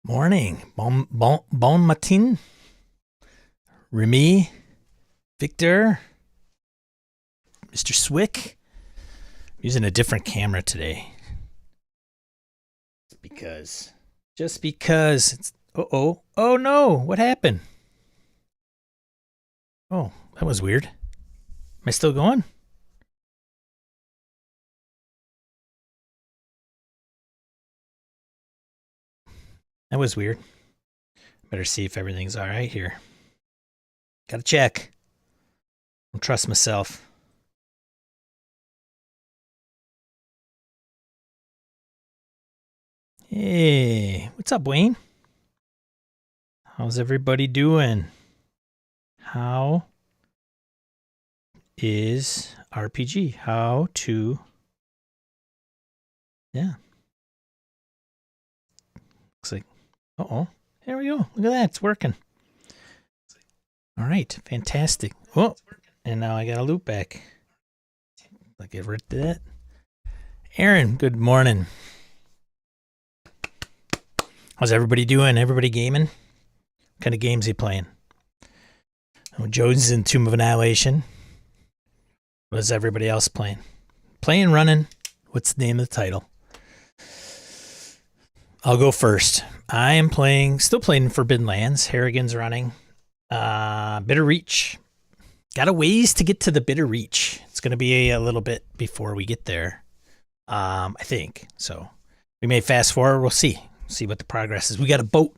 Morning. Bon matin. Remy. Victor. Mr. Swick. I'm using a different camera today. Just because it's oh no, what happened? Oh, that was weird. Am I still going? That was weird. Better see if everything's all right here. Gotta check. Don't trust myself. Hey, what's up, Wayne? How's everybody doing? How is RPG? How to... Yeah. Looks like... Uh-oh. There we go. Look at that. It's working. All right. Fantastic. Oh, and now I got a loop back. I'll get rid of that. Aaron, good morning. How's everybody doing? Everybody gaming? What kind of games are you playing? Oh, Joe's in Tomb of Annihilation. What is everybody else playing? Playing, running. What's the name of the title? I'll go first. I am still playing Forbidden Lands. Harrigan's running. Bitter Reach. Got a ways to get to the Bitter Reach. It's going to be a little bit before we get there, I think. So we may fast forward. We'll see. See what the progress is. We got a boat.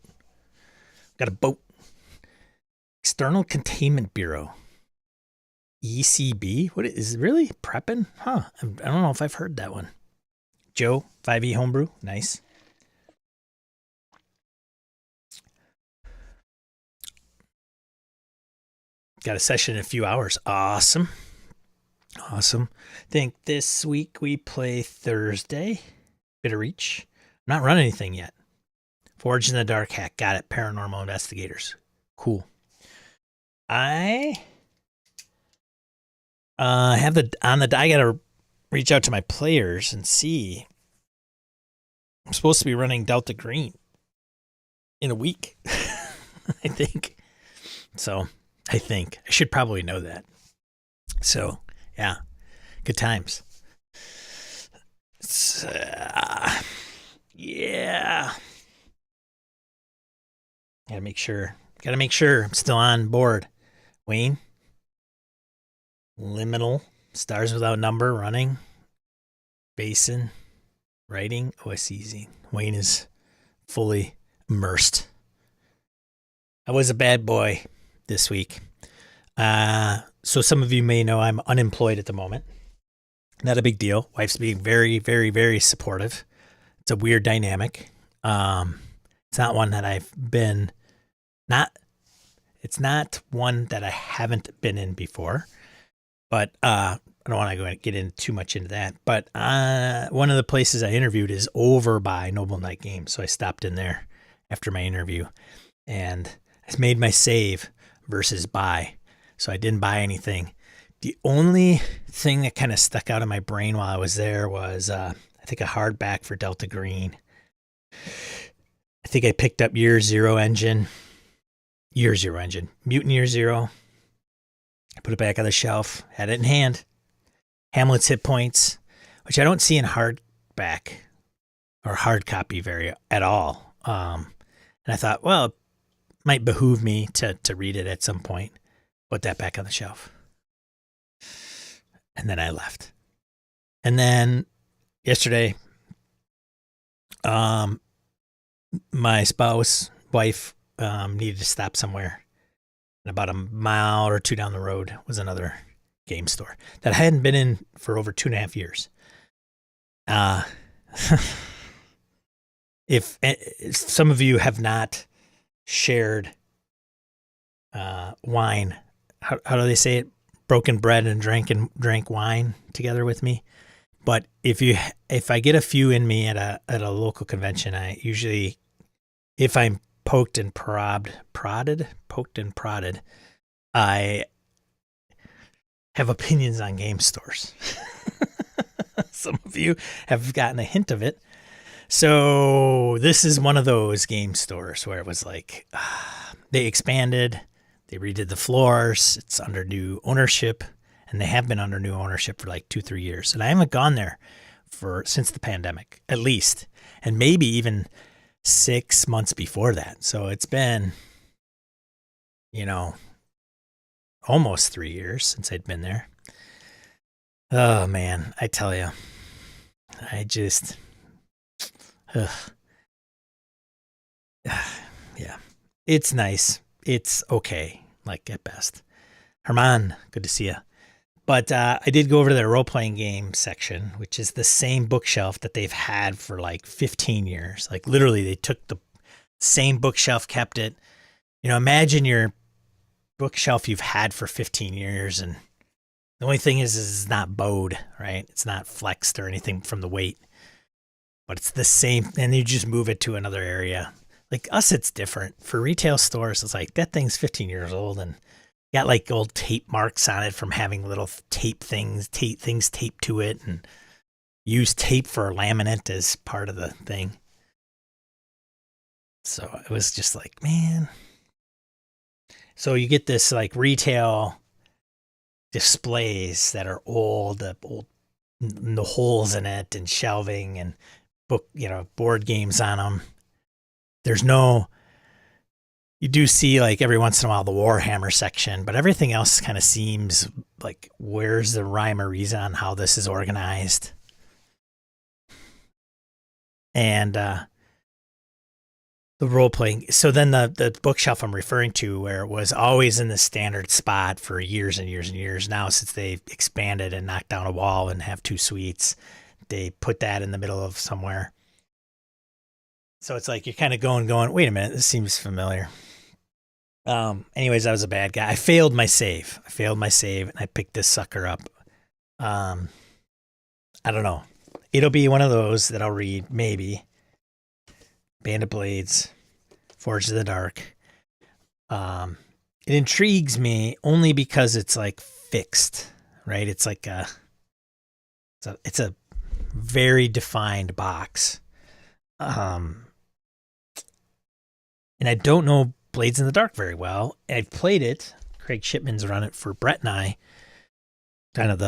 External Containment Bureau. ECB? What is it, really? Prepping? Huh. I don't know if I've heard that one. Joe, 5e Homebrew. Nice. Got a session in a few hours. Awesome. I think this week we play Thursday. Bitter Reach. Not run anything yet. Forged in the Dark Hack. Got it. Paranormal Investigators. Cool. I have I gotta reach out to my players and see. I'm supposed to be running Delta Green in a week. I think. I should probably know that. So, yeah. Good times. Yeah. Gotta make sure I'm still on board. Wayne. Liminal. Stars Without Number running. Basin. Writing. Oh, it's easy. Wayne is fully immersed. I was a bad boy this week. So some of you may know I'm unemployed at the moment. Not a big deal. Wife's being very, very, very supportive. It's a weird dynamic. It's not one that it's not one that I haven't been in before, but I don't want to get in too much into that. But one of the places I interviewed is over by Noble Knight Games, so I stopped in there after my interview, and I made my save versus buy, so I didn't buy anything. The only thing that kind of stuck out in my brain while I was there was I think a hardback for Delta Green. I think I picked up Year Zero Engine, Mutant Year Zero. I put it back on the shelf, had it in hand. Hamlet's Hit Points, which I don't see in hardback or hard copy at all. And I thought, well, it might behoove me to read it at some point. Put that back on the shelf. And then I left. And then yesterday, my wife, needed to stop somewhere. And about a mile or two down the road was another game store that I hadn't been in for over 2.5 years. If some of you have not shared wine, how do they say it? Broken bread and drank wine together with me. But if I get a few in me at a local convention, I usually, if I'm poked and prodded, I have opinions on game stores. Some of you have gotten a hint of it. So this is one of those game stores where it was like they expanded, they redid the floors, it's under new ownership, and they have been under new ownership for like 2-3 years. And I haven't gone there since the pandemic, at least, and maybe even 6 months before that. So it's been, almost 3 years since I'd been there. Oh man, I tell you, I just, ugh. Yeah, it's nice. It's okay, like at best. Herman, good to see you. But I did go over to their role-playing game section, which is the same bookshelf that they've had for like 15 years. Like literally, they took the same bookshelf, kept it. Imagine your bookshelf you've had for 15 years, and the only thing is it's not bowed, right? It's not flexed or anything from the weight, but it's the same. And you just move it to another area. Like us, it's different. For retail stores, it's like that thing's 15 years old and got like old tape marks on it from having little things taped to it, and use tape for laminate as part of the thing. So it was just like, man. So you get this like retail displays that are old, the holes in it and shelving and board games on them. You do see like every once in a while the Warhammer section, but everything else kind of seems like, where's the rhyme or reason on how this is organized? And the role playing. So then the bookshelf I'm referring to, where it was always in the standard spot for years and years and years. Now, since they've expanded and knocked down a wall and have 2 suites, they put that in the middle of somewhere. So it's like you're kind of going, wait a minute, this seems familiar. Anyways, I was a bad guy. I failed my save, and I picked this sucker up. I don't know. It'll be one of those that I'll read, maybe. Band of Blades, Forged in the Dark. It intrigues me only because it's like fixed, right? It's like it's a very defined box. And I don't know Blades in the Dark very well. I've played it. Craig Shipman's run it for Brett and I. Kind of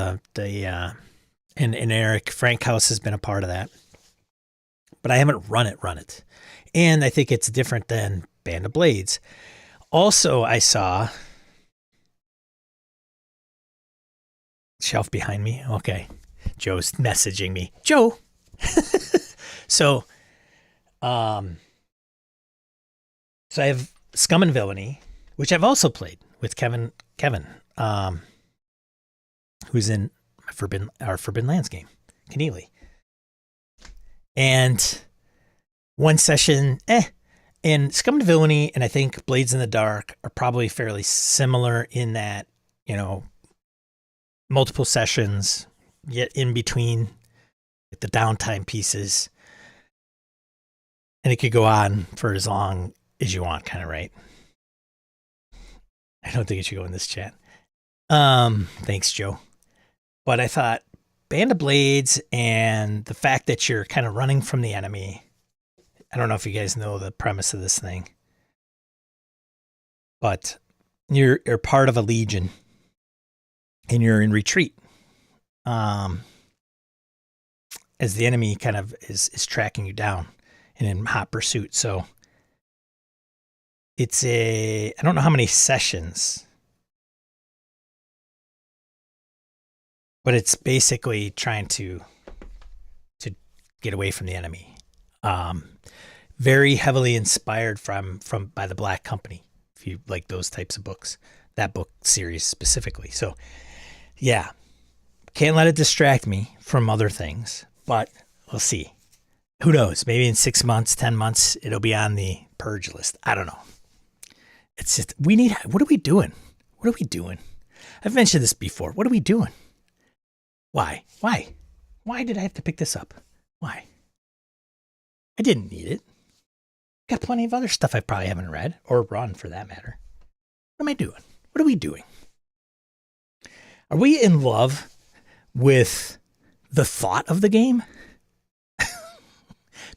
and Eric Frankhouse has been a part of that. But I haven't run it. And I think it's different than Band of Blades. Also, I saw shelf behind me. Okay. Joe's messaging me. Joe. So I have Scum and Villainy, which I've also played with Kevin, who's in our Forbidden Lands game, Keneally. And one session, and Scum and Villainy, and I think Blades in the Dark are probably fairly similar in that, multiple sessions, yet in between the downtime pieces. And it could go on for as long as you want, kind of, right? I don't think it should go in this chat. Thanks, Joe. But I thought Band of Blades and the fact that you're kind of running from the enemy. I don't know if you guys know the premise of this thing, but you're part of a legion and you're in retreat. As the enemy kind of is tracking you down and in hot pursuit. So I don't know how many sessions, but it's basically trying to get away from the enemy. Very heavily inspired by the Black Company, if you like those types of books, that book series specifically. So yeah, can't let it distract me from other things, but we'll see. Who knows? Maybe in 6 months, 10 months, it'll be on the purge list. I don't know. It's just, what are we doing? What are we doing? I've mentioned this before. What are we doing? Why did I have to pick this up? Why? I didn't need it. Got plenty of other stuff I probably haven't read or run for that matter. What am I doing? What are we doing? Are we in love with the thought of the game?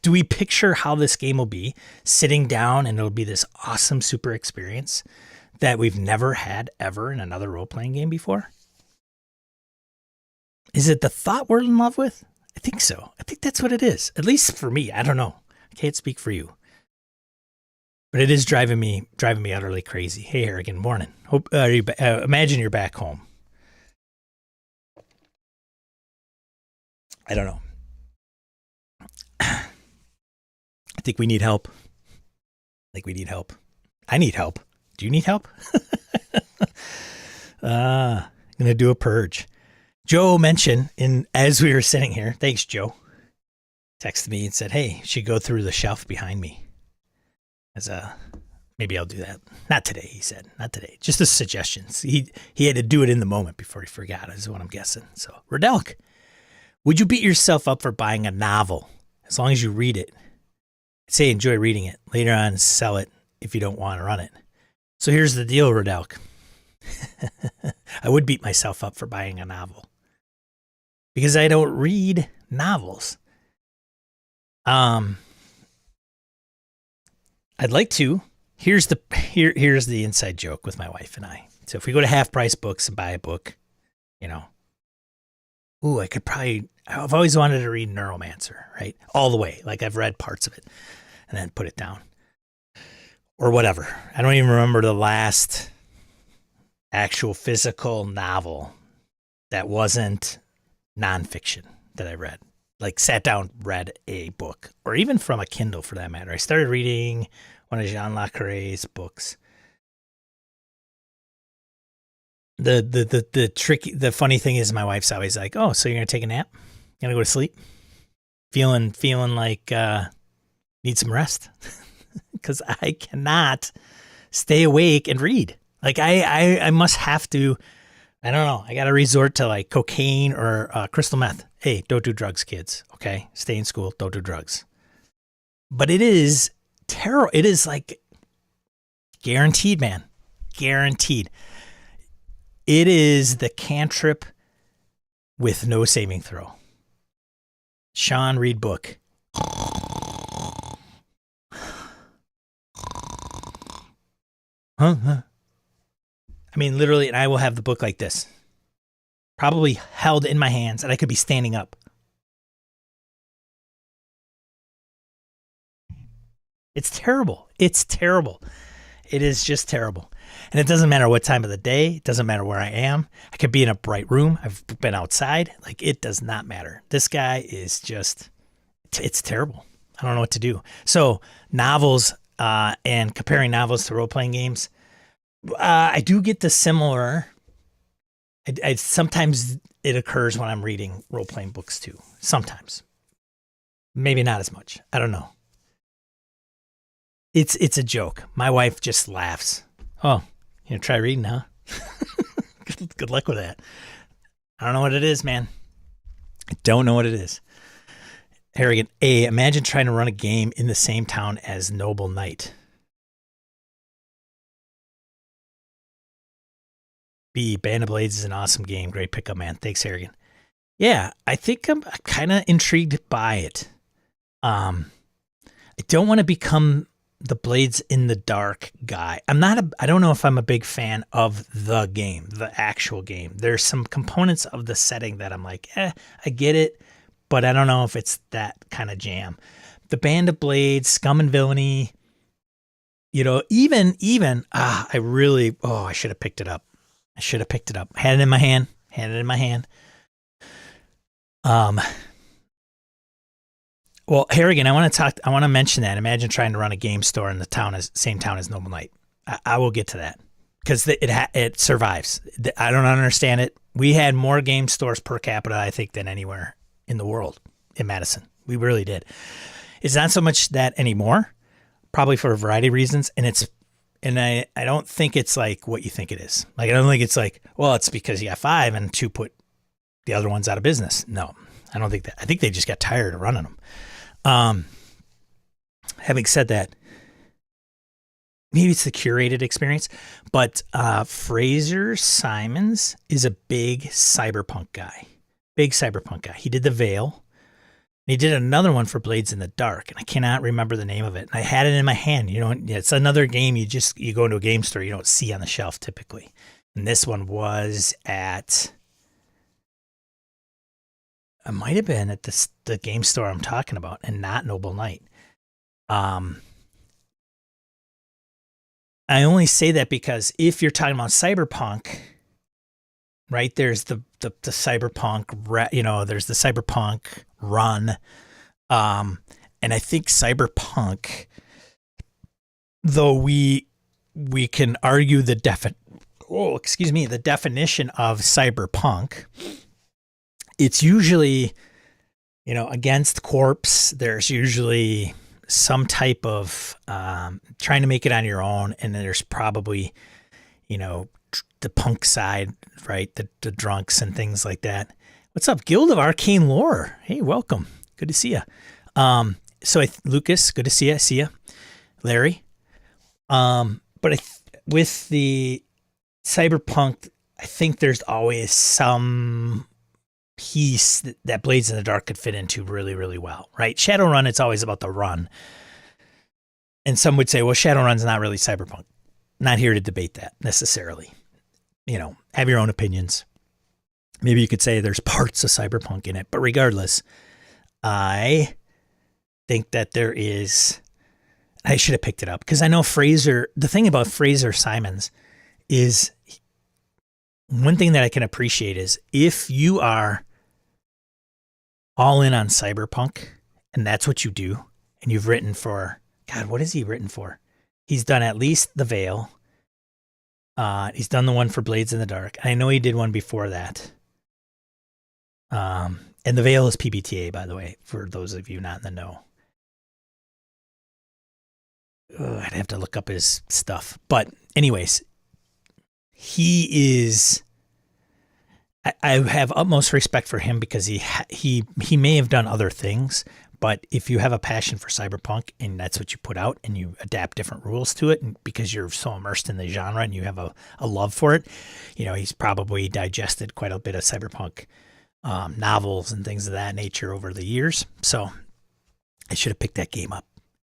Do we picture how this game will be? Sitting down and it'll be this awesome super experience that we've never had ever in another role-playing game before? Is it the thought we're in love with? I think so. I think that's what it is. At least for me. I don't know. I can't speak for you. But it is driving me utterly crazy. Hey, Harrigan, morning. Hope imagine you're back home. I don't know. I think we need help. I need help. Do you need help? I'm gonna do a purge. Joe mentioned as we were sitting here. Thanks, Joe. Texted me and said, "Hey, you should go through the shelf behind me." Maybe I'll do that. Not today, he said. Not today. Just a suggestion. He had to do it in the moment before he forgot, is what I'm guessing. So, Radelk, would you beat yourself up for buying a novel as long as you read it? I'd say enjoy reading it. Later on, sell it if you don't want to run it. So here's the deal, Radelk. I would beat myself up for buying a novel because I don't read novels. I'd like to. Here's the inside joke with my wife and I. So if we go to Half Price Books and buy a book, I've always wanted to read Neuromancer, right? All the way. Like I've read parts of it and then put it down. Or whatever. I don't even remember the last actual physical novel that wasn't nonfiction that I read. Like sat down, read a book, or even from a Kindle for that matter. I started reading one of Jean Le Carré's books. The funny thing is my wife's always like, "Oh, so you're gonna take a nap? You're gonna go to sleep? Feeling like need some rest?" Because I cannot stay awake and read. Like I must have to. I don't know. I got to resort to like cocaine or crystal meth. Hey, don't do drugs, kids. Okay, stay in school. Don't do drugs. But it is terrible. It is like guaranteed, man. Guaranteed. It is the cantrip with no saving throw. Sean, read book. Huh? I mean, literally, and I will have the book like this, probably held in my hands, and I could be standing up. It's terrible. It's terrible. It is just terrible. And it doesn't matter what time of the day. It doesn't matter where I am. I could be in a bright room. I've been outside. Like, it does not matter. This guy is just, it's terrible. I don't know what to do. So novels and comparing novels to role-playing games, I do get the similar. I sometimes it occurs when I'm reading role-playing books too. Sometimes. Maybe not as much. I don't know. It's a joke. My wife just laughs. Oh, try reading, huh? Good luck with that. I don't know what it is, man. I don't know what it is. Harrigan, A, imagine trying to run a game in the same town as Noble Knight. B, Band of Blades is an awesome game. Great pickup, man. Thanks, Harrigan. Yeah, I think I'm kind of intrigued by it. I don't want to become the Blades in the Dark guy. I don't know if I'm a big fan of the game, the actual game. There's some components of the setting that I'm like, I get it, but I don't know if it's that kind of jam. The Band of Blades, Scum and Villainy, I should have picked it up. Had it in my hand. Well, Harrigan, I want to mention that. Imagine trying to run a game store in the same town as Noble Knight. I will get to that because it survives. I don't understand it. We had more game stores per capita, I think, than anywhere in the world in Madison. We really did. It's not so much that anymore, probably for a variety of reasons. And I don't think it's like what you think it is. Like, I don't think it's like, well, it's because you got 5 and 2 put the other ones out of business. No, I don't think that. I think they just got tired of running them. Having said that, maybe it's the curated experience, but Fraser Simons is a big cyberpunk guy. He did The Veil. He did another one for Blades in the Dark, and I cannot remember the name of it. And I had it in my hand. You know, it's another game you go into a game store, you don't see on the shelf typically. And this one was at, it might have been at the game store I'm talking about, and not Noble Knight. I only say that because if you're talking about cyberpunk, right, there's the cyberpunk, you know, there's the cyberpunk run. And I think cyberpunk, though we can argue the definition of cyberpunk, it's usually, you know, against corpse. There's usually some type of trying to make it on your own, and then there's probably, you know, the punk side, right? The drunks and things like that. What's up, Guild of Arcane Lore? Hey, welcome. Good to see you. Lucas, good to see you. I see you. Larry. But with the cyberpunk, I think there's always some piece that Blades in the Dark could fit into really, really well, right? Shadowrun, it's always about the run. And some would say, well, Shadowrun's not really cyberpunk. Not here to debate that necessarily. You know, have your own opinions. Maybe you could say there's parts of cyberpunk in it, but regardless, I think that there is, I should have picked it up because I know Fraser, the thing about Fraser Simons is, one thing that I can appreciate is if you are all in on cyberpunk and that's what you do, and you've written for, God, what has he written for? He's done at least The Veil. He's done the one for Blades in the Dark. I know he did one before that. And The Veil is PBTA, by the way, for those of you not in the know. I'd have to look up his stuff. But anyways, he is, I have utmost respect for him because he may have done other things, but if you have a passion for cyberpunk and that's what you put out and you adapt different rules to it, and because you're so immersed in the genre and you have a love for it, you know, he's probably digested quite a bit of cyberpunk novels and things of that nature over the years. So I should have picked that game up.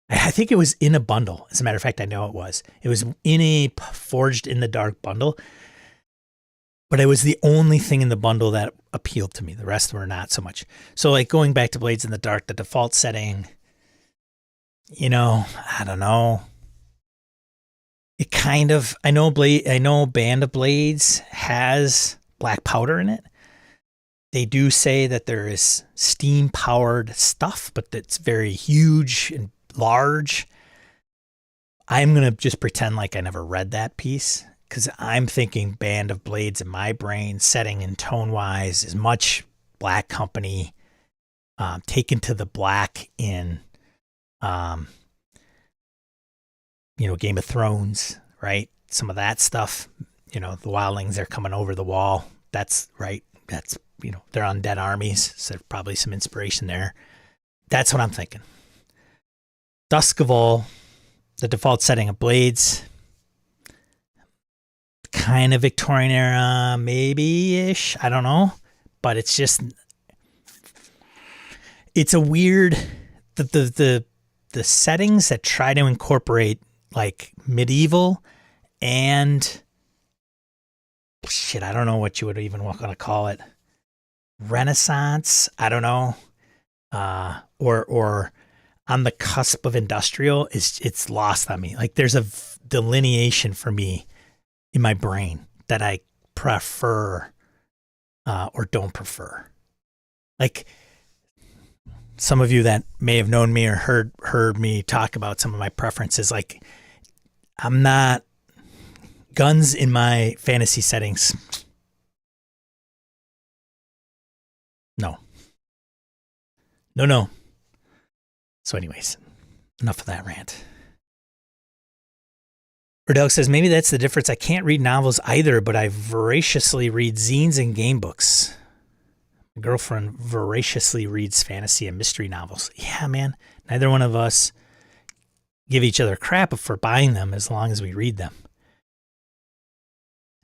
I think it was in a bundle. As a matter of fact, I know it was. It was in a Forged in the Dark bundle, but it was the only thing in the bundle that appealed to me. The rest were not so much. So like going back to Blades in the Dark, the default setting, you know, I don't know. It kind of, I know Band of Blades has black powder in it. They do say that there is steam powered stuff, but that's very huge and large. I'm going to just pretend like I never read that piece because I'm thinking Band of Blades in my brain, setting and tone wise, is much Black Company, taken to the black in, you know, Game of Thrones, right? Some of that stuff, you know, the wildlings are coming over the wall. That's right. That's, you know, they're undead armies. So there's probably some inspiration there. That's what I'm thinking. Dusk of All, the default setting of Blades, kind of Victorian era, maybe-ish, I don't know, but it's just, it's a weird, the settings that try to incorporate like medieval and shit, I don't know what you would even want to call it, Renaissance, I don't know, or on the cusp of industrial, it's lost on me. Like there's a delineation for me in my brain that I prefer or don't prefer. Like some of you that may have known me or heard me talk about some of my preferences, like I'm not, guns in my fantasy settings, no. So anyways, enough of that rant. Erdell says, maybe that's the difference. I can't read novels either, but I voraciously read zines and game books. My girlfriend voraciously reads fantasy and mystery novels. Yeah, man. Neither one of us give each other crap for buying them as long as we read them.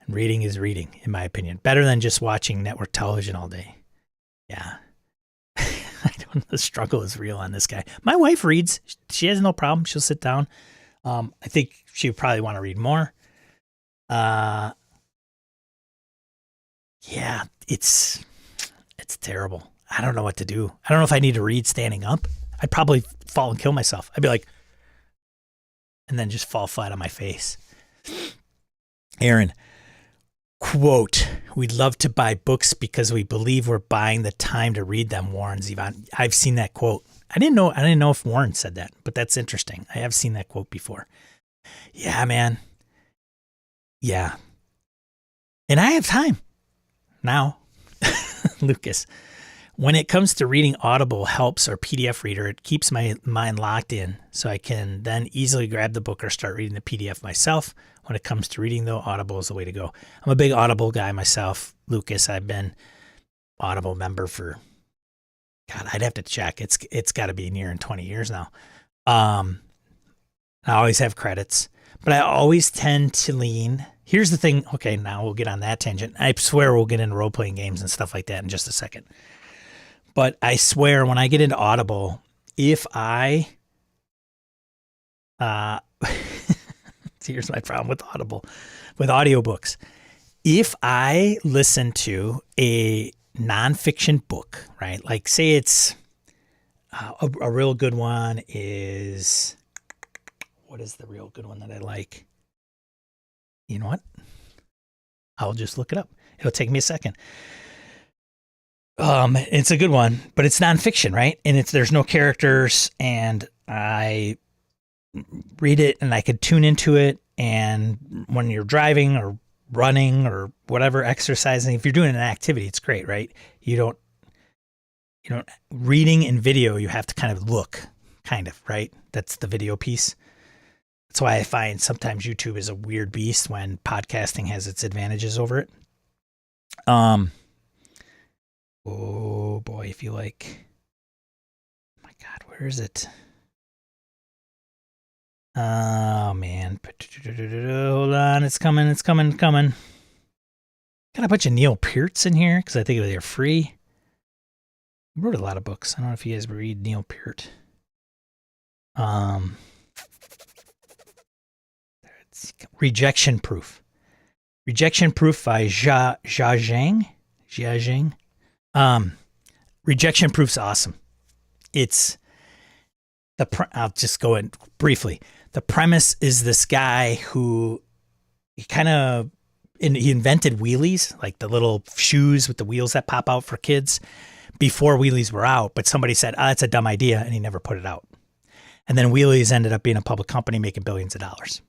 And reading is reading, in my opinion. Better than just watching network television all day. Yeah. I don't know. The struggle is real on this guy. My wife reads. She has no problem. She'll sit down. I think she would probably want to read more. Yeah, it's terrible. I don't know what to do. I don't know if I need to read standing up. I'd probably fall and kill myself. I'd be like, and then just fall flat on my face. Aaron, quote, we'd love to buy books because we believe we're buying the time to read them, warns Yvonne. I've seen that quote. I didn't know if Warren said that, but that's interesting. I have seen that quote before. Yeah, man. Yeah. And I have time now. Lucas, when it comes to reading Audible helps or PDF reader, it keeps my mind locked in so I can then easily grab the book or start reading the PDF myself. When it comes to reading, though, Audible is the way to go. I'm a big Audible guy myself, Lucas. I've been Audible member for, God, I'd have to check. It's got to be nearing 20 years now. I always have credits, but I always tend to lean. Here's the thing. Okay, now we'll get on that tangent. I swear we'll get into role-playing games and stuff like that in just a second. But I swear when I get into Audible, if I, here's my problem with Audible, with audiobooks. If I listen to a nonfiction book, right? Like say it's a real good one is, what is the real good one that I like? You know what? I'll just look it up. It'll take me a second. It's a good one, but it's nonfiction, right? And there's no characters, and I read it and I could tune into it. And when you're driving or running or whatever, exercising, if you're doing an activity, it's great, right? You don't reading and video, you have to kind of look, kind of, right? That's the video piece. That's why I find sometimes YouTube is a weird beast when podcasting has its advantages over it. Oh boy, if you like, oh my God, where is it? Oh man, hold on, it's coming. Got a bunch of Neil Peart's in here because I think they're free. I wrote a lot of books. I don't know if you guys read Neil Peart. Rejection Proof. Rejection Proof by Jia Zhang. Rejection Proof's awesome. It's I'll just go in briefly. The premise is this guy who he invented wheelies, like the little shoes with the wheels that pop out for kids before wheelies were out. But somebody said, that's a dumb idea. And he never put it out. And then wheelies ended up being a public company making billions of dollars.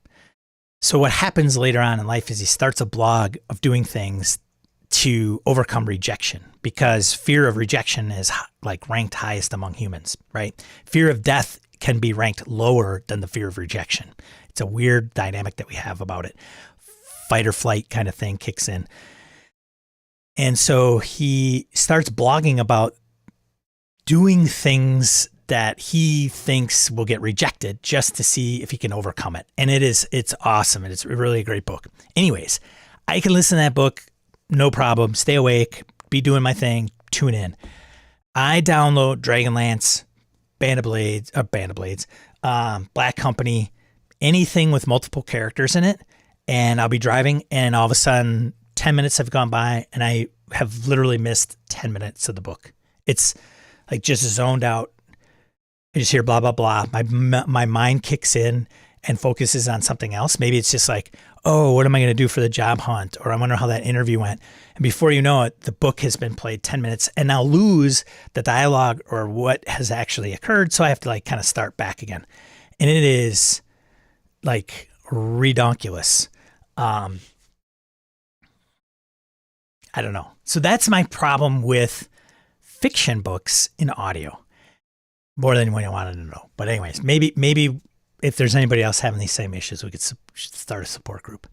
So what happens later on in life is he starts a blog of doing things to overcome rejection, because fear of rejection is like ranked highest among humans, right? Fear of death can be ranked lower than the fear of rejection. It's a weird dynamic that we have about it. Fight or flight kind of thing kicks in. And so he starts blogging about doing things that he thinks will get rejected just to see if he can overcome it. And it's awesome. And it's really a great book. Anyways, I can listen to that book, no problem, stay awake, be doing my thing, tune in. I download Dragonlance, Band of Blades, Black Company, anything with multiple characters in it. And I'll be driving and all of a sudden 10 minutes have gone by and I have literally missed 10 minutes of the book. It's like just zoned out. I just hear blah, blah, blah. My mind kicks in and focuses on something else. Maybe it's just like, oh, what am I going to do for the job hunt? Or I wonder how that interview went. And before you know it, the book has been played 10 minutes and I'll lose the dialogue or what has actually occurred. So I have to like kind of start back again. And it is like redonkulous. I don't know. So that's my problem with fiction books in audio. More than what I wanted to know. But anyways, maybe if there's anybody else having these same issues, we could start a support group.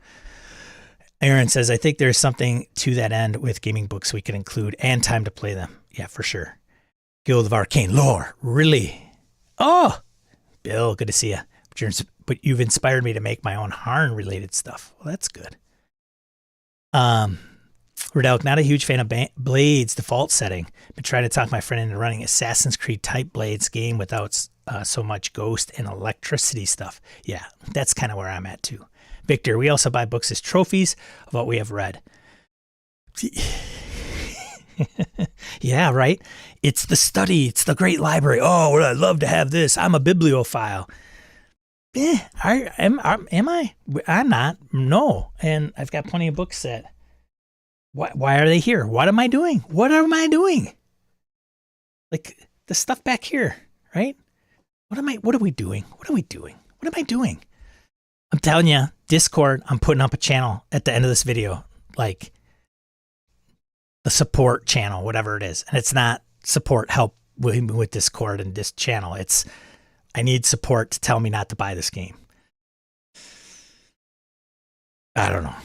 Aaron says, I think there's something to that end with gaming books we could include and time to play them. Yeah, for sure. Guild of Arcane Lore. Really? Oh, Bill, good to see you. But you've inspired me to make my own Harn related stuff. Well, that's good. Rodel, not a huge fan of Blades default setting, but trying to talk my friend into running Assassin's Creed type Blades game without so much ghost and electricity stuff. Yeah, that's kind of where I'm at too. Victor, we also buy books as trophies of what we have read. Yeah, right? It's the study. It's the great library. Oh, I'd love to have this. I'm a bibliophile. Am I? I'm not. No. And I've got plenty of books that... Why are they here? What am I doing? What am I doing? Like the stuff back here, right? What are we doing? What are we doing? What am I doing? I'm telling you, Discord, I'm putting up a channel at the end of this video, like the support channel, whatever it is. And it's not support help with Discord and this channel. It's, I need support to tell me not to buy this game. I don't know.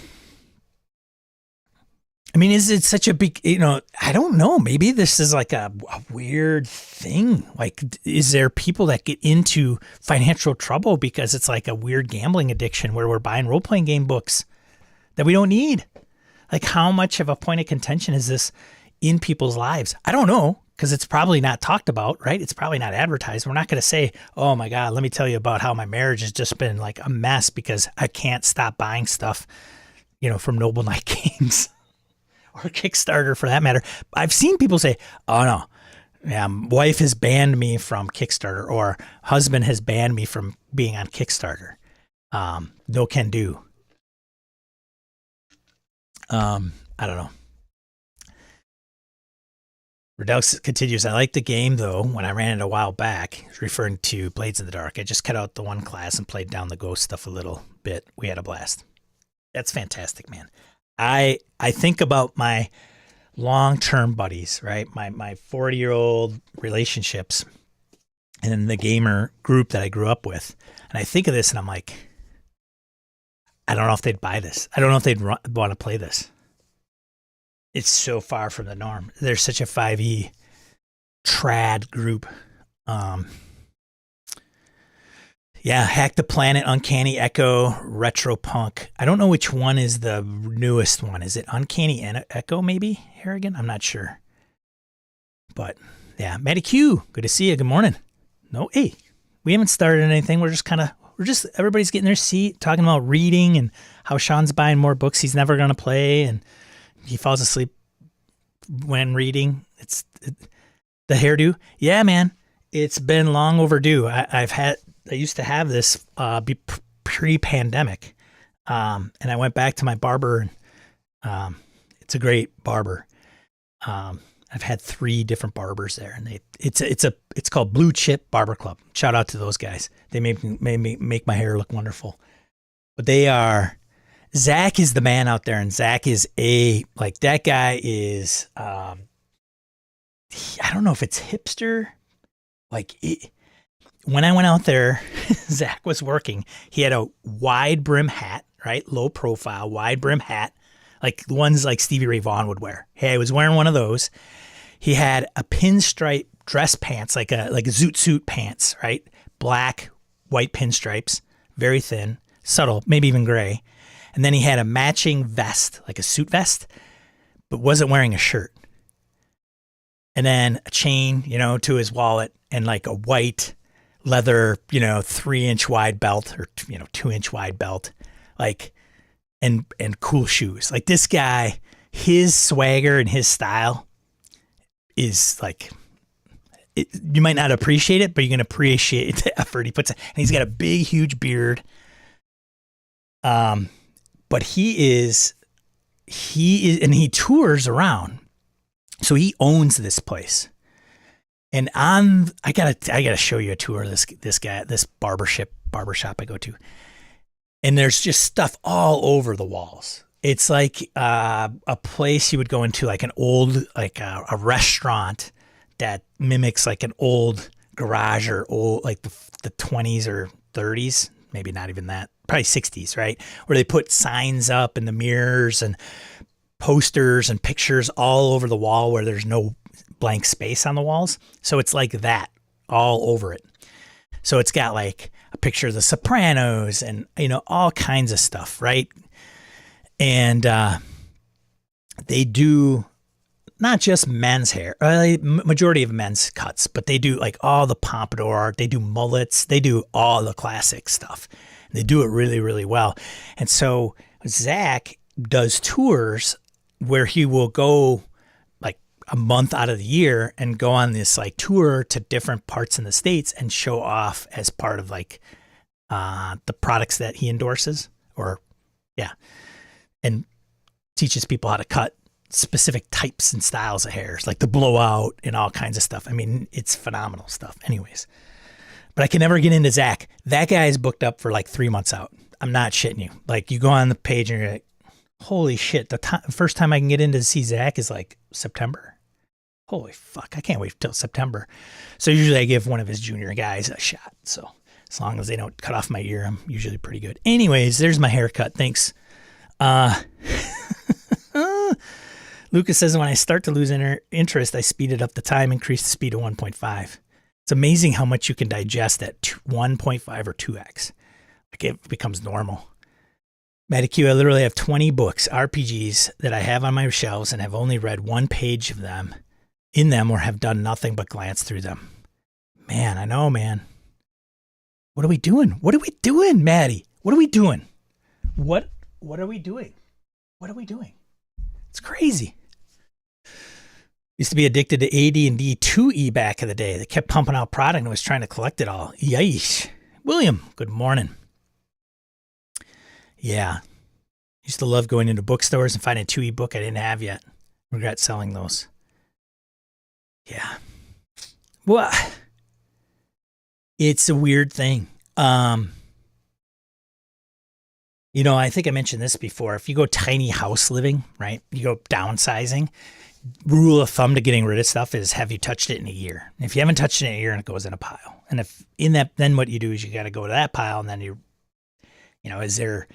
I mean, is it such a big, I don't know. Maybe this is like a weird thing. Like, is there people that get into financial trouble because it's like a weird gambling addiction where we're buying role-playing game books that we don't need? Like, how much of a point of contention is this in people's lives? I don't know, because it's probably not talked about, right? It's probably not advertised. We're not going to say, oh my God, let me tell you about how my marriage has just been like a mess because I can't stop buying stuff, from Noble Knight Games. Or Kickstarter for that matter. I've seen people say, oh no, wife has banned me from Kickstarter, or husband has banned me from being on Kickstarter. No can do. I don't know. Redux continues, I like the game though. When I ran it a while back, referring to Blades in the Dark, I just cut out the one class and played down the ghost stuff a little bit. We had a blast. That's fantastic, man. I think about my long-term buddies, right? My 40-year-old relationships and the gamer group that I grew up with. And I think of this and I'm like, I don't know if they'd buy this. I don't know if they'd want to play this. It's so far from the norm. There's such a 5e trad group. Yeah, Hack the Planet, Uncanny Echo, Retropunk. I don't know which one is the newest one. Is it Uncanny Echo maybe, Harrigan? I'm not sure. But yeah, Matty Q, good to see you. Good morning. No, hey, we haven't started anything. We're just everybody's getting their seat, talking about reading and how Sean's buying more books he's never going to play. And he falls asleep when reading. It's the hairdo. Yeah, man, it's been long overdue. I used to have this pre-pandemic, and I went back to my barber, and it's a great barber. I've had 3 different barbers there, and it's called Blue Chip Barber Club. Shout out to those guys. They make my hair look wonderful. But Zach is the man out there, and Zach is that guy is I don't know if it's hipster, when I went out there, Zach was working. He had a wide brim hat, right? Low profile, wide brim hat, like the ones like Stevie Ray Vaughan would wear. Hey, I was wearing one of those. He had a pinstripe dress pants, like a zoot suit pants, right? Black, white pinstripes, very thin, subtle, maybe even gray. And then he had a matching vest, like a suit vest, but wasn't wearing a shirt. And then a chain, to his wallet, and like a white leather, 3-inch wide belt, or 2-inch wide belt, and cool shoes. Like, this guy, his swagger and his style is like, you might not appreciate it, but you're gonna appreciate the effort he puts in. And he's got a big, huge beard. But he is, and he tours around, so he owns this place. And I gotta show you a tour of this guy, this barbershop I go to. And there's just stuff all over the walls. It's like a place you would go into, like an old, like a restaurant that mimics like an old garage, or old, like the 20s or 30s, maybe not even that, probably 60s, right? Where they put signs up in the mirrors and posters and pictures all over the wall where there's no blank space on the walls. So it's like that all over it. So it's got like a picture of the Sopranos and, all kinds of stuff, right? And they do not just men's hair, majority of men's cuts, but they do like all the pompadour, they do mullets, they do all the classic stuff. They do it really, really well. And so Zach does tours where he will go like a month out of the year and go on this like tour to different parts in the States and show off as part of like the products that he endorses, or yeah, and teaches people how to cut specific types and styles of hairs, like the blowout and all kinds of stuff. I mean, it's phenomenal stuff. Anyways, but I can never get into Zach. That guy is booked up for like 3 months out. I'm not shitting you. Like you go on the page and you're like, holy shit. The first time I can get in to see Zach is like September. Holy fuck. I can't wait till September. So usually I give one of his junior guys a shot. So as long as they don't cut off my ear, I'm usually pretty good. Anyways, there's my haircut. Thanks. Lucas says, when I start to lose interest, I speed it up the time, increase the speed to 1.5. It's amazing how much you can digest at 1.5 or 2x. Like it becomes normal. Matty Q, I literally have 20 books, RPGs, that I have on my shelves and have only read one page of them or have done nothing but glance through them. Man, I know, man. What are we doing? What are we doing, Maddie? What are we doing? What are we doing? What are we doing? It's crazy. Used to be addicted to AD&D 2E back in the day. They kept pumping out product and was trying to collect it all. Yeesh. William, good morning. Yeah. Used to love going into bookstores and finding a 2E book I didn't have yet. Regret selling those. Yeah. Well, it's a weird thing. You know, I think I mentioned this before. If you go tiny house living, right? You go downsizing. Rule of thumb to getting rid of stuff is, have you touched it in a year? And if you haven't touched it in a year, it goes in a pile. And if in that, then what you do is you got to go to that pile, and then you know, is there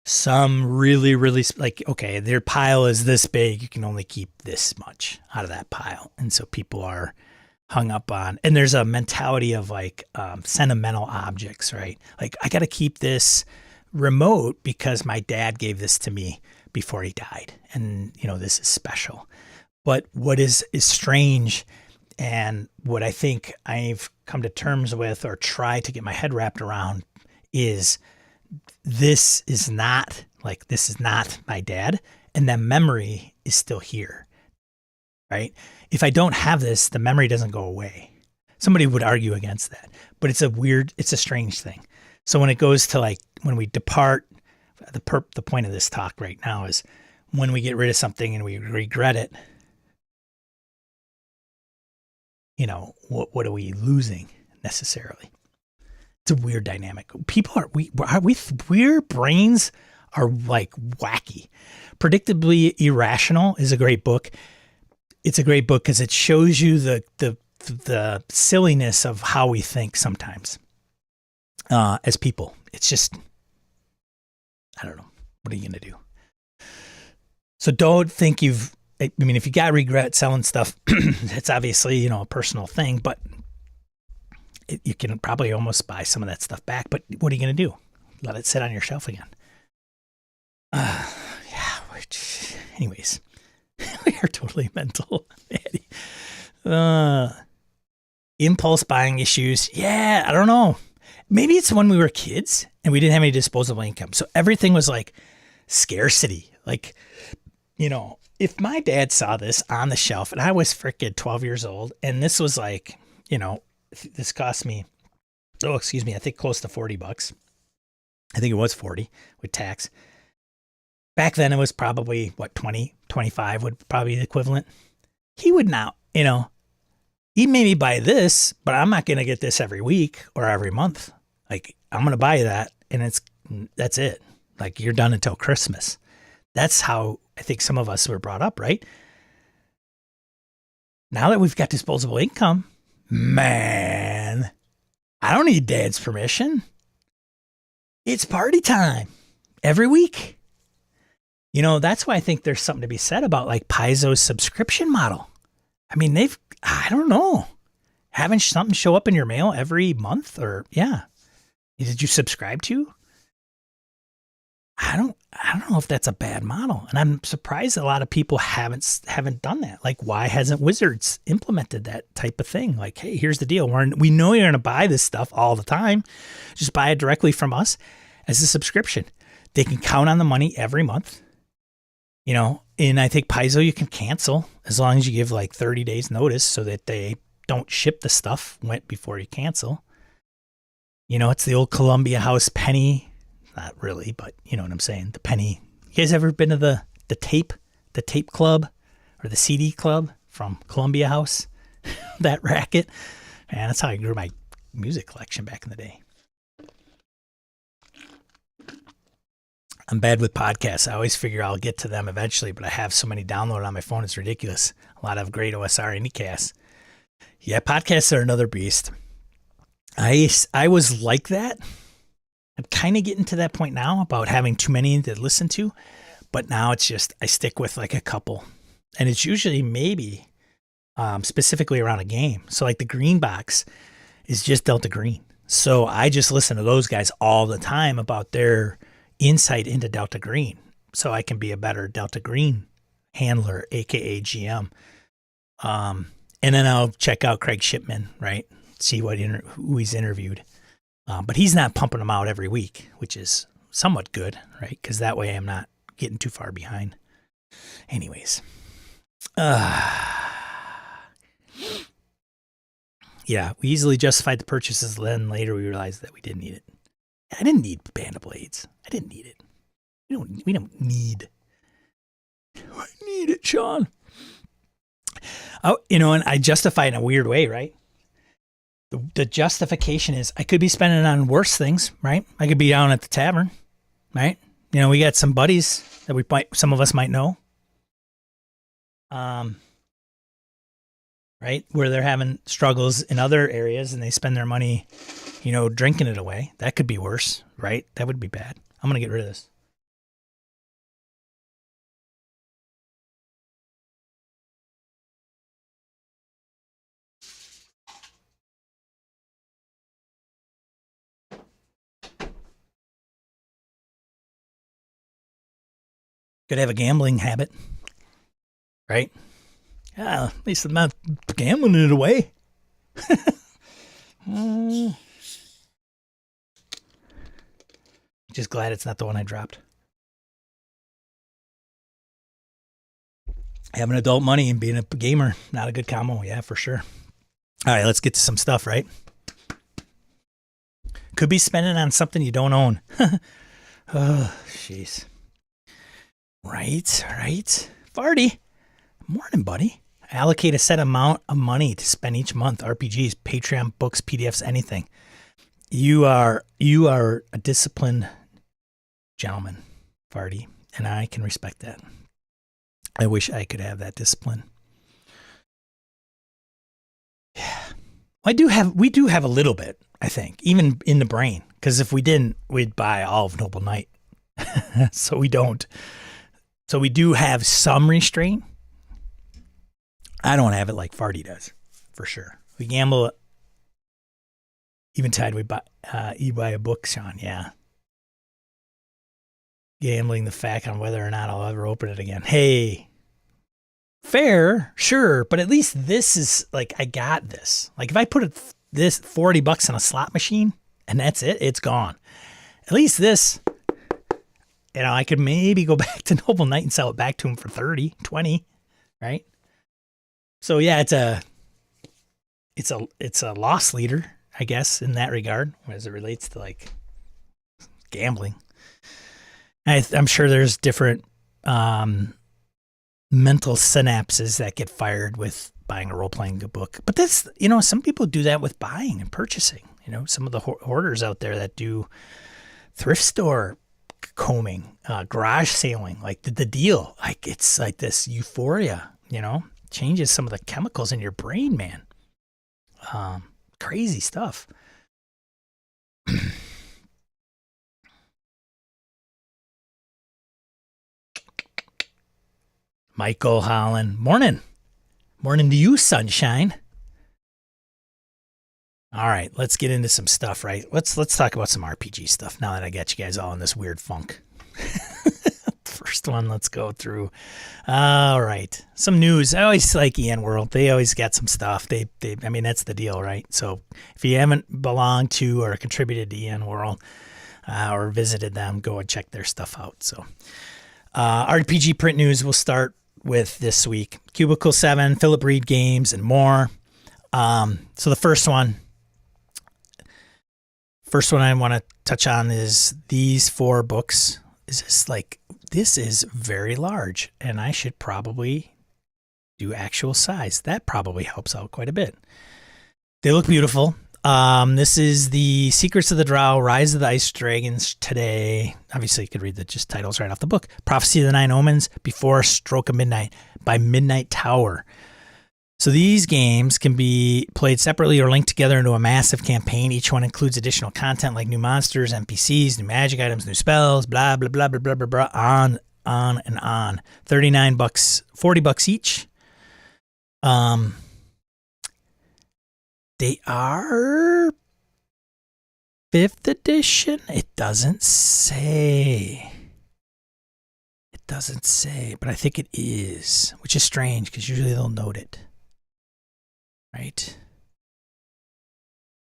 some really, really like, okay, their pile is this big, you can only keep this much out of that pile. And so people are hung up on, and there's a mentality of like sentimental objects, right? Like, I got to keep this remote because my dad gave this to me before he died, and you know, this is special. But what is strange, and what I think I've come to terms with or try to get my head wrapped around, is this is not my dad, and that memory is still here, right? If I don't have this, the memory doesn't go away. Somebody would argue against that, but it's a strange thing. So when it goes to like, when we depart, the point of this talk right now is when we get rid of something and we regret it, you know, what are we losing necessarily? It's a weird dynamic. Weird brains are like wacky. Predictably Irrational is a great book. It's a great book because it shows you the silliness of how we think sometimes as people. It's just, I don't know. What are you going to do? So don't think I mean, if you got regret selling stuff, it's obviously, you know, a personal thing, but you can probably almost buy some of that stuff back. But what are you going to do? Let it sit on your shelf again. Yeah. Anyways, we are totally mental. Impulse buying issues. Yeah, I don't know. Maybe it's when we were kids and we didn't have any disposable income. So everything was like scarcity. Like, you know, if my dad saw this on the shelf and I was freaking 12 years old and this was like, you know, this cost me, I think close to $40. I think it was 40 with tax. Back then it was probably what, 20, 25 would probably be the equivalent. He would not, you know, he made me buy this, but I'm not going to get this every week or every month. Like, I'm going to buy that and that's it. Like, you're done until Christmas. That's how I think some of us were brought up, right? Now that we've got disposable income, man, I don't need dad's permission. It's party time every week. You know, that's why I think there's something to be said about like Paizo's subscription model. I mean, I don't know, having something show up in your mail every month, or yeah. Did you subscribe to? I don't know if that's a bad model. And I'm surprised a lot of people haven't done that. Like, why hasn't Wizards implemented that type of thing? Like, hey, here's the deal. We know you're going to buy this stuff all the time. Just buy it directly from us as a subscription. They can count on the money every month. You know, and I think Paizo you can cancel as long as you give like 30 days notice so that they don't ship the stuff before you cancel. You know, it's the old Columbia House penny. Not really, but you know what I'm saying. The penny. You guys ever been to the tape club or the CD club from Columbia House? That racket. Man, that's how I grew my music collection back in the day. I'm bad with podcasts. I always figure I'll get to them eventually, but I have so many downloaded on my phone. It's ridiculous. A lot of great OSR indiecasts. Yeah, podcasts are another beast. I was like that. I'm kind of getting to that point now about having too many to listen to, but now it's just I stick with like a couple, and it's usually maybe specifically around a game. So like the Green Box is just Delta Green. So I just listen to those guys all the time about their insight into Delta Green, so I can be a better Delta Green handler, aka GM. And then I'll check out Craig Shipman, right? See who he's interviewed. But he's not pumping them out every week, which is somewhat good, right? Because that way I'm not getting too far behind. Anyways. Yeah, we easily justified the purchases. Then later we realized that we didn't need it. I didn't need Band of Blades. I didn't need it. We don't need. I need it, Sean. Oh, you know, and I justify it in a weird way, right? The justification is I could be spending it on worse things, right? I could be down at the tavern, right? You know, we got some buddies that some of us might know, right? Where they're having struggles in other areas and they spend their money, you know, drinking it away. That could be worse, right? That would be bad. I'm going to get rid of this. Could have a gambling habit, right? Yeah, at least I'm not gambling it away. Just glad it's not the one I dropped. Having adult money and being a gamer, not a good combo. Yeah, for sure. All right, let's get to some stuff, right? Could be spending on something you don't own. Oh, jeez. Right. Farty. Morning, buddy. Allocate a set amount of money to spend each month. RPGs, Patreon, books, PDFs, anything. You are a disciplined gentleman, Farty, and I can respect that. I wish I could have that discipline. Yeah. We do have a little bit, I think, even in the brain, because if we didn't, we'd buy all of Noble Knight. So we don't. So we do have some restraint. I don't have it like Farty does, for sure. We gamble. Eventide, you buy a book, Sean. Yeah. Gambling the fact on whether or not I'll ever open it again. Hey, fair, sure, but at least this is like I got this. Like if I put this $40 in a slot machine and that's it, it's gone. At least this. You know, I could maybe go back to Noble Knight and sell it back to him for 30, 20, right? So yeah, it's a loss leader, I guess, in that regard, as it relates to like gambling. I'm sure there's different mental synapses that get fired with buying a role-playing book. But that's, you know, some people do that with buying and purchasing. You know, some of the hoarders out there that do thrift store combing, garage sailing, like the deal, like it's like this euphoria, you know, changes some of the chemicals in your brain, man. Crazy stuff. Michael Holland, morning to you, sunshine. All right, let's get into some stuff, right? Let's talk about some RPG stuff now that I got you guys all in this weird funk. first one. Let's go through. All right. Some news. I always like EN World. They always got some stuff. I mean, that's the deal, right? So if you haven't belonged to or contributed to EN World or visited them, go and check their stuff out. So RPG print news will start with this week. Cubicle 7, Philip Reed Games, and more. So the first one I want to touch on is these 4 books. This is very large, and I should probably do actual size. That probably helps out quite a bit. They look beautiful. This is the Secrets of the Drow, Rise of the Ice Dragons today. Obviously, you could read the just titles right off the book. Prophecy of the Nine Omens, Before a Stroke of Midnight by Midnight Tower. So these games can be played separately or linked together into a massive campaign. Each one includes additional content like new monsters, NPCs, new magic items, new spells, blah, blah, blah, blah, blah, blah, blah, on and on. $39, $40 each. They are 5th edition. It doesn't say. But I think it is, which is strange because usually they'll note it. Right?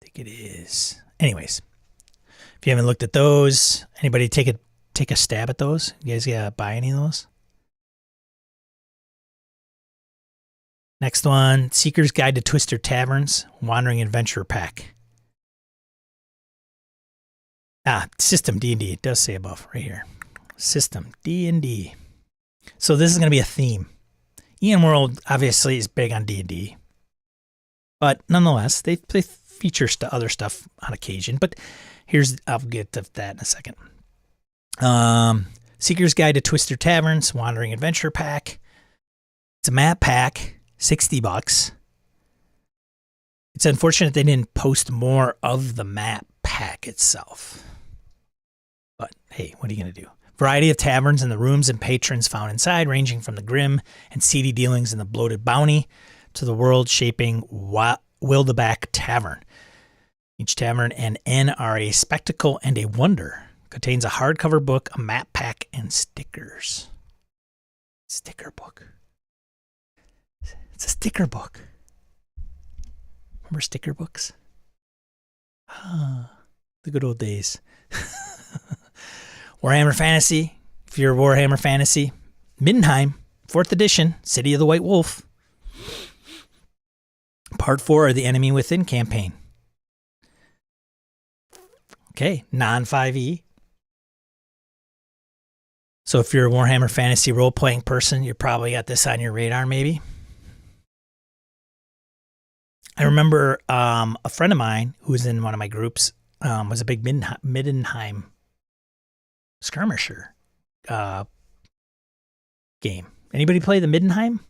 I think it is. Anyways, if you haven't looked at those, anybody take a stab at those? You guys buy any of those? Next one, Seeker's Guide to Twister Taverns, Wandering Adventure Pack. System D&D. It does say above right here. System D&D. So this is going to be a theme. EN World obviously is big on D&D. But nonetheless, they feature other stuff on occasion. But I'll get to that in a second. Seeker's Guide to Twister Taverns, Wandering Adventure Pack. It's a map pack, $60. It's unfortunate they didn't post more of the map pack itself. But hey, what are you going to do? Variety of taverns and the rooms and patrons found inside, ranging from the grim and seedy dealings in the bloated bounty to the world-shaping Wildeback Tavern. Each tavern and inn are a spectacle and a wonder. Contains a hardcover book, a map pack, and stickers. Sticker book. It's a sticker book. Remember sticker books? The good old days. Warhammer Fantasy. If you're Warhammer Fantasy. Middenheim, 4th edition, City of the White Wolf. Part 4 of the Enemy Within campaign. Okay, non-5e. So if you're a Warhammer Fantasy role-playing person, you probably got this on your radar maybe. I remember a friend of mine who was in one of my groups was a big Middenheim skirmisher game. Anybody play the Middenheim?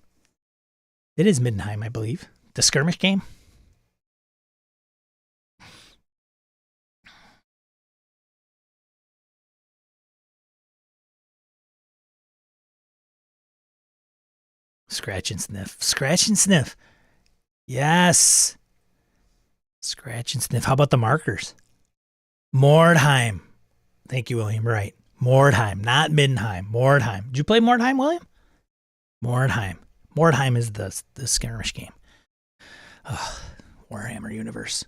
It is Middenheim, I believe. The skirmish game? Scratch and sniff. Scratch and sniff. Yes. Scratch and sniff. How about the markers? Mordheim. Thank you, William. Right. Mordheim, not Middenheim. Mordheim. Did you play Mordheim, William? Mordheim. Mordheim is the skirmish game. Warhammer universe.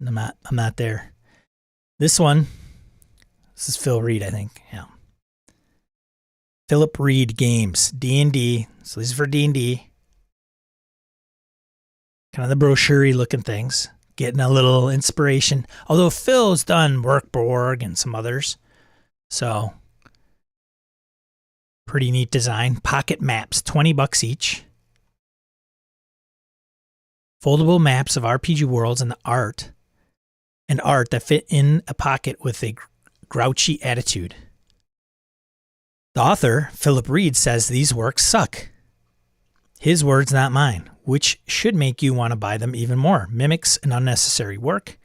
I'm not there. This is Phil Reed, I think. Yeah. Philip Reed Games, D&D. So these are for D&D. Kind of the brochure looking things. Getting a little inspiration. Although Phil's done Workborg and some others. So pretty neat design. Pocket maps, $20 each. Foldable maps of RPG worlds and art that fit in a pocket with a grouchy attitude. The author, Philip Reed, says these works suck. His words, not mine, which should make you want to buy them even more. Mimics an unnecessary work.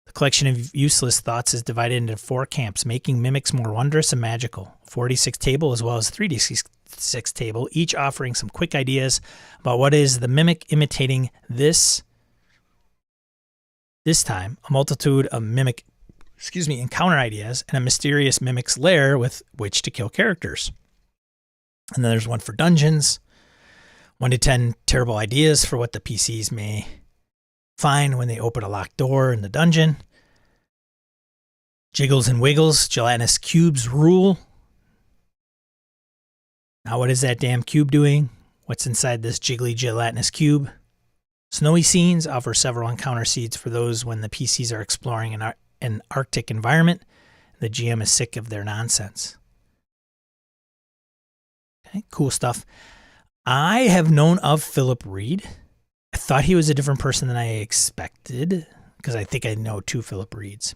The collection of useless thoughts is divided into 4 camps, making mimics more wondrous and magical. 4d6 table as well as 3d6 table, each offering some quick ideas about what is the mimic imitating this time, a multitude of encounter ideas, and a mysterious mimic's lair with which to kill characters. And then there's one for dungeons. 1 to 10 terrible ideas for what the PCs may find when they open a locked door in the dungeon. Jiggles and wiggles, gelatinous cubes rule. Now what is that damn cube doing? What's inside this jiggly gelatinous cube? Snowy scenes offer several encounter seeds for those when the PCs are exploring an Arctic environment. The GM is sick of their nonsense. Okay, cool stuff. I have known of Philip Reed. I thought he was a different person than I expected because I think I know 2 Philip Reeds.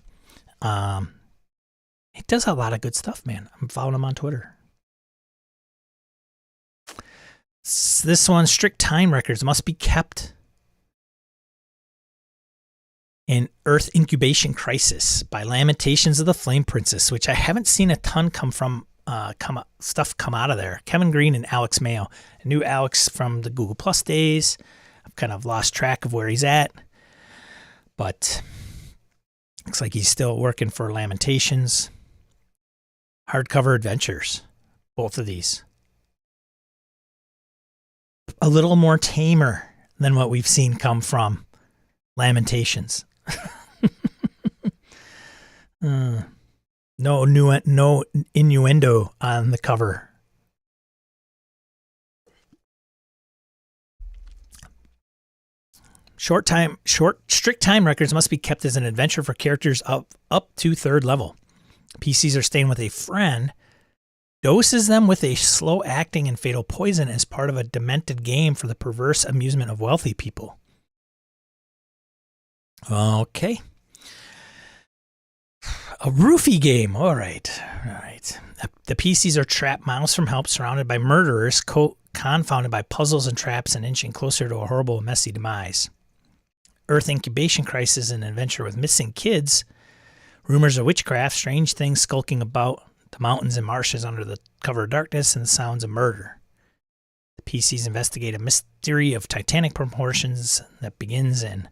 He does a lot of good stuff, man. I'm following him on Twitter. This one, strict time records must be kept in Earth Incubation Crisis by Lamentations of the Flame Princess, which I haven't seen a ton come out of there. Kevin Green and Alex Mayo. I knew Alex from the Google Plus days. I've kind of lost track of where he's at, but looks like he's still working for Lamentations. Hardcover adventures, both of these. A little more tamer than what we've seen come from Lamentations. No innuendo on the cover. Strict time records must be kept as an adventure for characters up to 3rd level. PCs are staying with a friend, doses them with a slow acting and fatal poison as part of a demented game for the perverse amusement of wealthy people. Okay. A roofie game. All right. The PCs are trapped miles from help, surrounded by murderers, confounded by puzzles and traps, and inching closer to a horrible, messy demise. Earth Incubation Crisis, an adventure with missing kids, rumors of witchcraft, strange things skulking about the mountains and marshes under the cover of darkness, and the sounds of murder. The PCs investigate a mystery of titanic proportions that begins in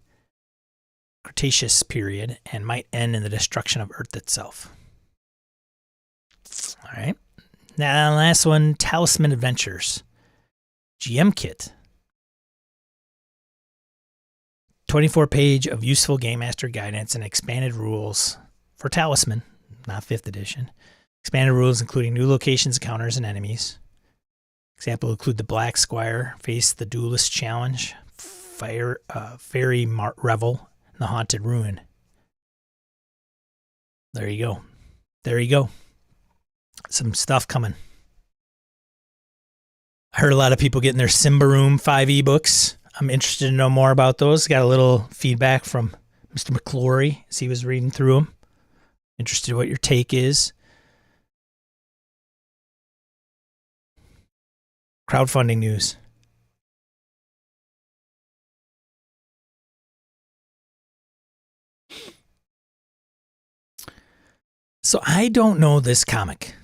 Cretaceous period and might end in the destruction of Earth itself. All right. Now, last one, Talisman Adventures. GM Kit. 24-page of useful Game Master guidance and expanded rules for Talisman, not 5th edition. Expanded rules including new locations, encounters, and enemies. Example include the Black Squire, Face the Duelist Challenge, Fairy Revel, and the Haunted Ruin. There you go. Some stuff coming. I heard a lot of people getting their Symbaroom 5 ebooks. I'm interested to know more about those. Got a little feedback from Mr. McClory as he was reading through them. Interested in what your take is. Crowdfunding news. So I don't know this comic.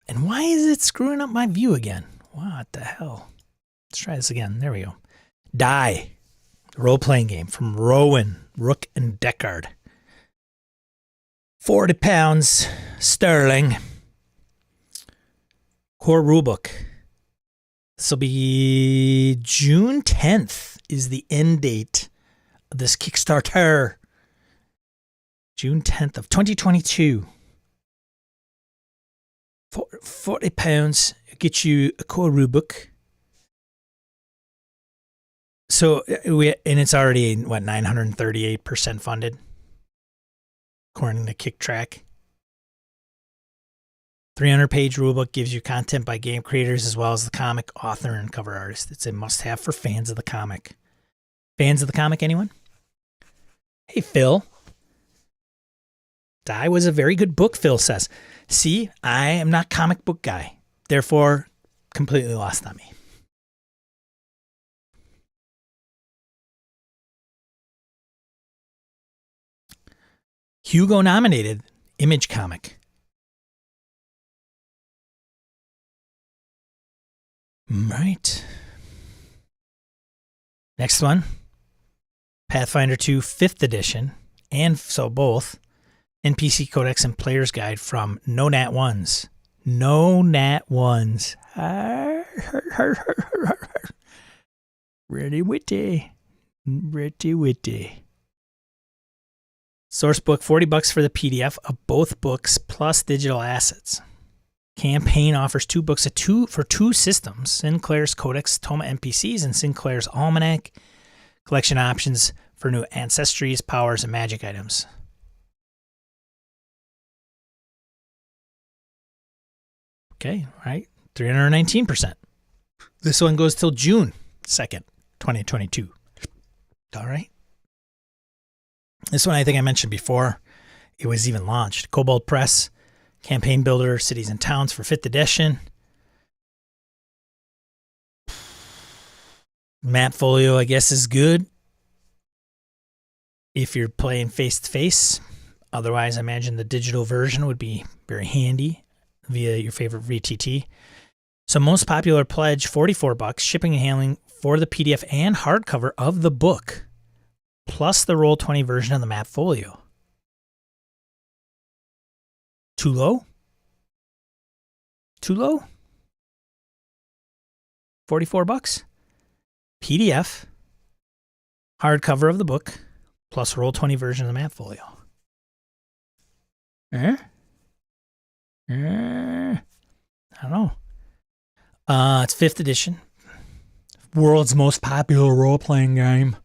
And why is it screwing up my view again? What the hell? Let's try this again. There we go. Die. Role-playing game from Rowan, Rook, and Deckard. £40 sterling. Core rulebook. This will be June 10th is the end date of this Kickstarter. June 10th of 2022. For £40 get you a core rulebook. So it's already 938% funded, according to KickTrack. 300-page rulebook gives you content by game creators as well as the comic author and cover artist. It's a must-have for fans of the comic. Fans of the comic, anyone? Hey, Phil. Die was a very good book, Phil says. See, I am not comic book guy. Therefore, completely lost on me. Hugo nominated Image comic. Right. Next one. Pathfinder 2 5th edition. And so both. NPC Codex and Player's Guide from No Nat Ones. No Nat Ones. Pretty witty. Pretty witty. Sourcebook, $40 for the PDF of both books plus digital assets. Campaign offers 2 books for 2 systems, Sinclair's Codex Toma NPCs and Sinclair's Almanac. Collection options for new ancestries, powers, and magic items. Okay, all right, 319%. This one goes till June 2nd, 2022. All right. This one I think I mentioned before. It was even launched. Kobold Press, Campaign Builder, Cities and Towns for 5th edition. Mapfolio, I guess, is good if you're playing face-to-face. Otherwise, I imagine the digital version would be very handy via your favorite VTT. So most popular pledge, $44, shipping and handling for the PDF and hardcover of the book, plus the Roll20 version of the Mapfolio. Too low? Too low? $44? PDF, hardcover of the book, plus Roll20 version of the Mapfolio. I don't know. It's 5th edition. World's most popular role-playing game.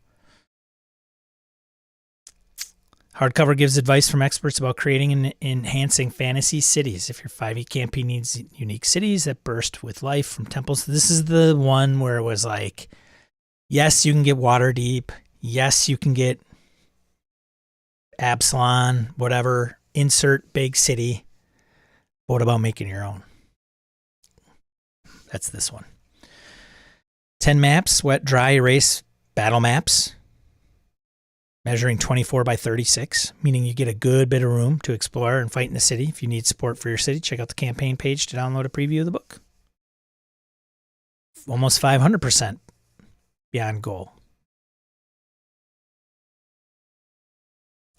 Hardcover gives advice from experts about creating and enhancing fantasy cities. If your 5e campaign needs unique cities that burst with life from temples. This is the one where it was like, yes, you can get Waterdeep. Yes, you can get Absalon, whatever. Insert big city. What about making your own? That's this one. 10 maps, wet, dry, erase, battle maps. Measuring 24 by 36, meaning you get a good bit of room to explore and fight in the city. If you need support for your city, check out the campaign page to download a preview of the book. Almost 500% beyond goal.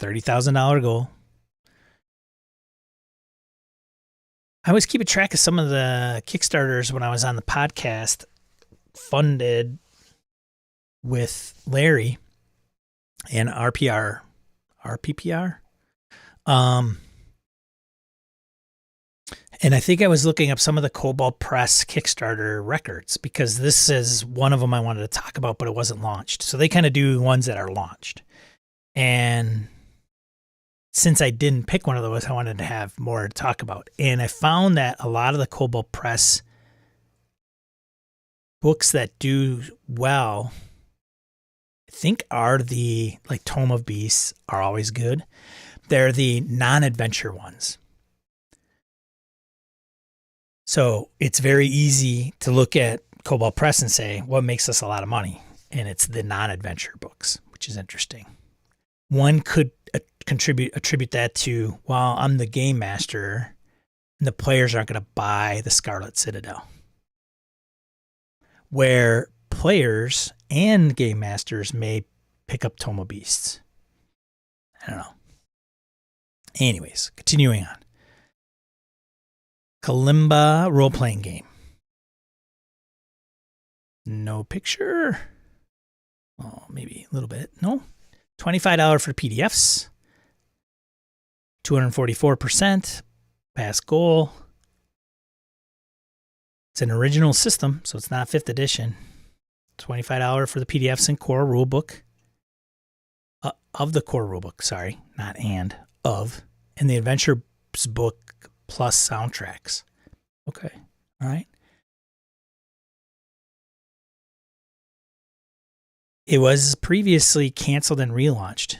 $30,000 goal. I always keep a track of some of the Kickstarters when I was on the podcast, funded with Larry and RPPR. And I think I was looking up some of the Kobold Press Kickstarter records because this is one of them I wanted to talk about, but it wasn't launched. So they kind of do ones that are launched. And since I didn't pick one of those, I wanted to have more to talk about. And I found that a lot of the Kobold Press books that do well, I think are the, like Tome of Beasts are always good. They're the non-adventure ones. So it's very easy to look at Kobold Press and say, what makes us a lot of money? And it's the non-adventure books, which is interesting. One could attribute that to, well, I'm the game master and the players aren't going to buy the Scarlet Citadel. Where players and game masters may pick up Tome of Beasts. I don't know. Anyways, continuing on. Kalimba role-playing game. No picture. Oh, maybe a little bit. No. $25 for PDFs. 244%. Pass goal. It's an original system, so it's not 5th edition. $25 for the PDFs and core rulebook. Of the core rulebook, sorry. Not and. Of. And the Adventures book plus soundtracks. Okay. All right. It was previously canceled and relaunched.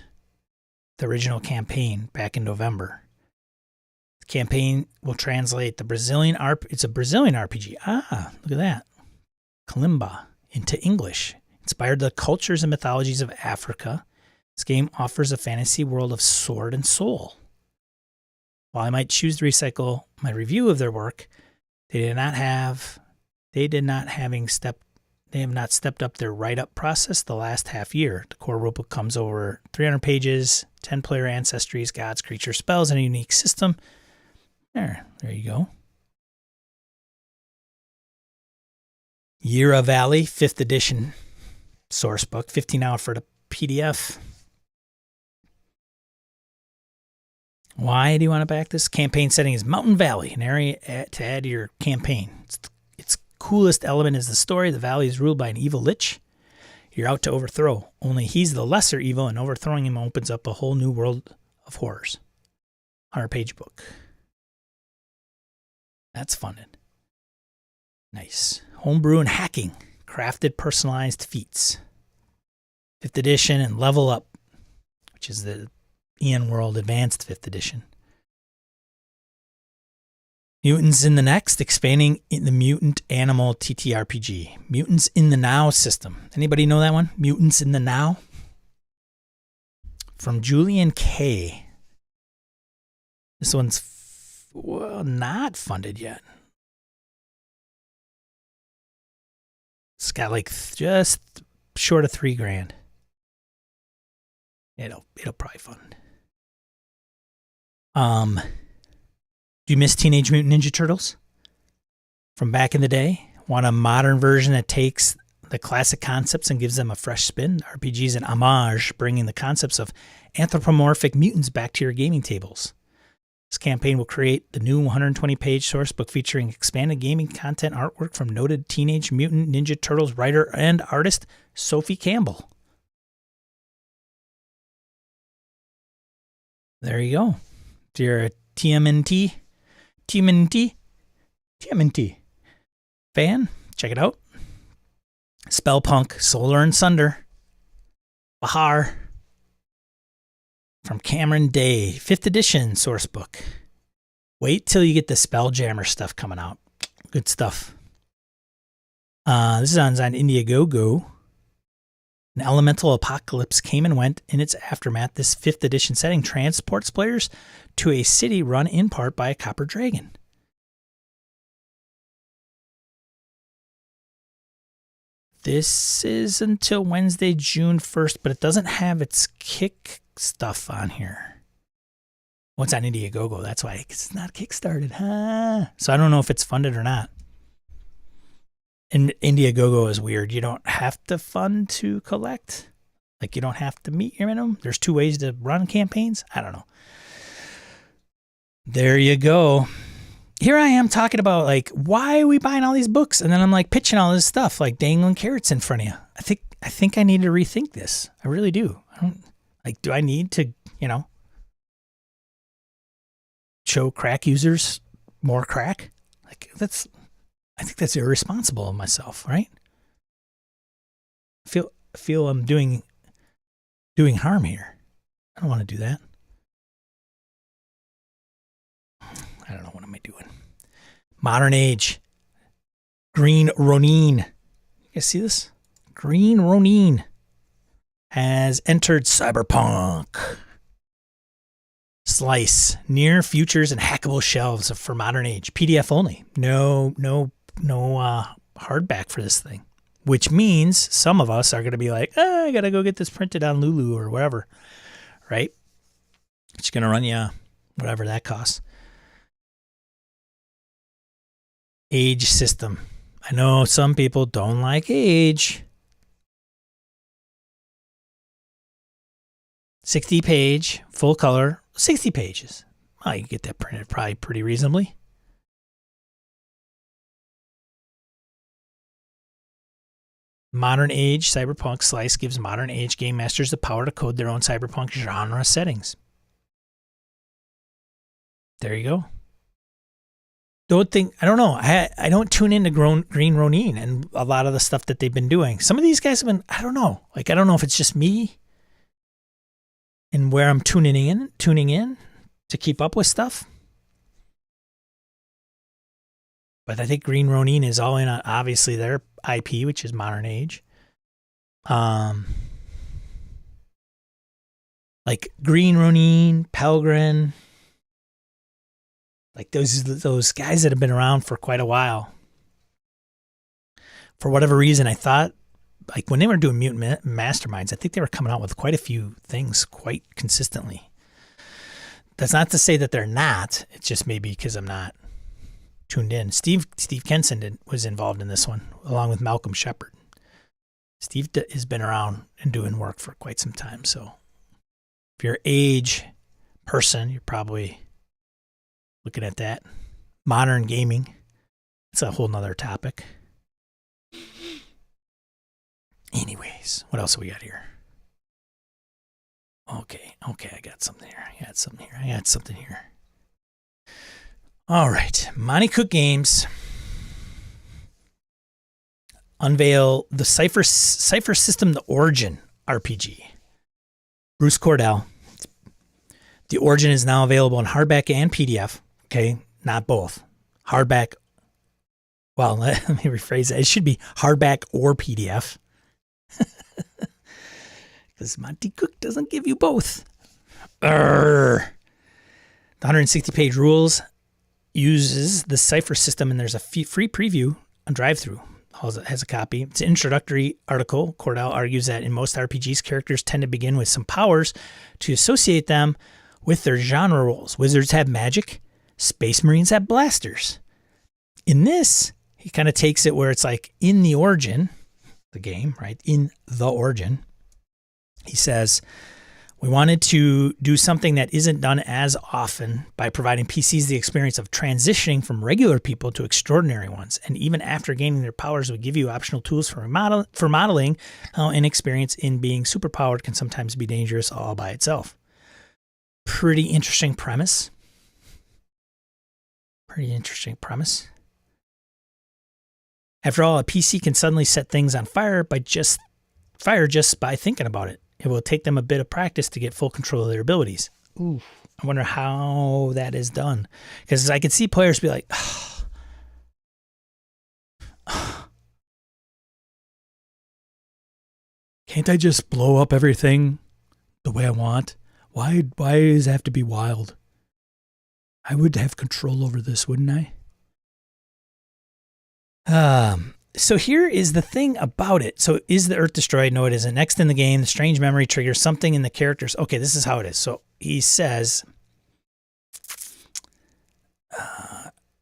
The original campaign back in November. The campaign will translate the Brazilian it's a Brazilian RPG. Ah, look at that. Kalimba into English. Inspired the cultures and mythologies of Africa. This game offers a fantasy world of sword and soul. While I might choose to recycle my review of their work, they did not having stepped they have not stepped up their write-up process the last half year. The core rulebook comes over 300 pages, 10-player ancestries, gods, creatures, spells, and a unique system. There you go. Yira Valley, 5th edition source book, $15 for the PDF. Why do you want to back this? Campaign setting is Mountain Valley, an area to add to your campaign. Its coolest element is the story. The valley is ruled by an evil lich you're out to overthrow. Only he's the lesser evil, and overthrowing him opens up a whole new world of horrors. 100-page book. That's funded. Nice. Homebrew and hacking. Crafted personalized feats. 5th edition and Level Up, which is the Ian World Advanced 5th edition. Mutants in the Next, expanding in the mutant animal TTRPG. Mutants in the Now system. Anybody know that one? Mutants in the Now? From Julian K. This one's not funded yet. It's got like just short of $3,000. It'll probably fund. Do you miss Teenage Mutant Ninja Turtles from back in the day? Want a modern version that takes the classic concepts and gives them a fresh spin? RPG is an homage, bringing the concepts of anthropomorphic mutants back to your gaming tables. This campaign will create the new 120-page sourcebook featuring expanded gaming content artwork from noted Teenage Mutant Ninja Turtles writer and artist Sophie Campbell. There you go. If you're a TMNT fan, check it out. Spellpunk, Solar and Sunder, Bahar, from Cameron Day, 5th edition sourcebook. Wait till you get the Spelljammer stuff coming out. Good stuff. This is on Indiegogo. An elemental apocalypse came and went in its aftermath. This 5th edition setting transports players to a city run in part by a copper dragon. This is until Wednesday, June 1st, but it doesn't have its kick stuff on here. Well, it's on Indiegogo. That's why it's not kickstarted. So I don't know if it's funded or not. And Indiegogo is weird. You don't have to fund to collect. Like, you don't have to meet your minimum. There's 2 ways to run campaigns. I don't know. There you go. Here I am talking about, like, why are we buying all these books? And then I'm, like, pitching all this stuff, like dangling carrots in front of you. I think I need to rethink this. I really do. Do I need to, show crack users more crack? I think that's irresponsible of myself, right? I feel I'm doing harm here. I don't want to do that. I don't know, what am I doing? Modern Age. Green Ronin. You guys see this? Green Ronin has entered Cyberpunk. Slice. Near futures and hackable shelves for Modern Age. PDF only. No hardback for this thing. Which means some of us are going to be like, I got to go get this printed on Lulu or wherever. Right? It's going to run you whatever that costs. Age system. I know some people don't like Age. 60-page, full color, 60 pages. Well, you can get that printed probably pretty reasonably. Modern Age Cyberpunk Slice gives Modern Age game masters the power to code their own cyberpunk genre settings. There you go. I don't know. I don't tune into Green Ronin and a lot of the stuff that they've been doing. Some of these guys have been, I don't know. I don't know if it's just me and where I'm tuning in to keep up with stuff. But I think Green Ronin is all in on, obviously, their IP, which is Modern Age. Like Green Ronin, Pelgrin, like those guys that have been around for quite a while. for whatever reason, I thought, like when they were doing Mutant Masterminds, I think they were coming out with quite a few things quite consistently. That's not to say that they're not. It's just maybe because I'm not tuned in. Steve Kenson was involved in this one, along with Malcolm Shepard. Steve has been around and doing work for quite some time. So if you're age person, you're probably looking at that. Modern gaming. It's a whole nother topic. Anyways, what else have we got here? Okay, I got something here. All right, Monty Cook Games unveil the Cypher System, The Origin RPG. Bruce Cordell. The Origin is now available in hardback and PDF. Okay, not both. Hardback. Well, let me rephrase that. It should be hardback or PDF. Because Monty Cook doesn't give you both. The 160-page rules uses the Cypher system, and there's a free preview on drive-thru. Has a copy. It's an introductory article. Cordell argues that in most RPGs, characters tend to begin with some powers to associate them with their genre roles. Wizards have magic. Space Marines have blasters. In this, he kind of takes it where it's like in the Origin, the game, right? In the Origin, he says, we wanted to do something that isn't done as often by providing PCs the experience of transitioning from regular people to extraordinary ones. And even after gaining their powers, we give you optional tools for modeling how inexperience in being superpowered can sometimes be dangerous all by itself. Pretty interesting premise. After all, a PC can suddenly set things on fire just by thinking about it. It will take them a bit of practice to get full control of their abilities. Ooh, I wonder how that is done. Because I could see players be like, can't I just blow up everything the way I want? Why does it have to be wild? I would have control over this, wouldn't I? So here is the thing about it. So is the Earth destroyed? No, it isn't. Next in the game, the strange memory triggers something in the characters. Okay, this is how it is. So he says,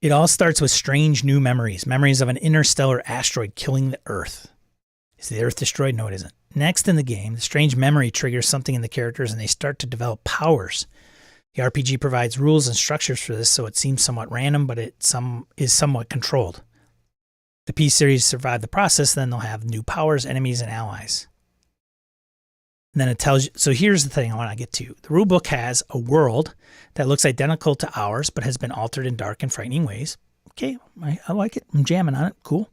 it all starts with strange new memories of an interstellar asteroid killing the Earth. Is the Earth destroyed? No, it isn't. Next in the game, the strange memory triggers something in the characters and they start to develop powers. The RPG provides rules and structures for this, so it seems somewhat random, but it is somewhat controlled. The P series survive the process, then they'll have new powers, enemies, and allies. And then it tells you, so here's the thing I want to get to. The rulebook has a world that looks identical to ours, but has been altered in dark and frightening ways. Okay, I like it. I'm jamming on it. Cool.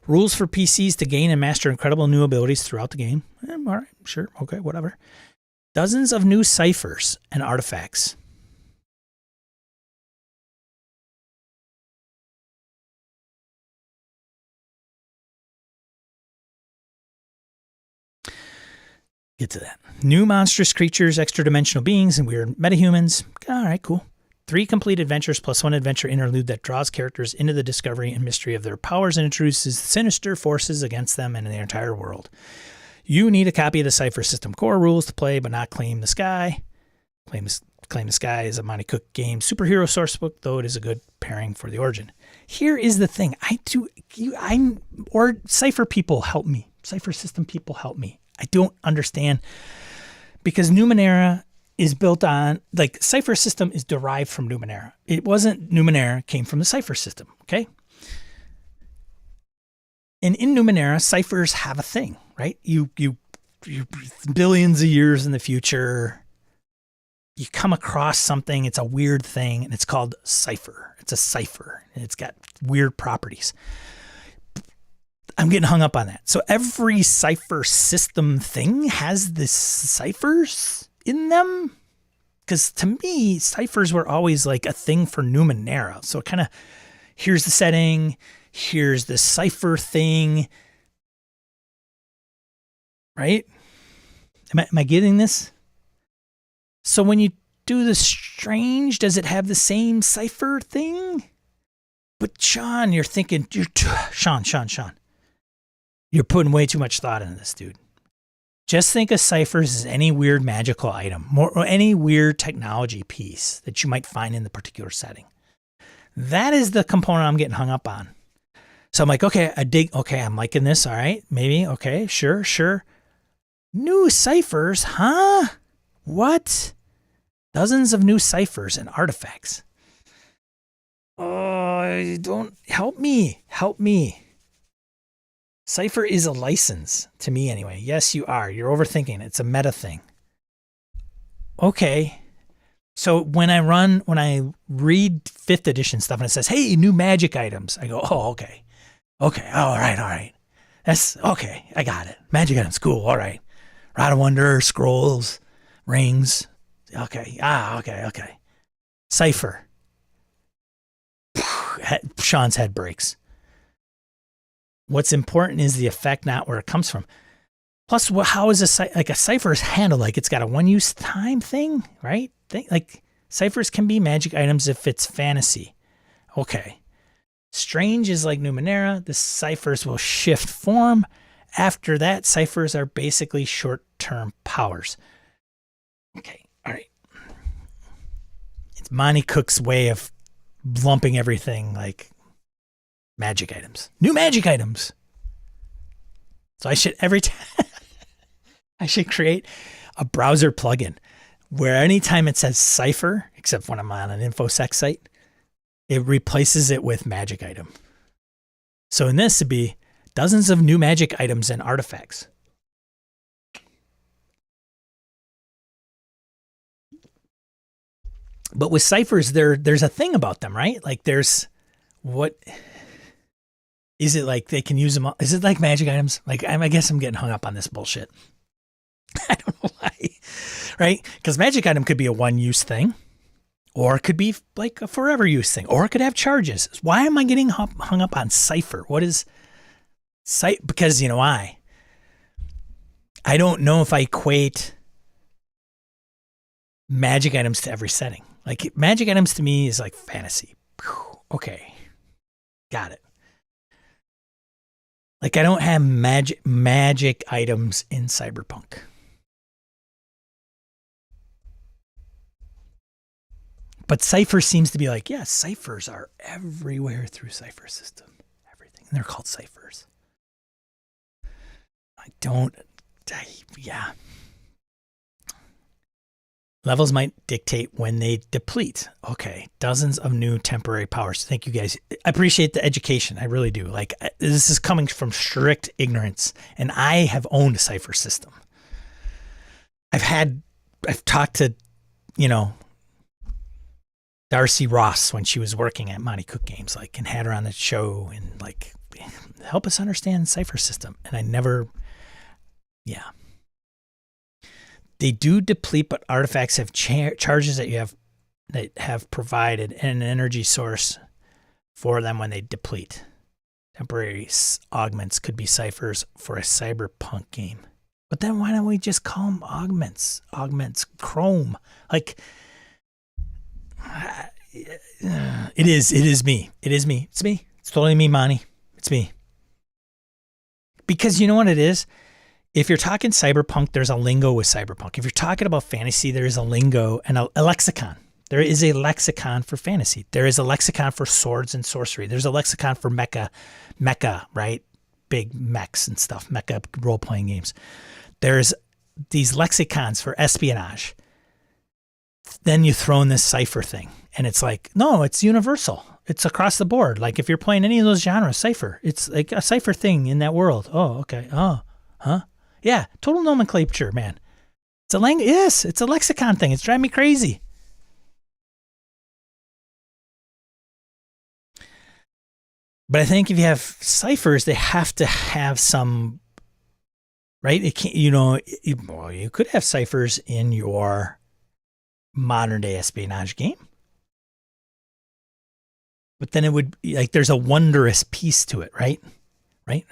Rules for PCs to gain and master incredible new abilities throughout the game. All right, sure, okay, whatever. Dozens of new ciphers and artifacts. Get to that. New monstrous creatures, extra-dimensional beings, and weird metahumans. All right, cool. 3 complete adventures plus 1 adventure interlude that draws characters into the discovery and mystery of their powers and introduces sinister forces against them and the entire world. You need a copy of the Cypher System core rules to play, but not Claim the Sky. Claim the Sky is a Monty Cook game superhero sourcebook, though it is a good pairing for the Origin. Here is the thing. Cypher people help me. Cypher System people help me. I don't understand, because Numenera is built on, like, Cypher System is derived from Numenera. It wasn't Numenera, came from the Cypher System, okay? And in Numenera, ciphers have a thing, right? You billions of years in the future, you come across something, it's a weird thing, and it's called cipher. It's a cipher, and it's got weird properties. I'm getting hung up on that. So every Cypher System thing has this ciphers in them. Because to me, ciphers were always like a thing for Numenera. So kind of, here's the setting, here's the cipher thing. Right? Am I getting this? So when you do the strange, does it have the same cipher thing? But Sean, you're thinking, Sean. You're putting way too much thought into this, dude. Just think of ciphers as any weird magical item or any weird technology piece that you might find in the particular setting. That is the component I'm getting hung up on. So I'm like, okay, I'm liking this. All right, maybe. Okay, sure. New ciphers, huh? What? Dozens of new ciphers and artifacts. Oh, don't help me. Cipher is a license to me anyway. Yes, you are. You're overthinking it. It's a meta thing. Okay. So when I read 5th edition stuff and it says, hey, new magic items, I go, oh, okay. Okay. All right. That's okay. I got it. Magic items. Cool. All right. Rod of Wonder, scrolls, rings. Okay. Okay. Cipher. Sean's head breaks. What's important is the effect, not where it comes from. Plus, how is a cipher is handled? Like it's got a one-use time thing, right? Like ciphers can be magic items if it's fantasy. Okay. Strange is like Numenera. The ciphers will shift form. After that, ciphers are basically short-term powers. Okay. All right. It's Monty Cook's way of lumping everything like magic items. New magic items. So I should I should create a browser plugin where anytime it says cipher, except when I'm on an InfoSec site, it replaces it with magic item. So in this, it'd be dozens of new magic items and artifacts. But with ciphers, there's a thing about them, right? Like there's what is it like they can use them? Is it like magic items? Like I guess I'm getting hung up on this bullshit. I don't know why, right? Because magic item could be a one-use thing, or it could be like a forever use thing, or it could have charges. Why am I getting hung up on cipher? What is cipher? Because you know why? I don't know if I equate magic items to every setting. Like magic items to me is like fantasy. Okay, got it. Like I don't have magic items in Cyberpunk. But Cypher seems to be like, yeah, ciphers are everywhere through Cypher system. Everything. And they're called ciphers. Yeah. Levels might dictate when they deplete. Okay. Dozens of new temporary powers. Thank you guys. I appreciate the education. I really do. Like this is coming from strict ignorance. And I have owned a Cypher system. I've talked to, Darcy Ross when she was working at Monty Cook Games, like, and had her on the show and like help us understand Cypher system. And I never, yeah. They do deplete, but artifacts have charges that have provided and an energy source for them when they deplete. Temporary augments could be ciphers for a cyberpunk game. But then why don't we just call them augments? Augments, Chrome. Like, it is me. It's me. It's totally me, Monty. It's me. Because you know what it is? If you're talking cyberpunk, there's a lingo with cyberpunk. If you're talking about fantasy, there is a lingo and a lexicon. There is a lexicon for fantasy. There is a lexicon for swords and sorcery. There's a lexicon for mecha, right? Big mechs and stuff, mecha role-playing games. There's these lexicons for espionage. Then you throw in this cipher thing, and it's like, no, it's universal. It's across the board. Like if you're playing any of those genres, cipher. It's like a cipher thing in that world. Oh, okay. Oh, huh? Yeah, total nomenclature, man. It's a language. Yes, it's a lexicon thing. It's driving me crazy. But I think if you have ciphers, they have to have some, right? It can't, you could have ciphers in your modern day espionage game. But then it would be like there's a wondrous piece to it, right? Right.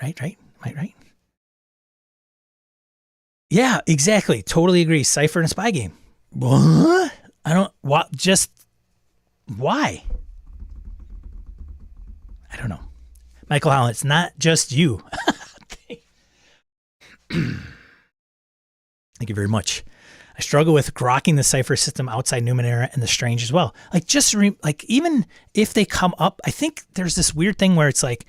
Yeah, exactly. Totally agree. Cipher in a spy game. What? Why? I don't know. Michael Holland, it's not just you. Thank you very much. I struggle with grokking the cipher system outside Numenera and the Strange as well. Like, even if they come up, I think there's this weird thing where it's like,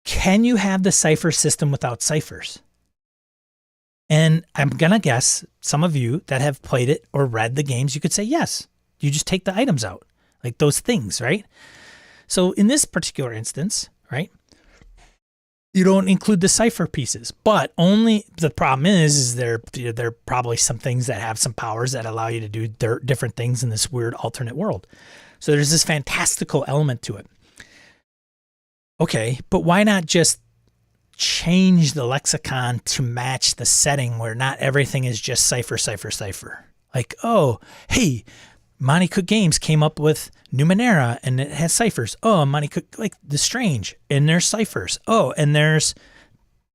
can you have the cipher system without ciphers? And I'm going to guess some of you that have played it or read the games, you could say yes. You just take the items out, like those things, right? So in this particular instance, right, you don't include the cipher pieces, but only the problem is there are probably some things that have some powers that allow you to do different things in this weird alternate world. So there's this fantastical element to it. Okay, but why not just change the lexicon to match the setting where not everything is just cipher, cipher, cipher? Like, oh, hey, Monty Cook Games came up with Numenera and it has ciphers. Oh, Monty Cook, like the Strange, and there's ciphers. Oh, and there's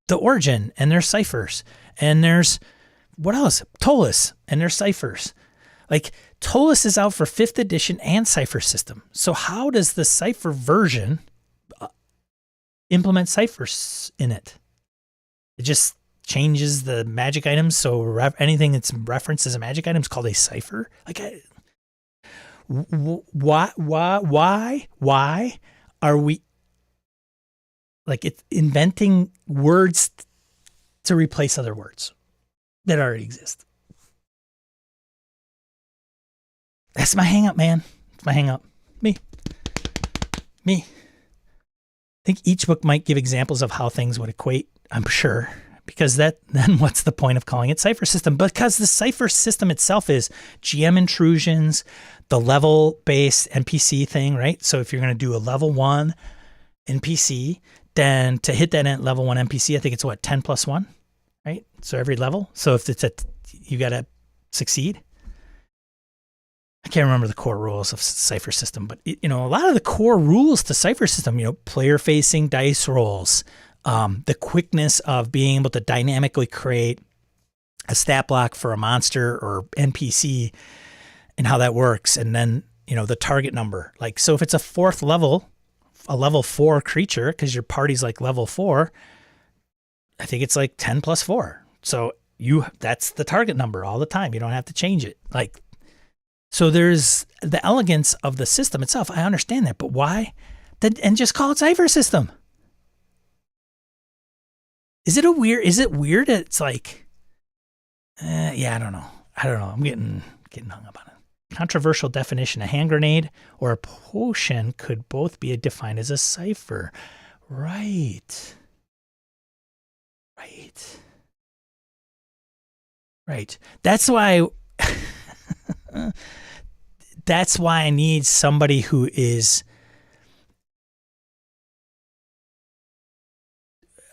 the Origin and there's ciphers. And there's, what else? Ptolus and there's ciphers. Like, Ptolus is out for 5th edition and cipher system. So how does the cipher version implement ciphers in it? It just changes the magic items. So anything that's referenced as a magic item is called a cipher. Like, why are we like it's inventing words to replace other words that already exist? That's my hang up, man. It's my hang up. Me. I think each book might give examples of how things would equate, I'm sure, because then what's the point of calling it cipher system? Because the cipher system itself is GM intrusions, the level-based NPC thing, right? So if you're going to do a level 1 NPC, then to hit that level 1 NPC, I think it's what, 10 plus 1, right? So every level. So if it's you got to succeed. I can't remember the core rules of cipher system, but a lot of the core rules to cipher system, player-facing dice rolls, the quickness of being able to dynamically create a stat block for a monster or NPC and how that works. And then, the target number. Like, so if it's a 4th level, a level 4 creature, because your party's like level 4, I think it's like 10 plus 4. So that's the target number all the time. You don't have to change it. Like, so there's the elegance of the system itself. I understand that, but why? And just call it cipher system. Is it weird? It's like, I don't know. I'm getting hung up on it. Controversial definition. A hand grenade or a potion could both be defined as a cipher. Right. That's why I need somebody who is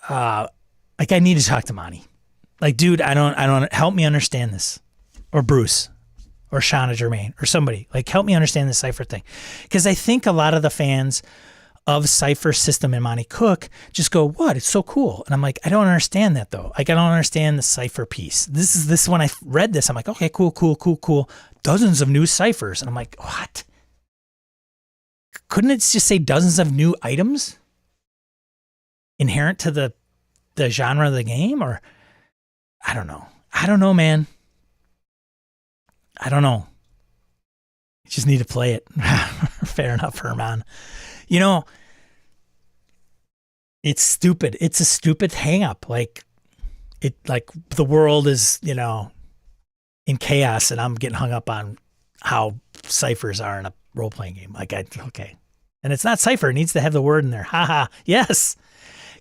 like, I need to talk to Monty. Like, dude, I don't help me understand this. Or Bruce or Shauna Germain or somebody. Like, help me understand the cipher thing. Because I think a lot of the fans of cipher system and Monty Cook just go, what? It's so cool. And I'm like, I don't understand that though. Like, I don't understand the cipher piece. This when I read this, I'm like, okay, cool. Dozens of new ciphers. And I'm like, what? Couldn't it just say dozens of new items inherent to the genre of the game? Or I don't know, man. I don't know. You just need to play it. Fair enough, Herman. It's stupid. It's a stupid hang up. Like the world is, in chaos, and I'm getting hung up on how ciphers are in a role-playing game. Okay. And it's not cipher. It needs to have the word in there. Haha. Yes.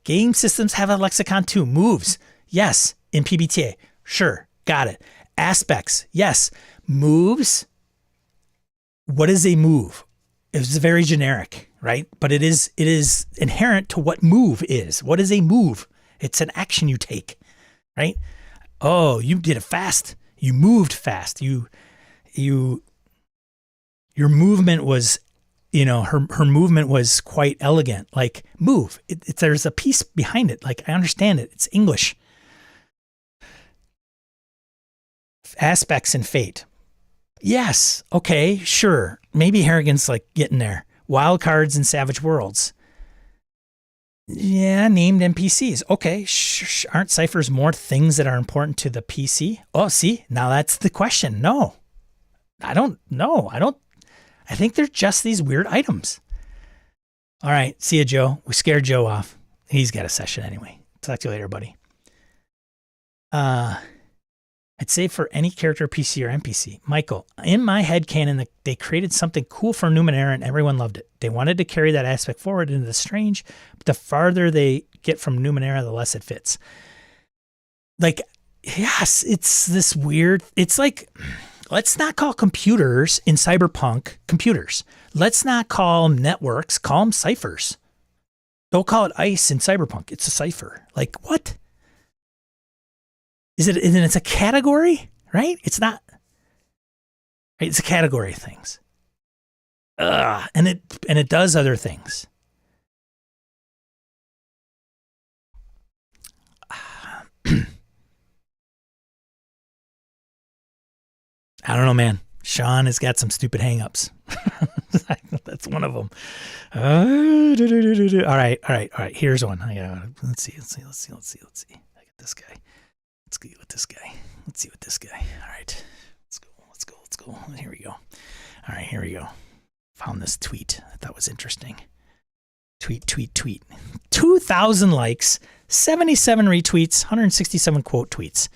Game systems have a lexicon too. Moves. Yes. In PBTA. Sure. Got it. Aspects. Yes. Moves. What is a move? It's very generic, right? But it is inherent to what move is. What is a move? It's an action you take, right? Oh, you did it fast. You moved fast. Your movement was, her movement was quite elegant. Like, move. There's a piece behind it. Like, I understand it. It's English. Aspects and fate. Yes. Okay. Sure. Maybe Harrigan's like getting there. Wild cards and Savage Worlds. Yeah, named NPCs. Okay, aren't ciphers more things that are important to the PC? Oh, see, now that's the question. No, I don't know. I think they're just these weird items. All right, see you, Joe. We scared Joe off. He's got a session anyway. Talk to you later, buddy. I'd say for any character, PC or NPC. Michael, in my head canon, they created something cool for Numenera and everyone loved it. They wanted to carry that aspect forward into the strange, but the farther they get from Numenera, the less it fits. Like, yes, it's this weird, it's like, let's not call computers in Cyberpunk computers. Let's not call networks, call them ciphers. Don't call it ICE in Cyberpunk. It's a cipher. Like, what? Is it? And it's a category, right? It's not. Right? It's a category of things. And it does other things. I don't know, man. Sean has got some stupid hangups. That's one of them. All right. Here's one. Let's see. I got this guy. Let's go with this guy. Let's see what this guy. All right. Let's go. Here we go. All right, here we go. Found this tweet. I thought was interesting. Tweet. 2,000 likes, 77 retweets, 167 quote tweets.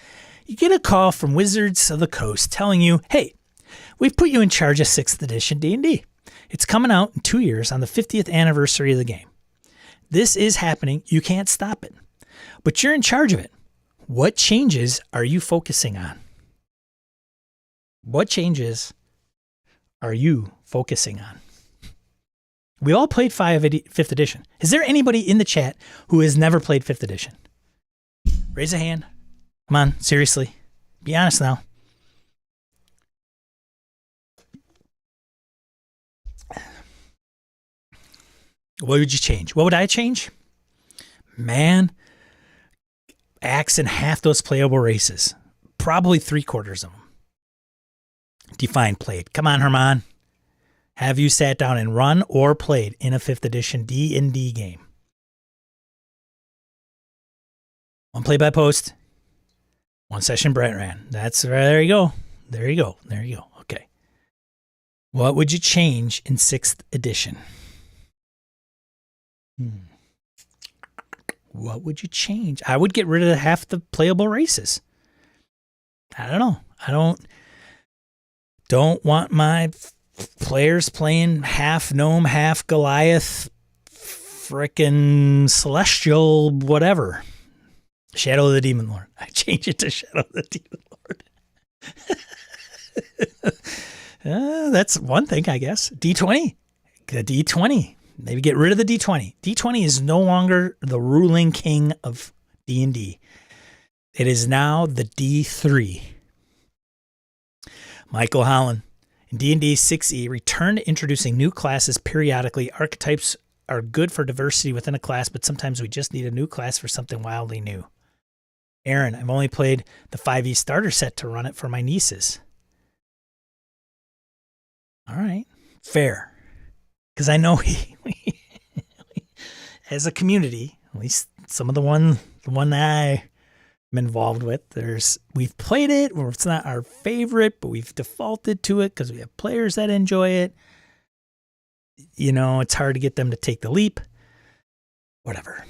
You get a call from Wizards of the Coast telling you, hey, we've put you in charge of 6th edition D&D. It's coming out in 2 years on the 50th anniversary of the game. This is happening. You can't stop it. But you're in charge of it. What changes are you focusing on? What changes are you focusing on? We all played 5th edition. Is there anybody in the chat who has never played 5th edition? Raise a hand. Come on, seriously. Be honest now. What would you change? What would I change? Man, axing half those playable races. Probably 3/4 of them. Define played. Come on, Herman. Have you sat down and run or played in a 5th edition D&D game? One play by post. One session Brett ran. There you go. Okay. What would you change in 6th edition? What would you change? I would get rid of half the playable races. I don't know. I don't want my players playing half gnome, half Goliath, frickin' celestial, whatever. Shadow of the Demon Lord. I change it to Shadow of the Demon Lord. That's one thing, I guess. D20. The D20. Maybe get rid of the D20. D20 is no longer the ruling king of D&D. It is now the D3. Michael Holland. In D&D 6e, return to introducing new classes periodically. Archetypes are good for diversity within a class, but sometimes we just need a new class for something wildly new. Aaron, I've only played the 5e starter set to run it for my nieces. All right. Fair. Because I know we as a community, at least some of the one that I'm involved with, we've played it, or it's not our favorite, but we've defaulted to it because we have players that enjoy it. You know, it's hard to get them to take the leap. Whatever.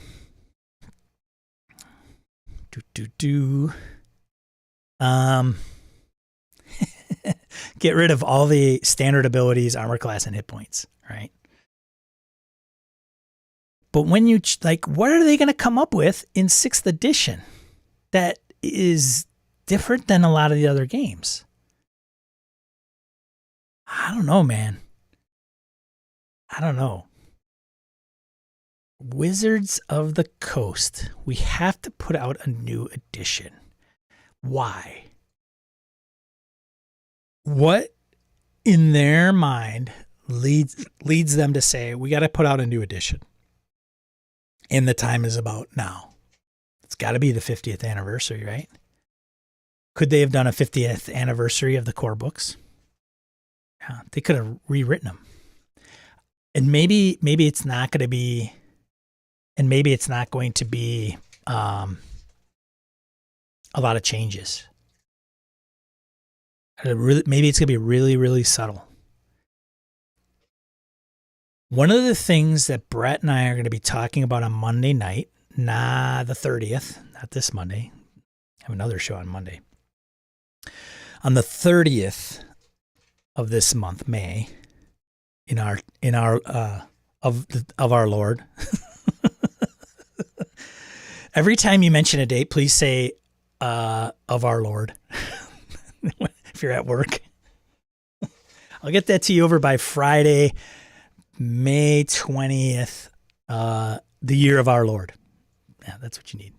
Get rid of all the standard abilities, armor class, and hit points, right? But when you, what are they going to come up with in 6th edition that is different than a lot of the other games? I don't know, man. I don't know. Wizards of the Coast. We have to put out a new edition. Why? What in their mind leads them to say, we got to put out a new edition? And the time is about now. It's got to be the 50th anniversary, right? Could they have done a 50th anniversary of the core books? Yeah, they could have rewritten them. And maybe it's not going to be and maybe it's not going to be a lot of changes. Maybe it's going to be really, really subtle. One of the things that Brett and I are going to be talking about on Monday night, not the 30th, not this Monday. I have another show on Monday. On the 30th of this month, May, in our of our Lord. Every time you mention a date, please say of our Lord. If you're at work, I'll get that to you over by Friday, May 20th, the year of our Lord. Yeah, that's what you need.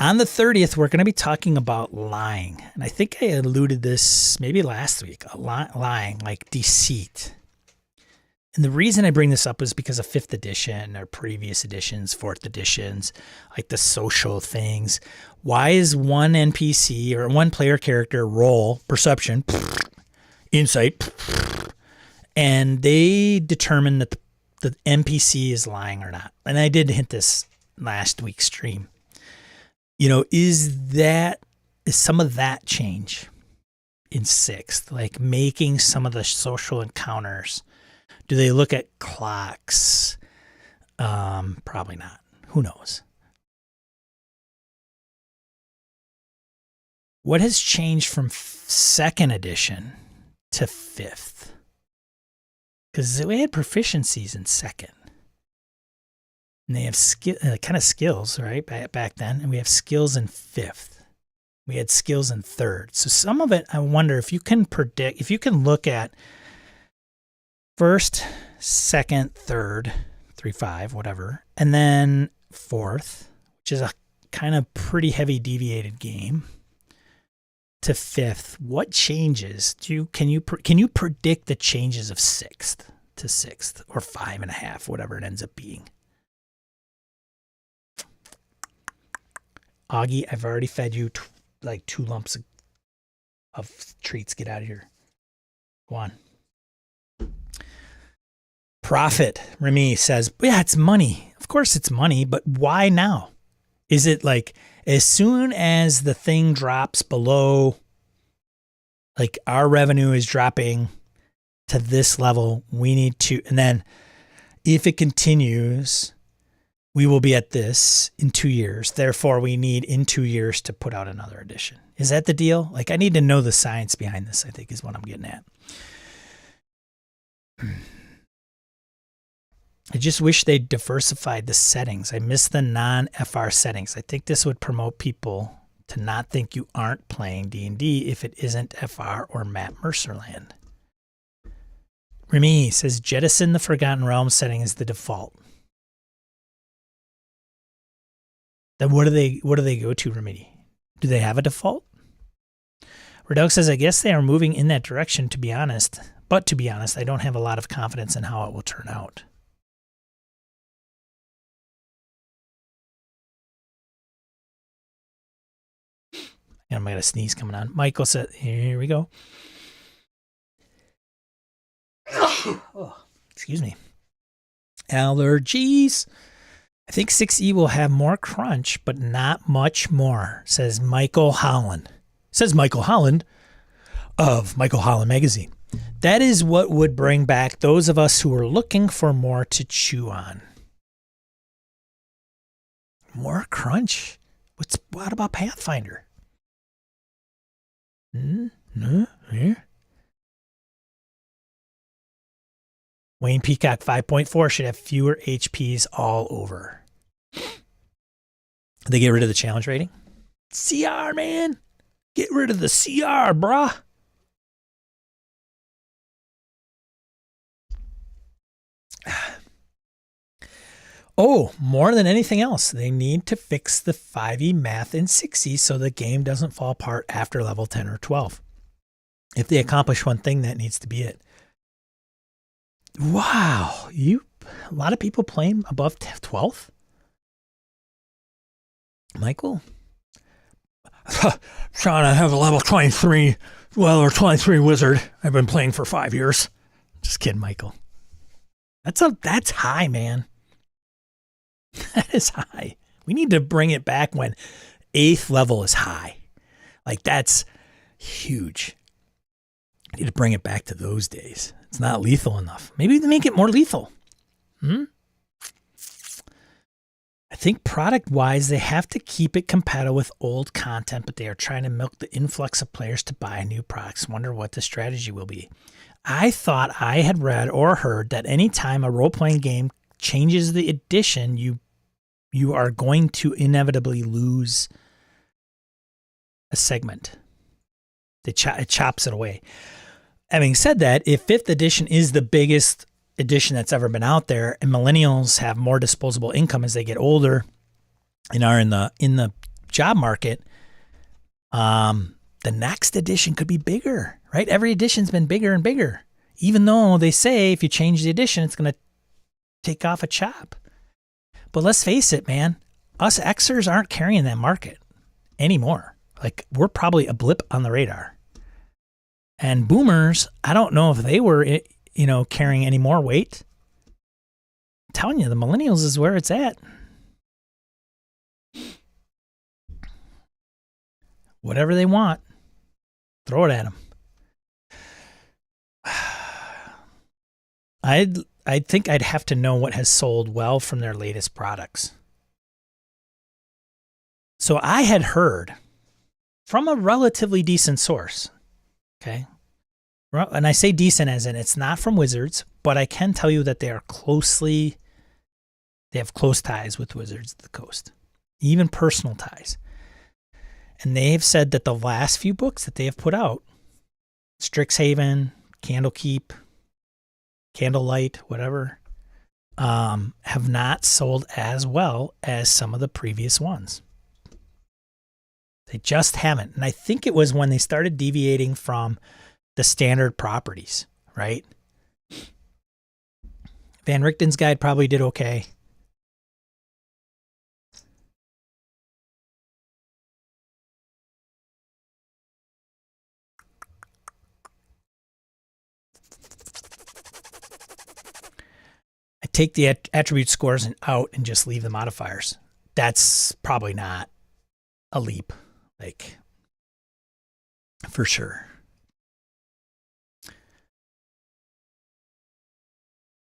On the 30th, we're going to be talking about lying. And I think I alluded this maybe last week, lying, like deceit. And the reason I bring this up is because of 5th edition or previous editions, 4th editions, like the social things. Why is one NPC or one player character roll perception, insight, and they determine that the NPC is lying or not? And I did hint this last week's stream. Is some of that change in 6th, like making some of the social encounters? Do they look at clocks? Probably not. Who knows? What has changed from 2nd edition to 5th? Because we had proficiencies in 2nd. And they have kind of skills, right, back then. And we have skills in 5th. We had skills in 3rd. So some of it, I wonder if you can predict, if you can look at 1st, 2nd, 3rd, 3, 5, whatever, and then 4th, which is a kind of pretty heavy deviated game, to 5th. What changes can you predict the changes of 6th to 6th or 5.5, whatever it ends up being? Augie, I've already fed you like 2 lumps of treats. Get out of here. Go on. Profit, Remy says, yeah, it's money. Of course it's money, but why now? Is it like as soon as the thing drops below, like our revenue is dropping to this level, we need to, and then if it continues, we will be at this in 2 years. Therefore, we need in 2 years to put out another edition. Is that the deal? Like, I need to know the science behind this, I think is what I'm getting at. I just wish they diversified the settings. I miss the non-FR settings. I think this would promote people to not think you aren't playing D&D if it isn't FR or Matt Mercerland. Remy says, jettison the Forgotten Realms setting as the default. Then what do they go to, Remy? Do they have a default? Redux says, I guess they are moving in that direction, to be honest. But to be honest, I don't have a lot of confidence in how it will turn out. And I got a sneeze coming on. Michael said, here we go. Oh, excuse me. Allergies. I think 6E will have more crunch, but not much more, says Michael Holland. Says Michael Holland of Michael Holland Magazine. That is what would bring back those of us who are looking for more to chew on. More crunch? What about Pathfinder? No, here. Wayne Peacock 5.4 should have fewer HPs all over. They get rid of the challenge rating? CR, man. Get rid of the CR, brah. Oh, more than anything else, they need to fix the 5e math in 6e so the game doesn't fall apart after level 10 or 12. If they accomplish one thing, that needs to be it. Wow, a lot of people playing above 12th? Michael? Sean, I have a level 23, or 23 wizard. I've been playing for 5 years. Just kidding, Michael. That's high, man. That is high. We need to bring it back when 8th level is high. Like, that's huge. I need to bring it back to those days. It's not lethal enough. Maybe they make it more lethal. I think product-wise, they have to keep it compatible with old content, but they are trying to milk the influx of players to buy new products. Wonder what the strategy will be. I thought I had read or heard that anytime a role-playing game changes the edition, you are going to inevitably lose a segment. It chops it away. Having said that, if 5th edition is the biggest edition that's ever been out there, and millennials have more disposable income as they get older and are in the job market, the next edition could be bigger, right? Every edition's been bigger and bigger, even though they say if you change the edition, it's going to take off a chop. But let's face it, man, us Xers aren't carrying that market anymore. Like, we're probably a blip on the radar. And boomers, I don't know if they were, carrying any more weight. I'm telling you, the millennials is where it's at. Whatever they want, throw it at them. I think I'd have to know what has sold well from their latest products. So I had heard from a relatively decent source, okay? And I say decent as in it's not from Wizards, but I can tell you that they have close ties with Wizards of the Coast, even personal ties. And they have said that the last few books that they have put out, Strixhaven, Candlekeep, Candlelight, whatever, have not sold as well as some of the previous ones. They just haven't. And I think it was when they started deviating from the standard properties, right? Van Richten's Guide probably did okay. I take the attribute scores out and just leave the modifiers. That's probably not a leap, like, for sure.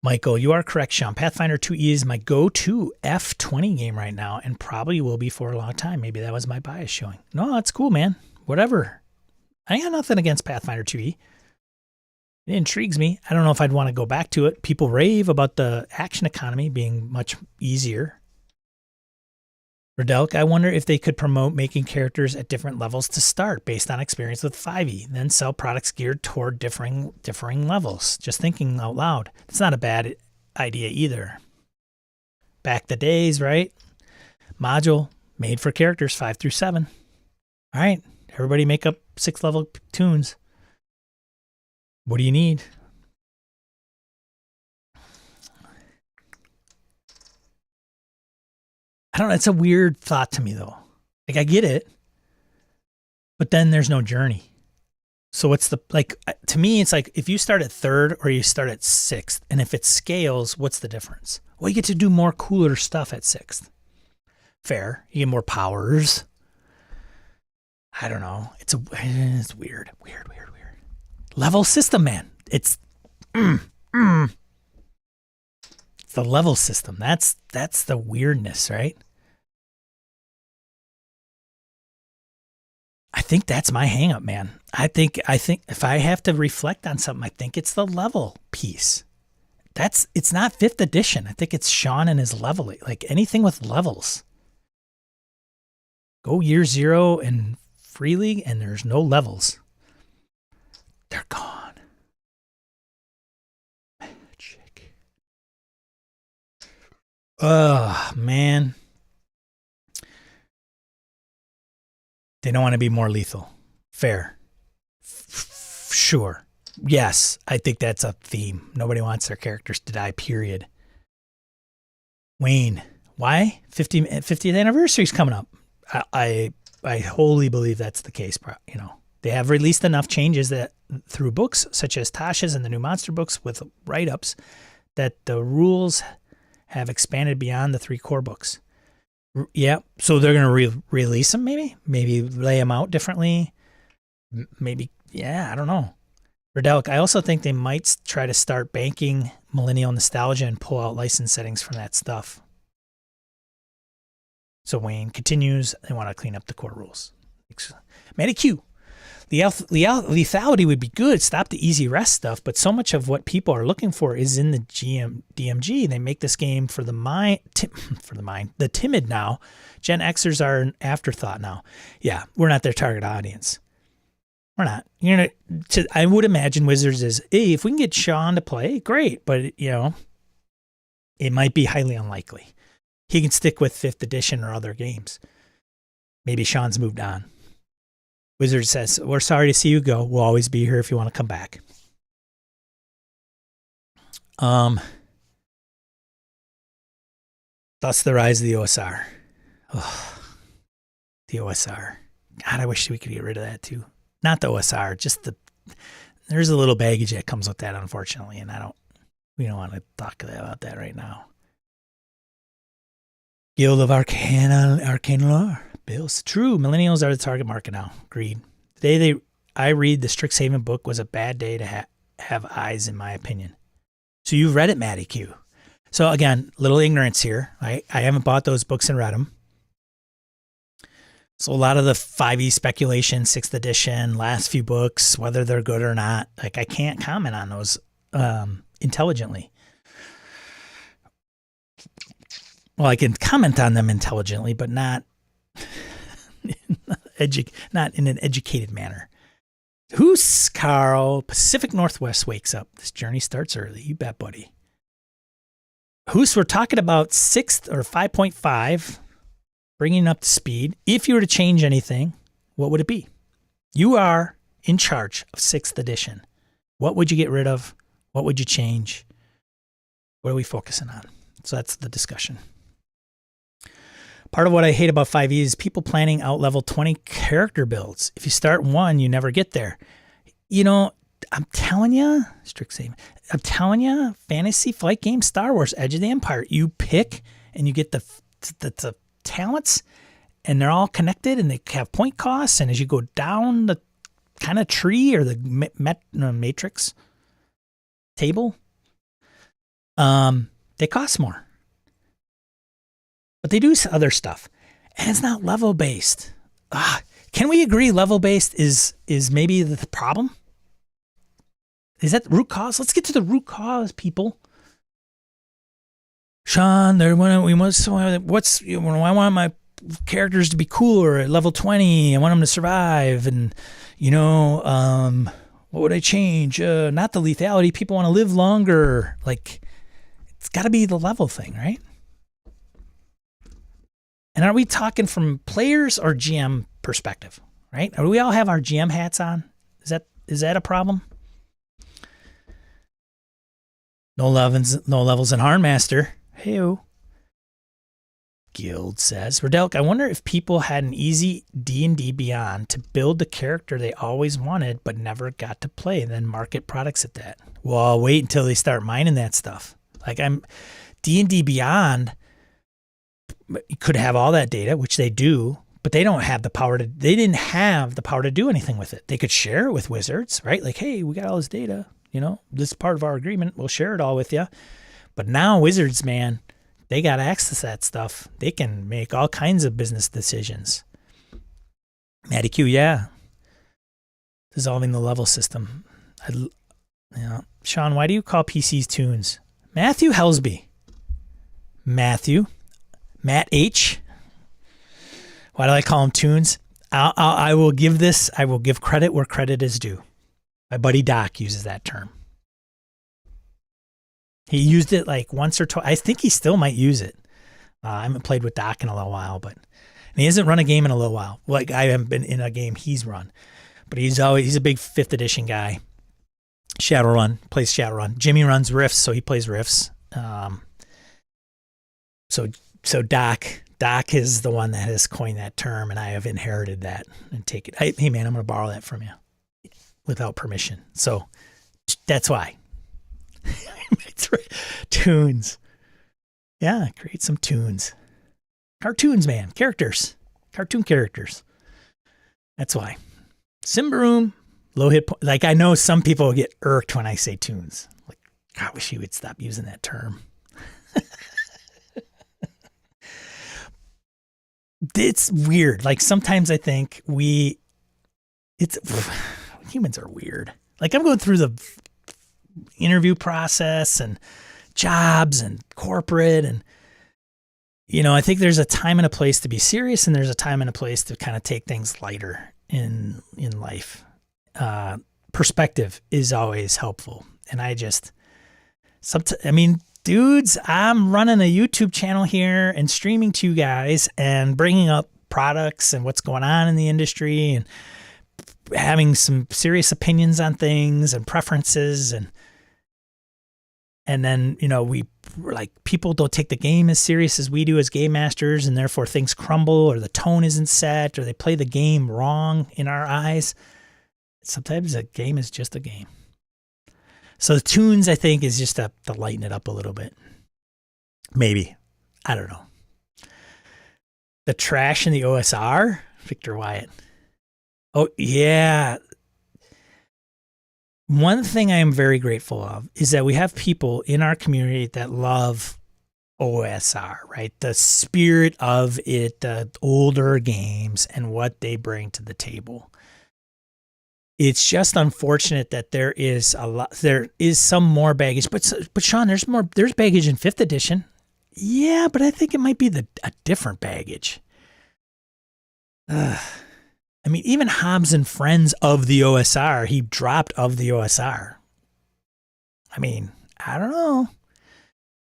Michael, you are correct, Sean. Pathfinder 2E is my go-to F20 game right now and probably will be for a long time. Maybe that was my bias showing. No, that's cool, man. Whatever. I got nothing against Pathfinder 2E. It intrigues me. I don't know if I'd want to go back to it. People rave about the action economy being much easier. Radelk, I wonder if they could promote making characters at different levels to start based on experience with 5e, then sell products geared toward differing levels. Just thinking out loud. It's not a bad idea either. Back the days, right? Module made for characters 5 through 7. All right, everybody make up 6 level tunes. What do you need? I don't know. It's a weird thought to me, though. Like, I get it, but then there's no journey. So what's the, like, to me, it's like if you start at 3rd or you start at 6th, and if it scales, what's the difference? Well, you get to do more cooler stuff at 6th. Fair. You get more powers. I don't know. It's weird. Level system, man. It's the level system. That's the weirdness, right? I think that's my hang up, man. I think if I have to reflect on something, I think it's the level piece. It's not 5th edition. I think it's Sean and his leveling. Like anything with levels. Go year 0 in Free League and there's no levels. They're gone. Magic. Man. They don't want to be more lethal. Fair. Sure. Yes, I think that's a theme. Nobody wants their characters to die, period. Wayne. Why? 50th anniversary's coming up. I wholly believe that's the case. You know, they have released enough changes that through books such as Tasha's and the new monster books with write-ups that the rules have expanded beyond the 3 core books. Yeah, so they're going to release them maybe? Maybe lay them out differently? Maybe, yeah, I don't know. Redelic, I also think they might try to start banking millennial nostalgia and pull out license settings from that stuff. So Wayne continues, they want to clean up the core rules. Matty Q, lethality would be good, stop the easy rest stuff, but so much of what people are looking for is in the DMG. They make this game for the timid now. Gen Xers are an afterthought now. Yeah, we're not their target audience. We're not. I would imagine Wizards is, hey, if we can get Sean to play, great. But, it might be highly unlikely. He can stick with 5th edition or other games. Maybe Sean's moved on. Wizards says, we're sorry to see you go. We'll always be here if you want to come back. Thus the rise of the OSR. Oh, the OSR. God, I wish we could get rid of that too. Not the OSR, just there's a little baggage that comes with that, unfortunately, and we don't want to talk about that right now. Guild of Arcane Lore. Bills. True, millennials are the target market now. Agreed. The day I read the Strixhaven book was a bad day to have eyes, in my opinion. So you've read it, Matty Q. So again, little ignorance here. I haven't bought those books and read them. So a lot of the 5e speculation, 6th edition, last few books, whether they're good or not, I can't comment on those intelligently. Well, I can comment on them intelligently, but not in an educated manner. Who's Carl? Pacific Northwest wakes up. This journey starts early. You bet, buddy. We're talking about 6th or 5.5. Bringing up to speed. If you were to change anything, what would it be? You are in charge of 6th edition. What would you get rid of? What would you change? What are we focusing on? So that's the discussion. Part of what I hate about 5e is people planning out level 20 character builds. If you start 1, you never get there. I'm telling you, Strixhaven, Fantasy Flight Game, Star Wars, Edge of the Empire. You pick and you get the talents, and they're all connected, and they have point costs, and as you go down the kind of tree or the matrix table, they cost more. But they do other stuff, and it's not level based. Can we agree level based is maybe the problem? Is that the root cause? Let's get to the root cause, people. Sean, I want my characters to be cooler at level 20. I want them to survive. And, what would I change? Not the lethality. People want to live longer. It's got to be the level thing, right? And are we talking from players or GM perspective, right? Do we all have our GM hats on? Is that a problem? No levels in Hardmaster. Hey-o. Guild says, Redelic, I wonder if people had an easy D&D Beyond to build the character they always wanted but never got to play, and then market products at that. Well, I'll wait until they start mining that stuff. D&D Beyond could have all that data, which they do, but they don't have the power to. They didn't have the power to do anything with it. They could share it with Wizards, right? Hey, we got all this data. This is part of our agreement. We'll share it all with you. But now Wizards, man, they got access to that stuff. They can make all kinds of business decisions. Matty Q, yeah. Dissolving the level system. Sean, why do you call PCs tunes? Matthew Helsby. Matt H. Why do I call them tunes? I will give credit where credit is due. My buddy Doc uses that term. He used it once or twice. I think he still might use it. I haven't played with Doc in a little while, and he hasn't run a game in a little while. I haven't been in a game he's run, but he's a big 5th edition guy. Shadowrun, plays Shadowrun. Jimmy runs Rifts, so he plays Rifts. So Doc is the one that has coined that term, and I have inherited that and take it. Hey man, I'm going to borrow that from you without permission. So that's why. Tunes. Yeah, create some tunes. Cartoons, man. Characters. Cartoon characters. That's why. Simbaroom, low hit point. Like, I know some people get irked when I say tunes. Like, God, I wish you would stop using that term. It's weird. Like, sometimes I think humans are weird. Like, I'm going through the interview process and jobs and corporate, and I think there's a time and a place to be serious, and there's a time and a place to kind of take things lighter in life. Perspective is always helpful. And dudes, I'm running a YouTube channel here and streaming to you guys and bringing up products and what's going on in the industry and having some serious opinions on things and preferences. And then, people don't take the game as serious as we do as game masters, and therefore things crumble, or the tone isn't set, or they play the game wrong in our eyes. Sometimes a game is just a game. So the tunes, I think, is just to lighten it up a little bit. Maybe. I don't know. The trash in the OSR? Victor Wyatt. Oh, yeah. One thing I am very grateful of is that we have people in our community that love OSR, right? The spirit of it, the older games and what they bring to the table. It's just unfortunate that there is some more baggage, but Sean, there's baggage in 5th edition. Yeah, but I think it might be a different baggage. Even Hobbs and Friends of the OSR, he dropped of the OSR. I don't know.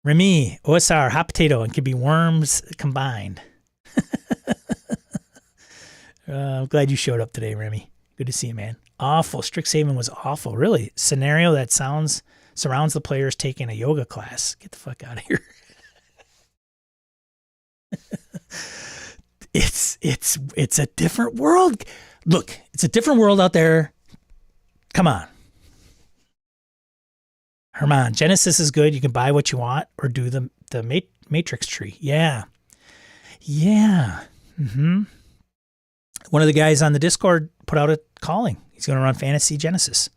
Remy, OSR, hot potato, and could be worms combined. I'm glad you showed up today, Remy. Good to see you, man. Awful. Strixhaven was awful. Really. Scenario that surrounds the players taking a yoga class. Get the fuck out of here. It's a different world. Look, it's a different world out there. Come on. Herman, Genesis is good. You can buy what you want or do the matrix tree. Yeah. Yeah. Mm-hmm. One of the guys on the Discord put out a calling. He's going to run Fantasy Genesis.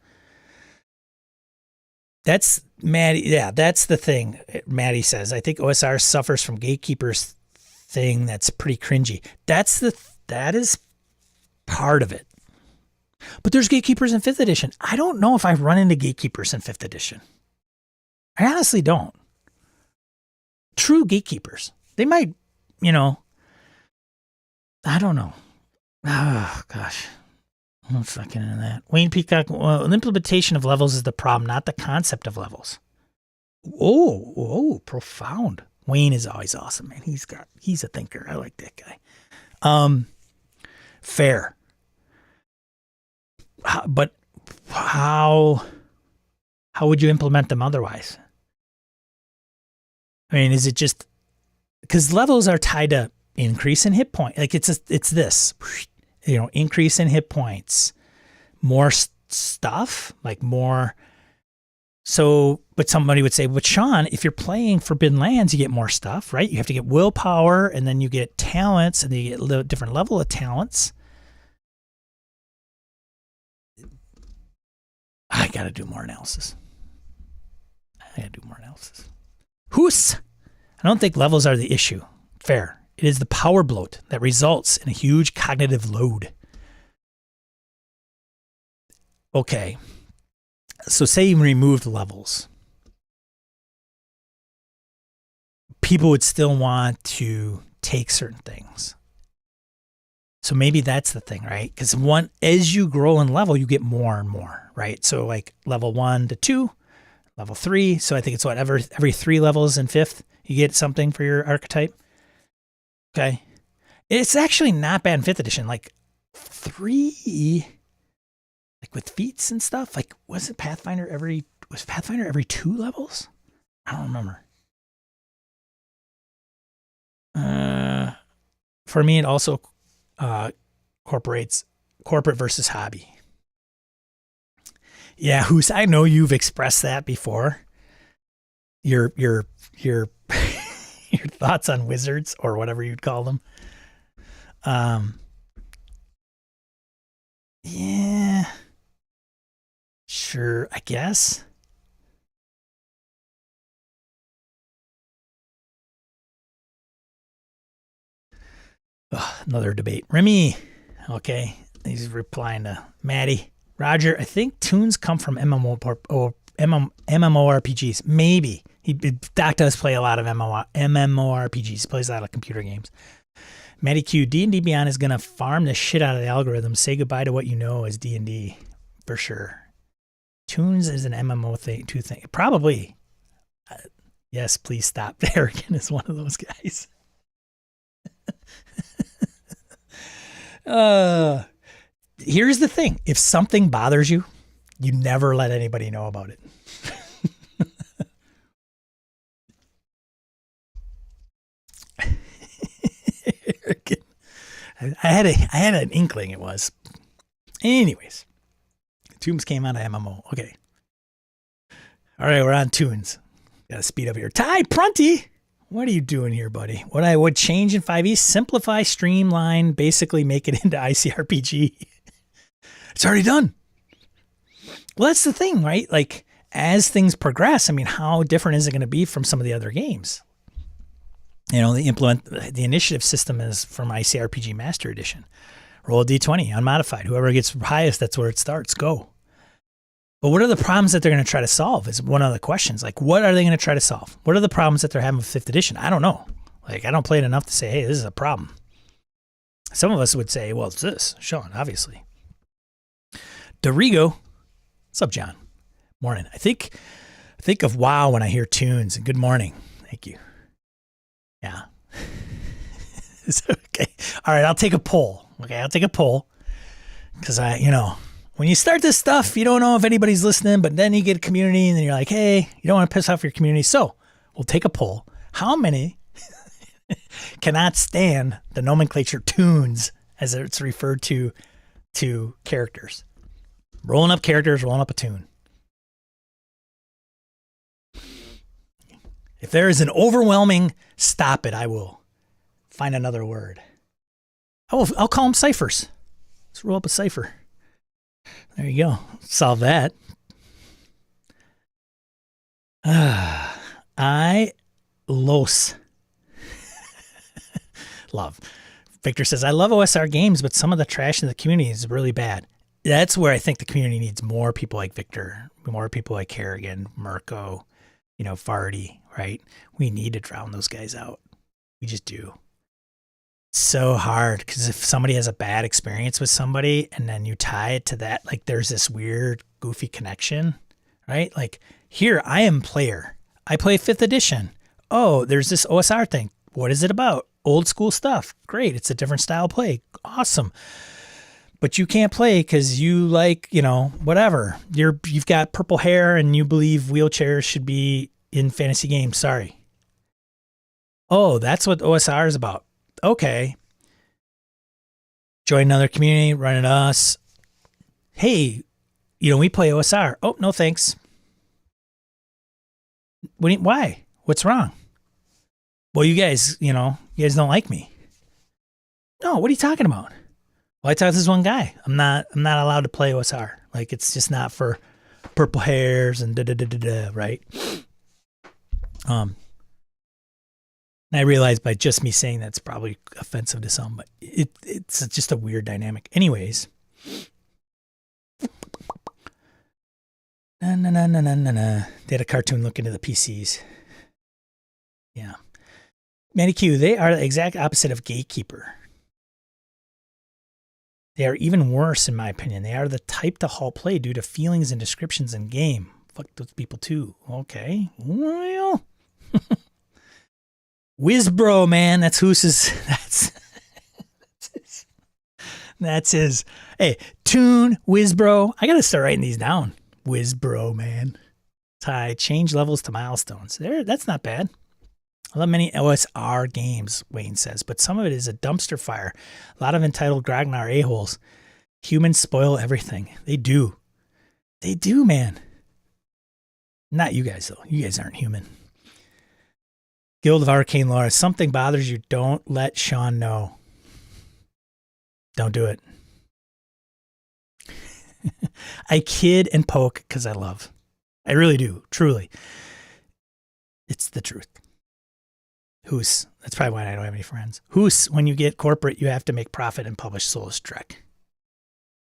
That's Maddie. Yeah, that's the thing. Maddie says, I think OSR suffers from gatekeepers thing that's pretty cringy. That is part of it. But there's gatekeepers in 5th edition. I don't know if I've run into gatekeepers in 5th edition. I honestly don't. True gatekeepers. They might, I don't know. Oh, gosh. I'm not fucking into that. Wayne Peacock, the implementation of levels is the problem, not the concept of levels. Oh, profound. Wayne is always awesome, man. He's a thinker. I like that guy. Fair. But how would you implement them otherwise? Is it just because levels are tied to increase in hit point? Like it's this, increase in hit points, more stuff, like more. So, but somebody would say, but Sean, if you're playing Forbidden Lands, you get more stuff, right? You have to get willpower, and then you get talents, and you get a different level of talents. I got to do more analysis. Hoos! I don't think levels are the issue. Fair. It is the power bloat that results in a huge cognitive load. Okay. So say you removed levels. People would still want to take certain things. So maybe that's the thing, right? Because as you grow in level, you get more and more, right? So like level 1 to 2, level 3. So I think it's every 3 levels in 5th, you get something for your archetype. Okay. It's actually not bad in 5th edition. Like 3, like with feats and stuff. Like was Pathfinder every 2 levels? I don't remember. For me, it also incorporates corporate versus hobby. Yeah, I know you've expressed that before. Your Your thoughts on wizards or whatever you'd call them. Yeah. Sure, I guess. Ugh, another debate. Remy. Okay. He's replying to Maddie. Roger, I think tunes come from MMORPGs. Maybe. Doc does play a lot of MMORPGs. He plays a lot of computer games. Maddie Q, D&D Beyond is going to farm the shit out of the algorithm. Say goodbye to what you know as D&D. For sure. Tunes is an MMO thing. Probably. Yes, please stop. Arrogant is one of those guys. Here's the thing. If something bothers you, you never let anybody know about it. I had an inkling it was. Anyways, Tombs came out of MMO. Okay. All right, we're on tunes. Got to speed up here. Ty Prunty, what are you doing here, buddy? What I would change in 5e, simplify, streamline, basically make it into ICRPG. It's already done. Well, that's the thing, right? Like, as things progress, I mean, how different is it going to be from some of the other games? You know, the initiative system is from ICRPG Master Edition. Roll a d20, unmodified. Whoever gets highest, that's where it starts. Go. But what are the problems that they're going to try to solve is one of the questions. Like, what are they going to try to solve? What are the problems that they're having with 5th edition? I don't know. Like, I don't play it enough to say, hey, this is a problem. Some of us would say, well, it's this. Sean, obviously. Dorigo. What's up, John? Morning. I think of WoW when I hear tunes. And good morning. Thank you. Yeah. Okay. All right, I'll take a poll. Okay, I'll take a poll. Because when you start this stuff, you don't know if anybody's listening, but then you get a community and then you're like, hey, you don't want to piss off your community. So we'll take a poll. How many cannot stand the nomenclature tunes as it's referred to characters? Rolling up characters, rolling up a tune. If there is an overwhelming stop it, I will find another word. I'll call them ciphers. Let's roll up a cipher. There you go. Solve that. Love. Victor says, I love OSR games, but some of the trash in the community is really bad. That's where I think the community needs more people like Victor, more people like Kerrigan, Mirko, Farty, right? We need to drown those guys out. We just do. It's so hard because if somebody has a bad experience with somebody and then you tie it to that, like there's this weird, goofy connection, right? Like here, I am player. I play 5th edition. Oh, there's this OSR thing. What is it about? Old school stuff. Great. It's a different style of play. Awesome. But you can't play because you like, whatever. You've got purple hair and you believe wheelchairs should be in fantasy games. Sorry. Oh, that's what OSR is about. Okay. Join another community, run at us. Hey, we play OSR. Oh, no thanks. Why? What's wrong? Well, you guys don't like me. No, what are you talking about? Well, I talked to this one guy. I'm not allowed to play OSR. Like, it's just not for purple hairs and da-da-da-da-da, right? And I realize by just me saying that's probably offensive to some, but it's just a weird dynamic. Anyways. Na. They had a cartoon look into the PCs. Yeah. Manny Q, they are the exact opposite of gatekeeper. They are even worse, in my opinion. They are the type to halt play due to feelings and descriptions in game. Fuck those people too. Okay. Well. Wizbro, man. That's who's that's his. Hey, tune, Wizbro. I got to start writing these down. Wizbro, man. Tie, change levels to milestones. That's not bad. I love many OSR games, Wayne says, but some of it is a dumpster fire. A lot of entitled Grognar a-holes. Humans spoil everything. They do. They do, man. Not you guys, though. You guys aren't human. Guild of Arcane Lore. If something bothers you, don't let Sean know. Don't do it. I kid and poke because I love. I really do. Truly. It's the truth. Hoos. That's probably why I don't have any friends. Hoos, when you get corporate, you have to make profit and publish Soulless Trek.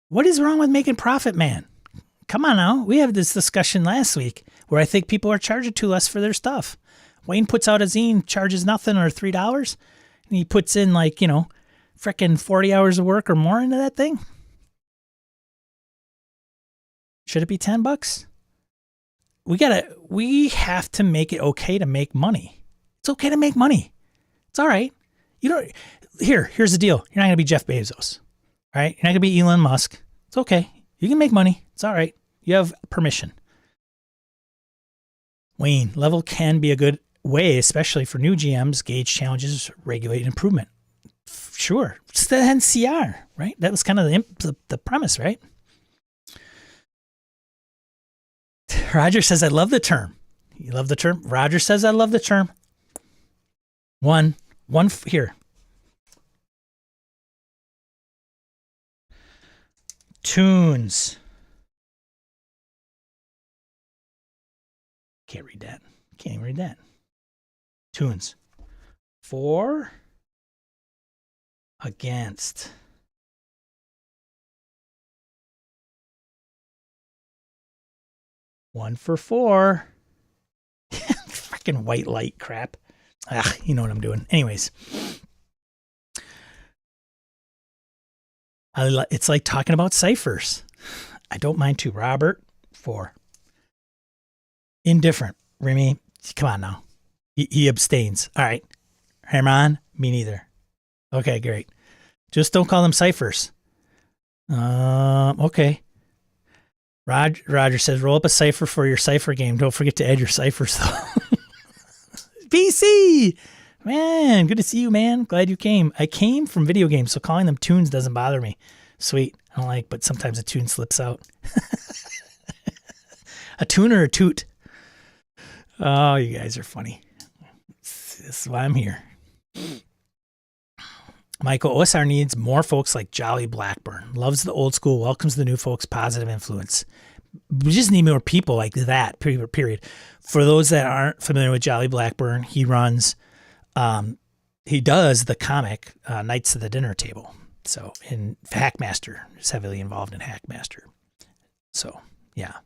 What is wrong with making profit, man? Come on now. We had this discussion last week where I think people are charging too less for their stuff. Wayne puts out a zine, charges nothing or $3, and he puts in like, frickin' 40 hours of work or more into that thing. Should it be $10? We have to make it okay to make money. It's okay to make money. It's all right. Here's the deal. You're not going to be Jeff Bezos, all right? You're not going to be Elon Musk. It's okay. You can make money. It's all right. You have permission. Wayne, level can be a good way, especially for new GMs, gauge challenges, regulate improvement. Sure. It's the NCR, right? That was kind of the premise, right? Roger says, I love the term. You love the term? Roger says, I love the term. One here. Tunes. Can't read that. Can't even read that. Tunes. 4 against. One for 4. Fucking white light crap. You know what I'm doing. Anyways. It's like talking about ciphers. I don't mind too. Robert, 4. Indifferent. Remy, come on now. He abstains. All right. Herman, me neither. Okay, great. Just don't call them ciphers. Okay. Roger says, roll up a cipher for your cipher game. Don't forget to add your ciphers, though. PC! Man, good to see you, man. Glad you came. I came from video games, so calling them tunes doesn't bother me. Sweet. I don't like, but sometimes a tune slips out. A tune or a toot? Oh, you guys are funny. This is why I'm here. Michael, OSR needs more folks like Jolly Blackburn. Loves the old school, welcomes the new folks, positive influence. We just need more people like that, period. For those that aren't familiar with Jolly Blackburn, he runs, he does the comic Knights of the Dinner Table. So, in Hackmaster, is heavily involved in Hackmaster. So, yeah.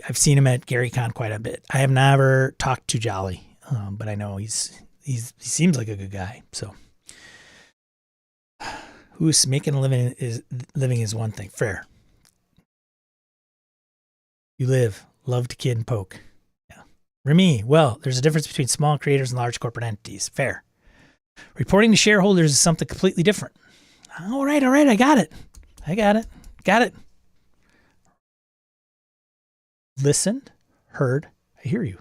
I've seen him at GaryCon quite a bit. I have never talked to Jolly, but I know he seems like a good guy. So, who's making a living is one thing. Fair. You live, love to kid and poke. Yeah. Remy, well, there's a difference between small creators and large corporate entities. Fair. Reporting to shareholders is something completely different. All right. I got it. Listened, heard, I hear you.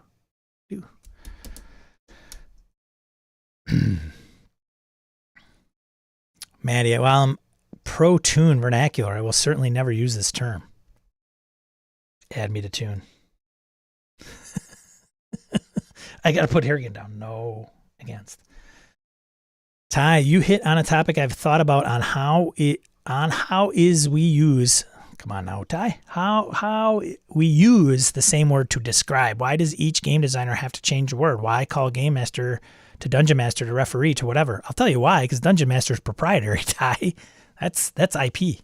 Maddie, while I'm pro-tune vernacular, I will certainly never use this term. Add me to tune. I got to put Harrigan down. No, against. Ty, you hit on a topic I've thought about on how we use. Come on now, Ty. How we use the same word to describe. Why does each game designer have to change a word? Why call game master to dungeon master to referee to whatever? I'll tell you why. Because dungeon master is proprietary, Ty. That's IP.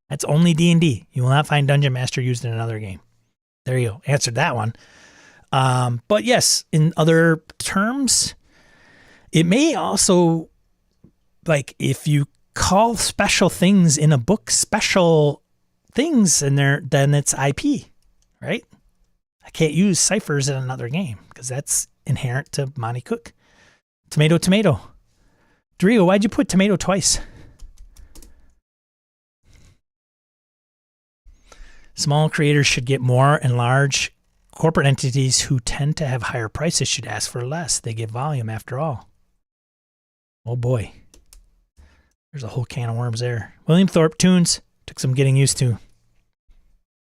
That's only D&D. You will not find dungeon master used in another game. There you go. Answered that one. But yes, in other terms, it may also, like, if you call special things in a book special things in there, then it's IP, right? I can't use ciphers in another game because that's inherent to Monty Cook. Tomato. Drio, why'd you put tomato twice? Small creators should get more, and large corporate entities who tend to have higher prices should ask for less. They get volume after all. Oh boy. There's a whole can of worms there. William Thorpe, tunes. Took some getting used to.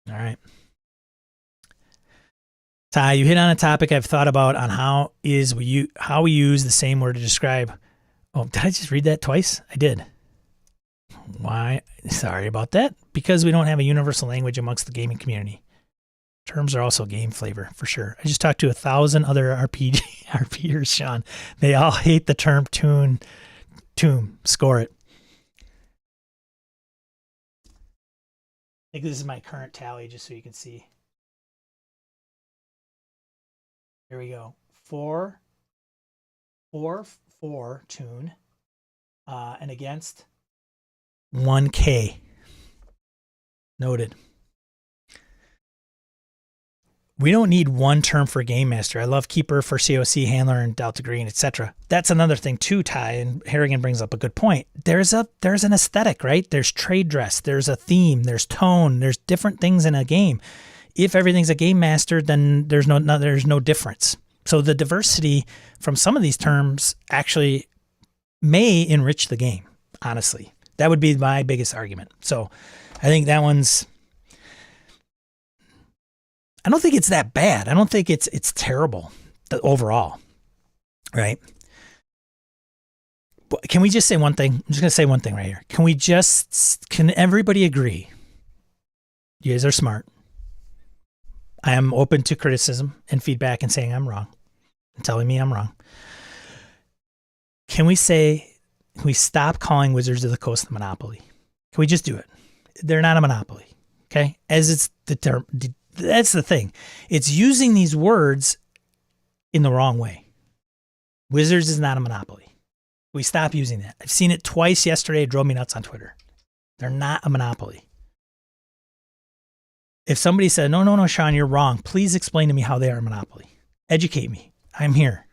All right. Ty, you hit on a topic I've thought about on how we use the same word to describe. Oh, did I just read that twice? I did. Why? Sorry about that. Because we don't have a universal language amongst the gaming community. Terms are also game flavor, for sure. I just talked to 1,000 other RPers, Sean. They all hate the term tomb. Score it. I think this is my current tally, just so you can see. Here we go. 4 tune. And against 1K. Noted. We don't need one term for game master. I love keeper for COC, handler, and Delta Green, etc. That's another thing too, Ty, and Harrigan brings up a good point. There's an aesthetic, right? There's trade dress, there's a theme, there's tone, there's different things in a game. If everything's a game master, then there's no difference. So the diversity from some of these terms actually may enrich the game, honestly. That would be my biggest argument. So I think that one's... I don't think it's that bad. I don't think it's terrible overall, right? But can we just say one thing? I'm just going to say one thing right here. Can everybody agree? You guys are smart. I am open to criticism and feedback and saying I'm wrong and telling me I'm wrong. Can we stop calling Wizards of the Coast a monopoly? Can we just do it? They're not a monopoly, okay? As it's the term... That's the thing. It's using these words in the wrong way. Wizards is not a monopoly. We stop using that. I've seen it twice yesterday. It drove me nuts on Twitter. They're not a monopoly. If somebody said, no, Sean, you're wrong, please explain to me how they are a monopoly. Educate me. I'm here.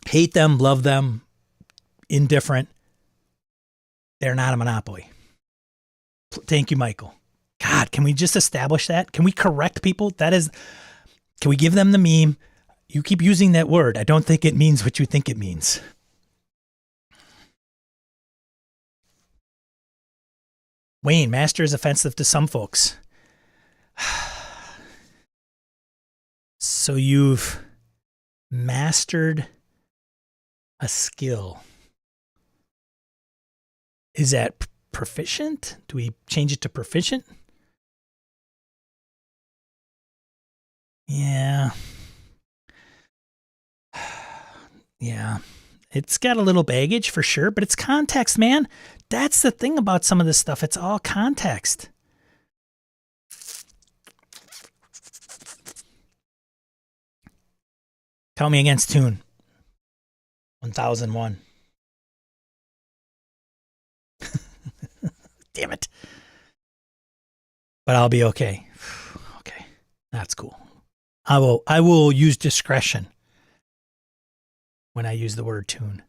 Hate them, love them, indifferent. They're not a monopoly. Thank you, Michael. God, can we just establish that? Can we correct people? Can we give them the meme? You keep using that word. I don't think it means what you think it means. Wayne, master is offensive to some folks. So you've mastered a skill. Is that proficient? Do we change it to proficient? Yeah. Yeah. It's got a little baggage for sure, but it's context, man. That's the thing about some of this stuff. It's all context. Count me against Toon. 1001. Damn it. But I'll be okay. Okay. That's cool. I will use discretion when I use the word tune.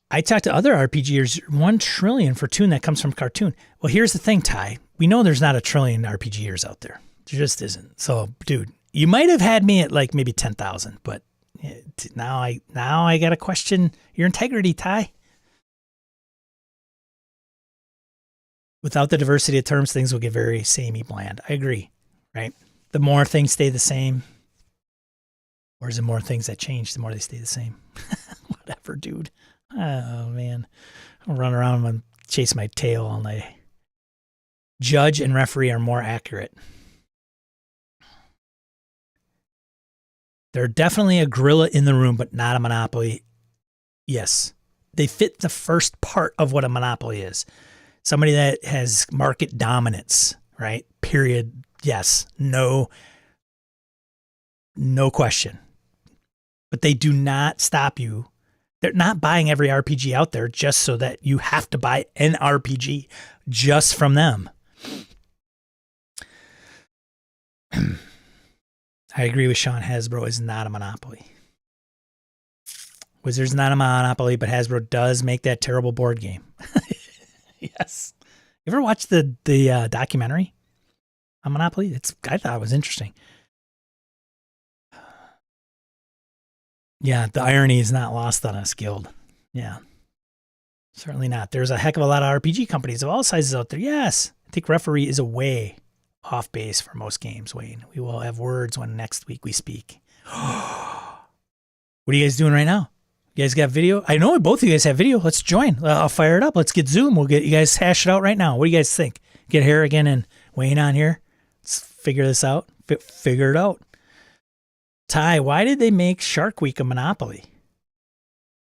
I talked to other RPGers, 1 trillion for tune that comes from cartoon. Well, here's the thing, Ty. We know there's not 1 trillion RPGers out there. There just isn't. So, dude, you might have had me at like maybe 10,000, but now I got to question your integrity, Ty. Without the diversity of terms, things will get very samey bland. I agree, right? The more things stay the same, or is it more things that change, the more they stay the same? Whatever, dude. Oh, man. I'll run around and chase my tail all night. Judge and referee are more accurate. They're definitely a gorilla in the room, but not a monopoly. Yes. They fit the first part of what a monopoly is. Somebody that has market dominance, right? Period. Yes. No question. But they do not stop you. They're not buying every RPG out there just so that you have to buy an RPG just from them. I agree with Sean. Hasbro is not a monopoly. Wizards not a monopoly, but Hasbro does make that terrible board game. Yes. You ever watched the documentary on Monopoly? I thought it was interesting. Yeah, the irony is not lost on us, Guild. Yeah. Certainly not. There's a heck of a lot of RPG companies of all sizes out there. Yes. I think referee is a way off base for most games, Wayne. We will have words when next week we speak. What are you guys doing right now? You guys got video? I know both of you guys have video. Let's join. I'll fire it up. Let's get Zoom. We'll get you guys hash it out right now. What do you guys think? Get Harrigan and Wayne on here. Let's figure this out. Figure it out. Ty, why did they make Shark Week a monopoly?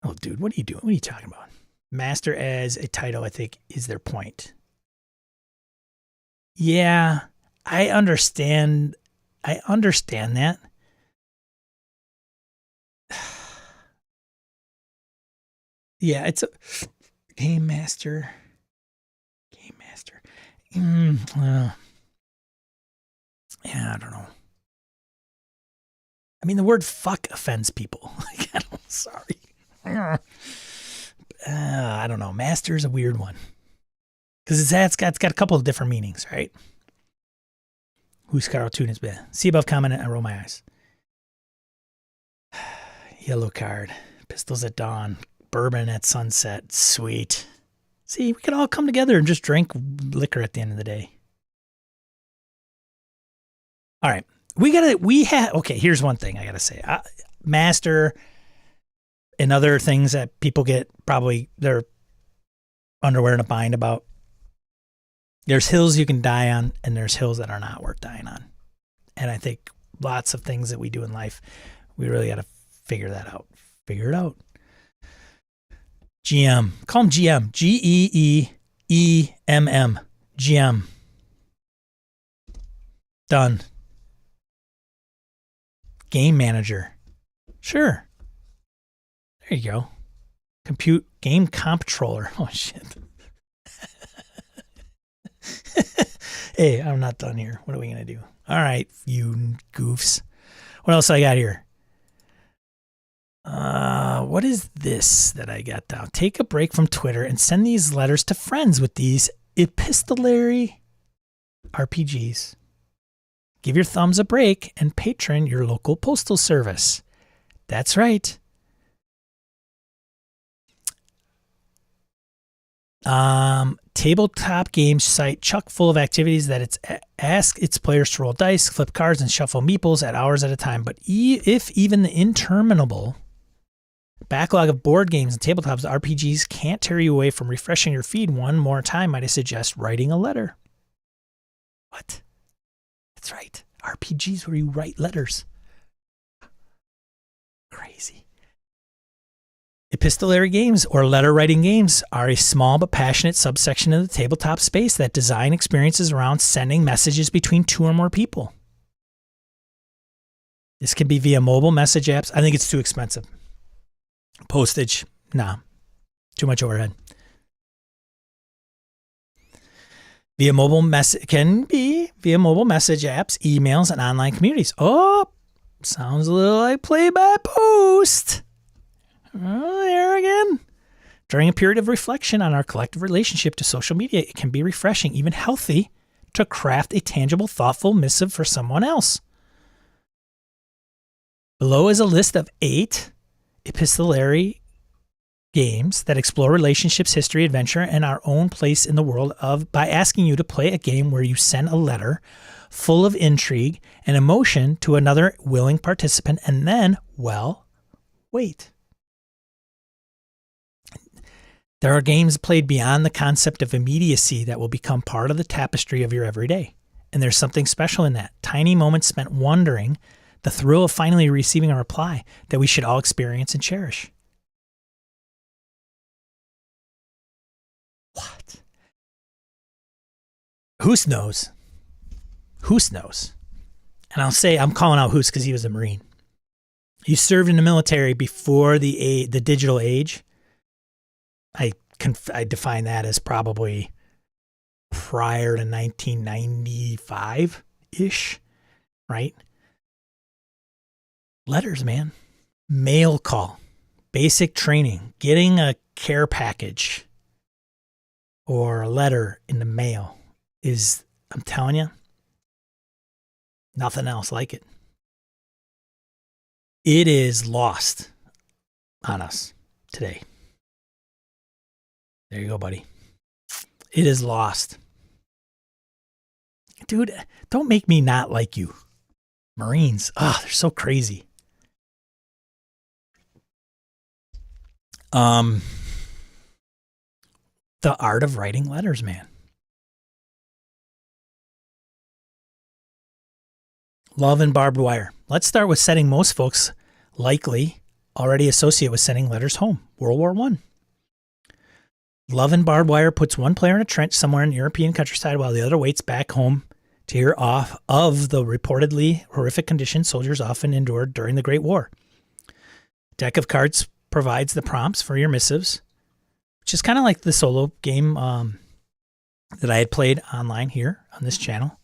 Oh, dude, what are you doing? What are you talking about? Master as a title, I think, is their point. Yeah, I understand. I understand that. Yeah, it's a game master. Game master. Yeah, I don't know. I mean, the word fuck offends people. Sorry. I don't know. Master is a weird one. Because it's got a couple of different meanings, right? Who's Carl Toon has been? See above comment and I roll my eyes. Yellow card. Pistols at dawn. Bourbon at sunset. Sweet. See, we could all come together and just drink liquor at the end of the day. All right. Okay, here's one thing I got to say. Master and other things that people get probably their underwear in a bind about. There's hills you can die on, and there's hills that are not worth dying on. And I think lots of things that we do in life, we really got to figure that out. Figure it out. GM. Call him GM. Geeemm. GM. Done. Game manager. Sure. There you go. Compute game comptroller. Oh, shit. Hey, I'm not done here. What are we going to do? All right, you goofs. What else I got here? What is this that I got down? Take a break from Twitter and send these letters to friends with these epistolary RPGs. Give your thumbs a break and patron your local postal service. That's right. Tabletop games site chock full of activities that ask its players to roll dice, flip cards, and shuffle meeples at hours at a time. But if even the interminable backlog of board games and tabletops RPGs can't tear you away from refreshing your feed one more time, might I suggest writing a letter? What? That's right. RPGs where you write letters. Crazy. Epistolary games or letter writing games are a small but passionate subsection of the tabletop space that design experiences around sending messages between two or more people. This can be via mobile message apps. I think it's too expensive. Postage, nah, too much overhead. Can be via mobile message apps, emails, and online communities. Oh, sounds a little like play by post. Oh, there again. During a period of reflection on our collective relationship to social media, it can be refreshing, even healthy, to craft a tangible, thoughtful missive for someone else. Below is a list of 8 epistolary games that explore relationships, history, adventure, and our own place in the world by asking you to play a game where you send a letter full of intrigue and emotion to another willing participant and then, wait. There are games played beyond the concept of immediacy that will become part of the tapestry of your everyday. And there's something special in that. Tiny moments spent wondering, the thrill of finally receiving a reply that we should all experience and cherish. What? Hoos knows. Hoos knows. And I'll say, I'm calling out Hoos because he was a Marine. He served in the military before the digital age. I define that as probably prior to 1995-ish, right? Letters, man. Mail call. Basic training. Getting a care package or a letter in the mail is, I'm telling you, nothing else like it. It is lost on us today. There you go, buddy. It is lost. Dude, don't make me not like you. Marines. Oh, they're so crazy. The art of writing letters, man. Love and barbed wire. Let's start with setting most folks likely already associate with sending letters home. World War I. Love and barbed wire puts one player in a trench somewhere in the European countryside while the other waits back home to hear off of the reportedly horrific conditions soldiers often endured during the Great War. Deck of cards provides the prompts for your missives, which is kind of like the solo game that I had played online here on this channel.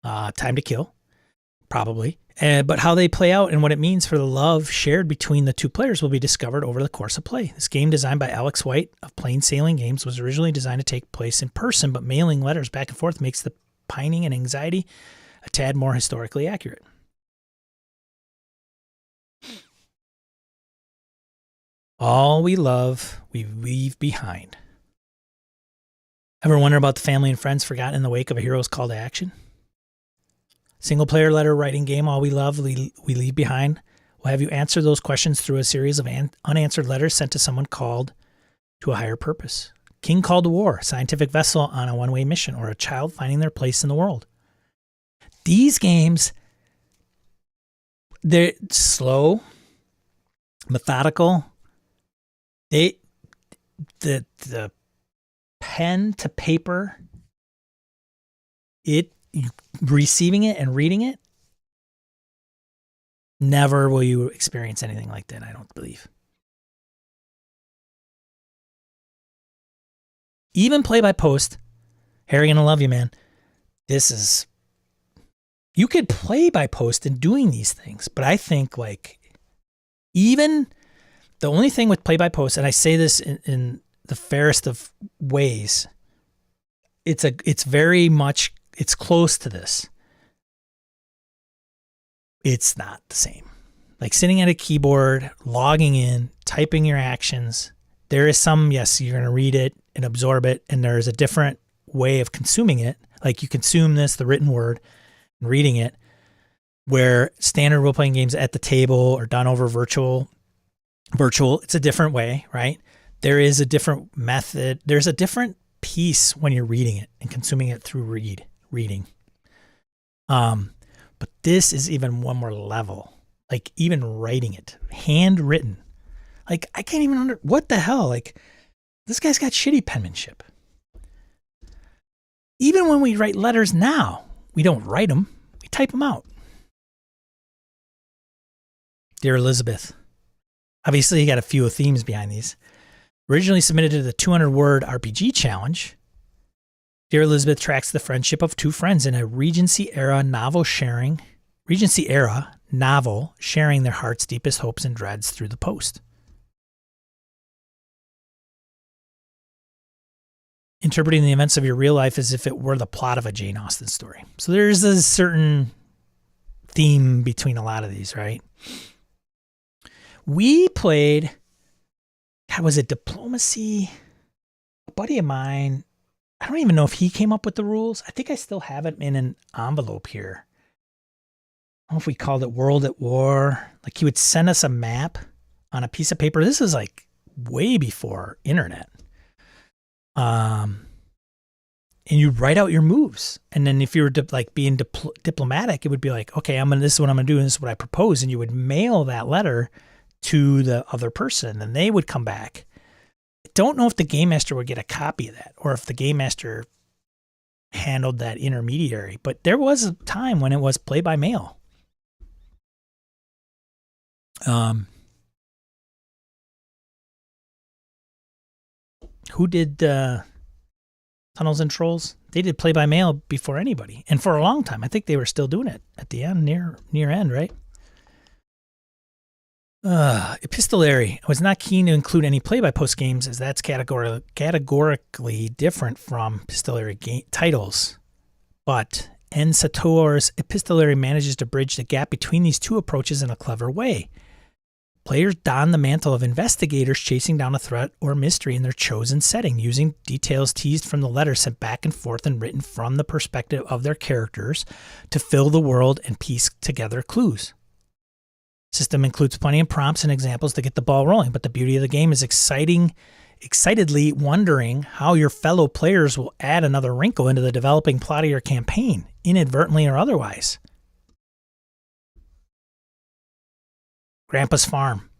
Time to Kill, probably. But how they play out and what it means for the love shared between the two players will be discovered over the course of play. This game, designed by Alex White of Plain Sailing Games, was originally designed to take place in person, but mailing letters back and forth makes the pining and anxiety a tad more historically accurate. All we love, we leave behind. Ever wonder about the family and friends forgotten in the wake of a hero's call to action? Single-player letter writing game, All We Love, We Leave Behind, will have you answer those questions through a series of unanswered letters sent to someone called to a higher purpose. King called to war, scientific vessel on a one-way mission, or a child finding their place in the world. These games, they're slow, methodical. The pen to paper, receiving it and reading it, never will you experience anything like that, I don't believe. Even play by post, Harry, gonna love you, man. You could play by post in doing these things, but I think even the only thing with play by post, and I say this in the fairest of ways, it's very much, it's close to this. It's not the same. Like sitting at a keyboard, logging in, typing your actions. There is some, yes, you're going to read it and absorb it, and there's a different way of consuming it. Like you consume this, the written word, and reading it, where standard role-playing games at the table or done over virtual, it's a different way, right? There is a different method. There's a different piece when you're reading it and consuming it through reading. But this is even one more level. Like even writing it, handwritten. Like I can't even what the hell? Like this guy's got shitty penmanship. Even when we write letters now, we don't write them, we type them out. Dear Elizabeth, obviously you got a few themes behind these. Originally submitted to the 200-word RPG challenge, Dear Elizabeth tracks the friendship of two friends in a Regency-era novel sharing their heart's deepest hopes and dreads through the post. Interpreting the events of your real life as if it were the plot of a Jane Austen story. So there's a certain theme between a lot of these, right? We played, God, was it Diplomacy? A buddy of mine, I don't even know if he came up with the rules. I think I still have it in an envelope here. I don't know if we called it World at War. Like he would send us a map on a piece of paper. This is like way before internet. And you write out your moves. And then if you were being diplomatic, it would be like, okay, this is what I'm going to do. And this is what I propose. And you would mail that letter to the other person and they would come back. I don't know if the game master would get a copy of that or if the game master handled that intermediary, but there was a time when it was play by mail. Who did Tunnels and Trolls? They did play by mail before anybody, and for a long time. I think they were still doing it at the end, near end, right? Epistolary. I was not keen to include any play-by-post games as that's categorically different from epistolary titles. But N. Sator's Epistolary manages to bridge the gap between these two approaches in a clever way. Players don the mantle of investigators chasing down a threat or mystery in their chosen setting, using details teased from the letters sent back and forth and written from the perspective of their characters to fill the world and piece together clues. System includes plenty of prompts and examples to get the ball rolling, but the beauty of the game is excitedly wondering how your fellow players will add another wrinkle into the developing plot of your campaign, inadvertently or otherwise. Grandpa's Farm.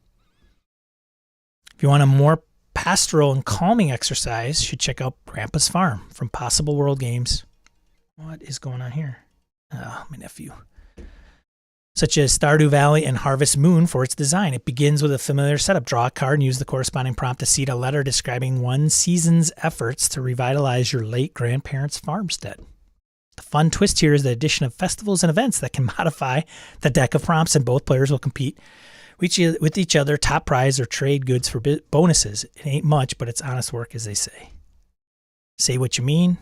If you want a more pastoral and calming exercise, you should check out Grandpa's Farm from Possible World Games. What is going on here? Oh, my nephew. Such as Stardew Valley and Harvest Moon for its design. It begins with a familiar setup. Draw a card and use the corresponding prompt to seed a letter describing one season's efforts to revitalize your late grandparents' farmstead. The fun twist here is the addition of festivals and events that can modify the deck of prompts, and both players will compete with each other, top prize, or trade goods for bonuses. It ain't much, but it's honest work, as they say. Say what you mean.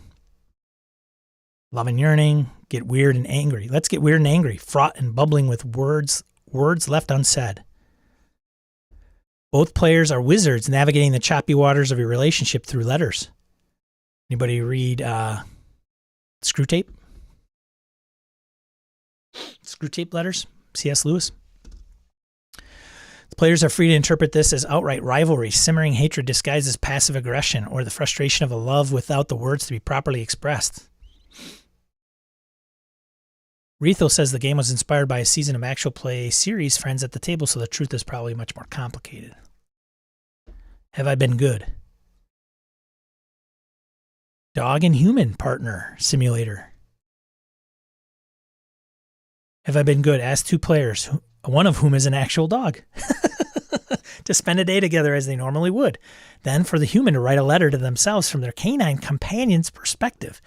Love and yearning. Get weird and angry. Let's get weird and angry, fraught and bubbling with words left unsaid. Both players are wizards navigating the choppy waters of your relationship through letters. Anybody read Screw Tape? Screw Tape letters? C.S. Lewis? The players are free to interpret this as outright rivalry, simmering hatred disguised as passive aggression, or the frustration of a love without the words to be properly expressed. Rethel says the game was inspired by a season of actual play series Friends at the Table, so the truth is probably much more complicated. Have I been good? Dog and human partner simulator. Have I been good? Ask two players, one of whom is an actual dog, to spend a day together as they normally would. Then for the human to write a letter to themselves from their canine companion's perspective.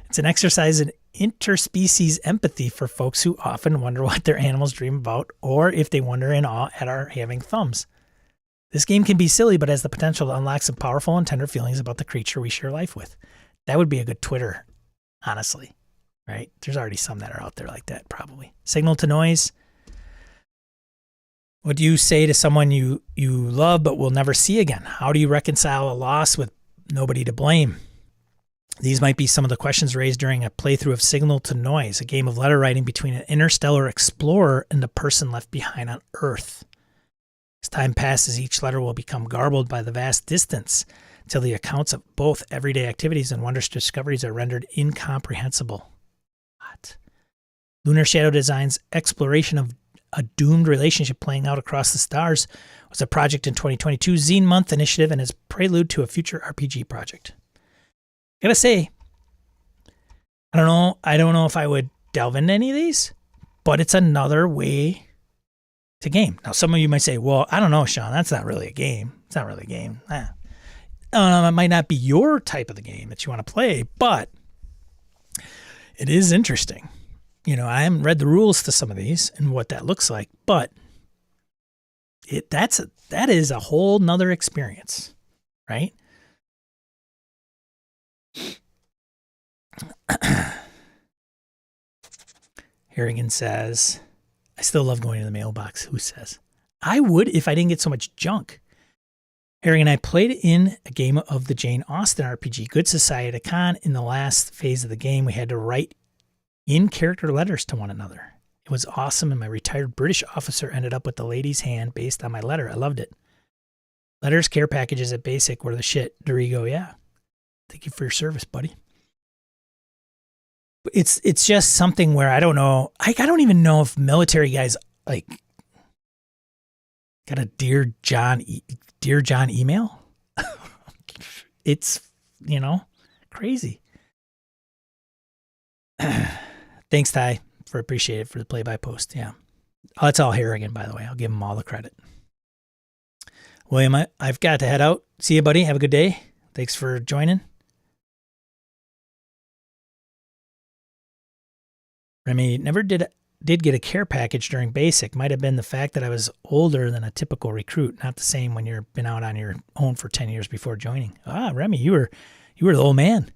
It's an exercise in interspecies empathy for folks who often wonder what their animals dream about, or if they wonder in awe at our having thumbs. This game can be silly, but has the potential to unlock some powerful and tender feelings about the creature we share life with. That would be a good Twitter, honestly, right? There's already some that are out there like that, probably. Signal to noise. What do you say to someone you love but will never see again? How do you reconcile a loss with nobody to blame? These might be some of the questions raised during a playthrough of Signal to Noise, a game of letter writing between an interstellar explorer and the person left behind on Earth. As time passes, each letter will become garbled by the vast distance until the accounts of both everyday activities and wondrous discoveries are rendered incomprehensible. What? Lunar Shadow Design's exploration of a doomed relationship playing out across the stars was a project in 2022's Zine Month initiative and is prelude to a future RPG project. I gotta say, I don't know if I would delve into any of these, but it's another way to game. Now, some of you might say, well, I don't know, Sean, that's not really a game. It's not really a game. It might not be your type of the game that you want to play, but it is interesting. You know, I haven't read the rules to some of these and what that looks like, but that is a whole nother experience, right? Harrigan says, I still love going to the mailbox. Who says? I would if I didn't get so much junk. Harrigan and I played in a game of the Jane Austen RPG, Good Society Con. In the last phase of the game, we had to write in-character letters to one another. It was awesome, and my retired British officer ended up with the lady's hand based on my letter. I loved it. Letters, care packages at Basic were the shit. Dorigo, yeah. Thank you for your service, buddy. It's just something where I don't know. I don't even know if military guys like got a Dear John email. It's, crazy. Thanks, Ty, appreciate it for the play-by post. Yeah. Oh, that's all Harrigan, by the way. I'll give him all the credit. William, I've got to head out. See you, buddy. Have a good day. Thanks for joining. Remy never did get a care package during Basic. Might have been the fact that I was older than a typical recruit. Not the same when you've been out on your own for 10 years before joining. Ah, Remy, you were the old man.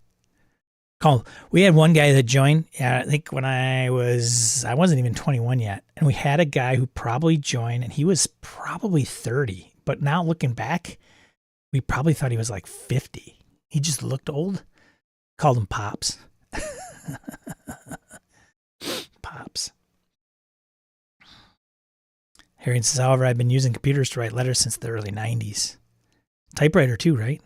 We had one guy that joined, I think when I wasn't even 21 yet. And we had a guy who probably joined and he was probably 30. But now looking back, we probably thought he was like 50. He just looked old. Called him Pops. Pops. Harry says, however, I've been using computers to write letters since the early 90s. Typewriter too, right?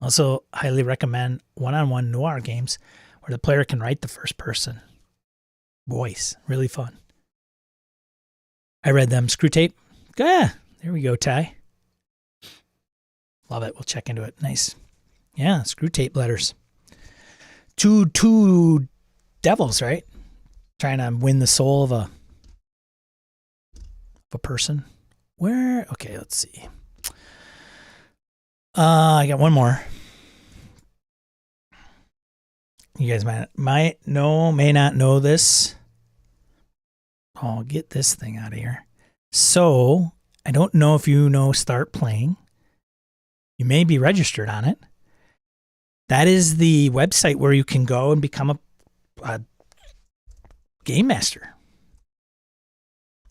Also, highly recommend one-on-one noir games where the player can write the first person voice. Really fun. I read them. Screw Tape. Yeah, there we go, Ty. Love it. We'll check into it. Nice. Yeah, Screw Tape letters. Two devils, right? Trying to win the soul of a person. Where? Okay, let's see. I got one more. You guys may not know this. I'll get this thing out of here. So, I don't know if you know Start Playing. You may be registered on it. That is the website where you can go and become a game master.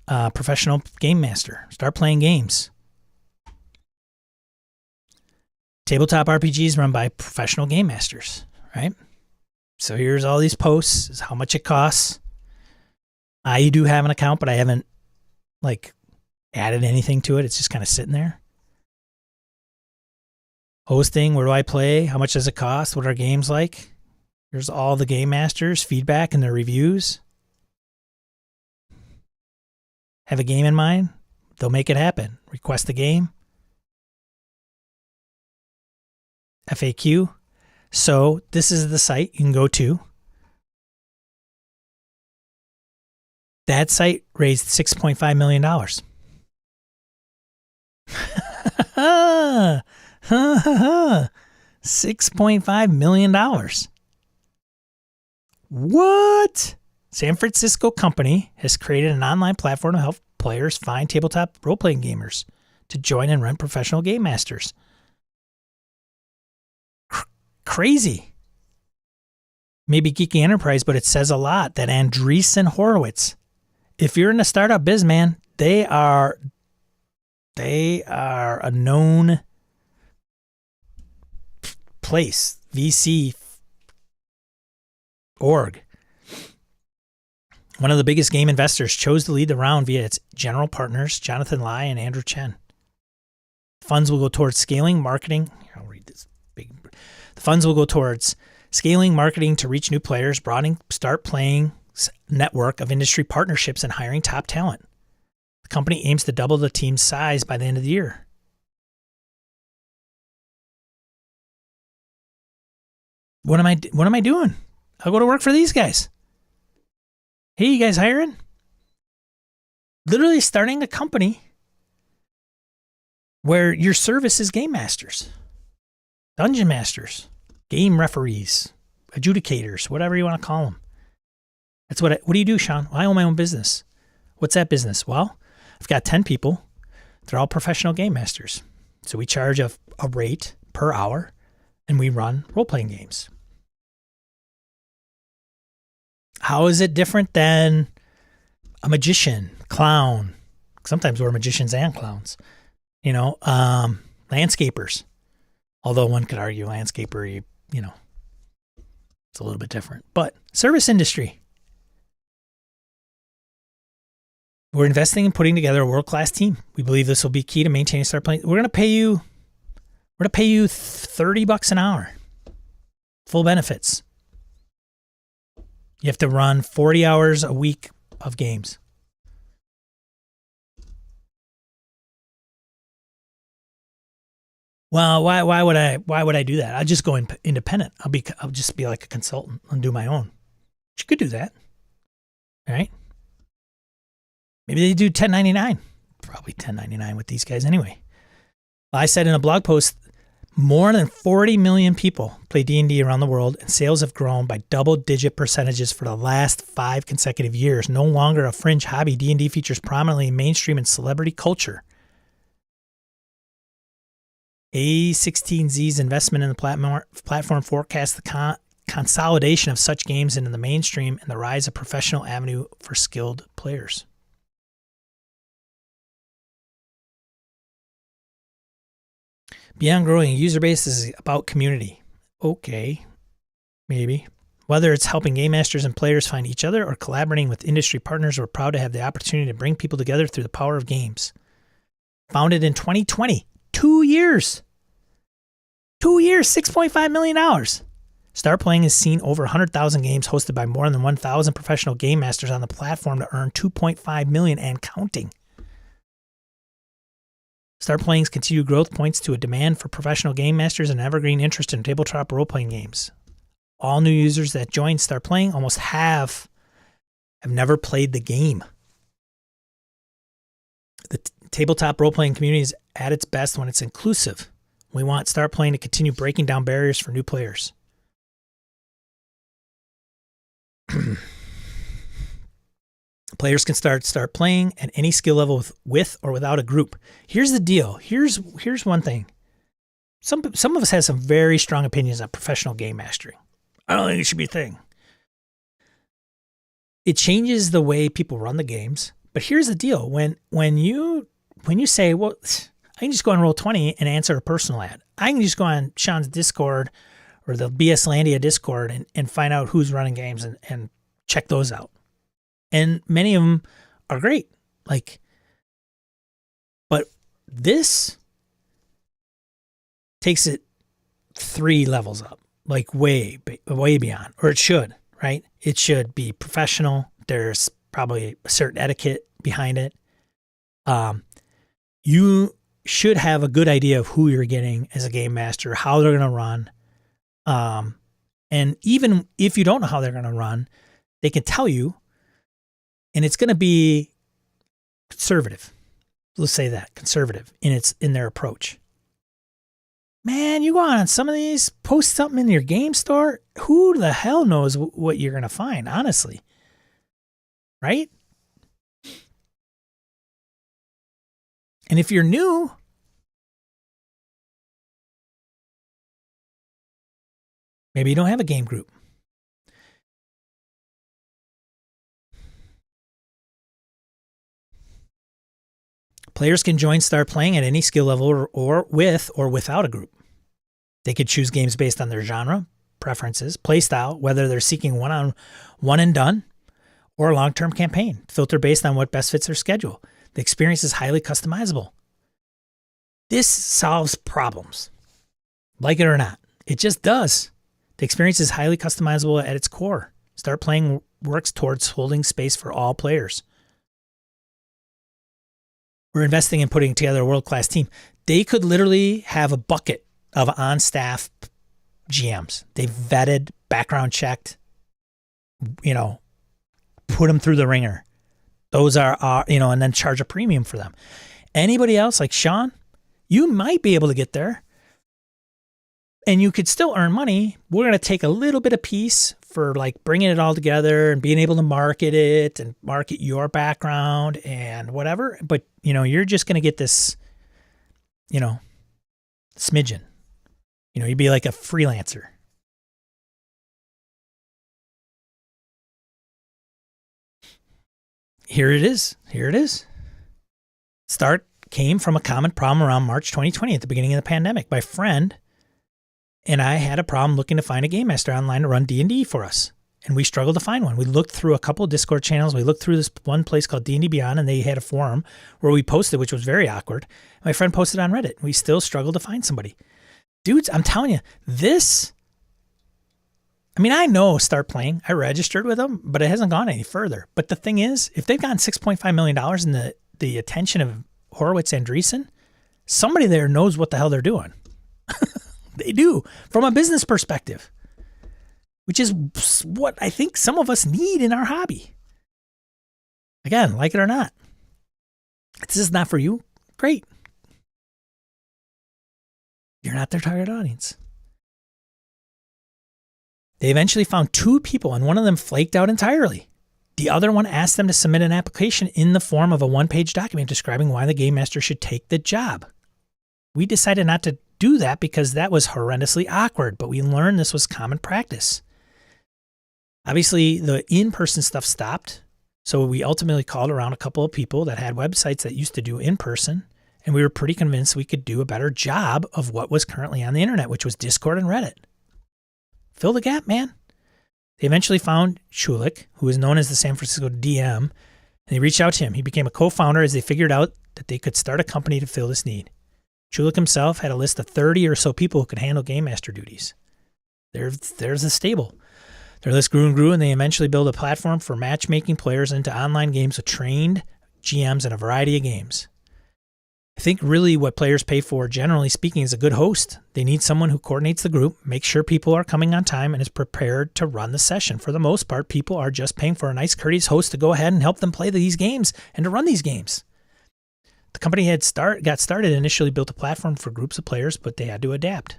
Professional game master. Start playing games. Tabletop RPGs run by professional game masters, right? So here's all these posts, is how much it costs. I do have an account, but I haven't added anything to it. It's just kind of sitting there. Hosting, where do I play? How much does it cost? What are games like? Here's all the game masters, feedback and their reviews. Have a game in mind? They'll make it happen. Request a game. FAQ. So this is the site you can go to. That site raised $6.5 million. $6.5 million. What? San Francisco company has created an online platform to help players find tabletop role-playing gamers to join and run professional game masters. Crazy. Maybe geeky enterprise, but it says a lot that Andreessen Horowitz, if you're in the startup biz, man, they are a known place, VC org. One of the biggest game investors chose to lead the round via its general partners, Jonathan Lai and Andrew Chen. Funds will go towards scaling marketing. Here, I'll read this big. The funds will go towards scaling marketing to reach new players, broadening Start Playing network of industry partnerships, and hiring top talent. The company aims to double the team's size by the end of the year. What am I doing? I'll go to work for these guys. Hey, you guys hiring? Literally starting a company where your service is game masters, dungeon masters, game referees, adjudicators, whatever you want to call them. That's what do you do, Sean? Well, I own my own business. What's that business? Well, I've got 10 people. They're all professional game masters. So we charge a rate per hour, and we run role-playing games. How is it different than a magician, clown? Sometimes we're magicians and clowns. Landscapers. Although one could argue landscaper, it's a little bit different. But service industry. We're investing in putting together a world-class team. We believe this will be key to maintaining Start Playing. We're going to pay you $30 an hour. Full benefits. You have to run 40 hours a week of games. Well, why would I do that? I'll just go independent. I'll just be like a consultant and do my own. You could do that. All right. Maybe they do 1099. Probably 1099 with these guys anyway. I said in a blog post, more than 40 million people play D&D around the world, and sales have grown by double-digit percentages for the last 5 consecutive years. No longer a fringe hobby, D&D features prominently in mainstream and celebrity culture. A16Z's investment in the platform forecasts the consolidation of such games into the mainstream and the rise of professional avenue for skilled players. Beyond growing a user base is about community. Okay, maybe. Whether it's helping game masters and players find each other or collaborating with industry partners, we're proud to have the opportunity to bring people together through the power of games. Founded in 2020. 2 years. 2 years, $6.5 million. Start Playing has seen over 100,000 games hosted by more than 1,000 professional game masters on the platform to earn $2.5 million and counting. Start Playing's continued growth points to a demand for professional game masters and evergreen interest in tabletop role-playing games. All new users that join Start Playing almost have never played the game. The tabletop role-playing community is at its best when it's inclusive. We want Start Playing to continue breaking down barriers for new players. Players can start playing at any skill level with or without a group. Here's the deal. Here's one thing. Some of us have some very strong opinions on professional game mastering. I don't think it should be a thing. It changes the way people run the games. But here's the deal. When you say, well, I can just go on Roll20 and answer a personal ad. I can just go on Sean's Discord or the BS Landia Discord and find out who's running games and check those out. And many of them are great. But this takes it 3 levels up, way beyond, or it should, right? It should be professional. There's probably a certain etiquette behind it. You should have a good idea of who you're getting as a game master, how they're going to run. And even if you don't know how they're going to run, they can tell you, and it's going to be conservative. Let's say that, conservative in their approach. Man, you go on some of these, post something in your game store, who the hell knows what you're going to find, honestly. Right? And if you're new, maybe you don't have a game group. Players can join Start Playing at any skill level or with or without a group. They could choose games based on their genre, preferences, play style, whether they're seeking one and done or a long-term campaign, filter based on what best fits their schedule. The experience is highly customizable. This solves problems. Like it or not, it just does. The experience is highly customizable at its core. Start Playing works towards holding space for all players. We're investing in putting together a world-class team. They could literally have a bucket of on-staff GMs. They vetted, background checked, put them through the ringer. Those are, and then charge a premium for them. Anybody else like Sean, you might be able to get there and you could still earn money. We're going to take a little bit of piece for bringing it all together and being able to market it and market your background and whatever. But, you're just going to get this, smidgen. You'd be like a freelancer. Here it is. Start came from a common problem around March 2020 at the beginning of the pandemic. My friend and I had a problem looking to find a game master online to run D&D for us. And we struggled to find one. We looked through a couple of Discord channels. We looked through this one place called D&D Beyond, and they had a forum where we posted, which was very awkward. My friend posted on Reddit. We still struggled to find somebody. Dudes, I'm telling you, I know Start Playing. I registered with them, but it hasn't gone any further. But the thing is, if they've gotten $6.5 million in the attention of Horowitz Andreessen, somebody there knows what the hell they're doing. They do, from a business perspective, which is what I think some of us need in our hobby. Again, like it or not. If this is not for you, great. You're not their target audience. They eventually found 2 people, and one of them flaked out entirely. The other one asked them to submit an application in the form of a 1-page document describing why the game master should take the job. We decided not to do that because that was horrendously awkward, but we learned this was common practice. Obviously, the in-person stuff stopped. So we ultimately called around a couple of people that had websites that used to do in-person, and we were pretty convinced we could do a better job of what was currently on the internet, which was Discord and Reddit. Fill the gap, man. They eventually found Schulich, who is known as the San Francisco DM, and they reached out to him. He became a co-founder as they figured out that they could start a company to fill this need. Schulich himself had a list of 30 or so people who could handle game master duties. There's a stable. Their list grew and grew, and they eventually built a platform for matchmaking players into online games with trained GMs in a variety of games. I think really what players pay for, generally speaking, is a good host. They need someone who coordinates the group, makes sure people are coming on time, and is prepared to run the session. For the most part, people are just paying for a nice, courteous host to go ahead and help them play these games and to run these games. The company got started initially built a platform for groups of players, but they had to adapt.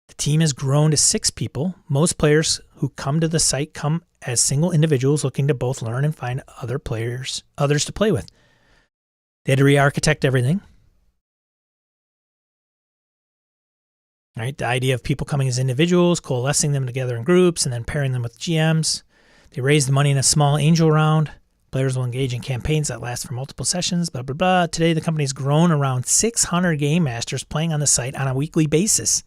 The team has grown to 6 people. Most players who come to the site come as single individuals looking to both learn and find others to play with. They had to re-architect everything. Right? The idea of people coming as individuals, coalescing them together in groups, and then pairing them with GMs. They raised the money in a small angel round. Players will engage in campaigns that last for multiple sessions, blah, blah, blah. Today, the company's grown around 600 game masters playing on the site on a weekly basis.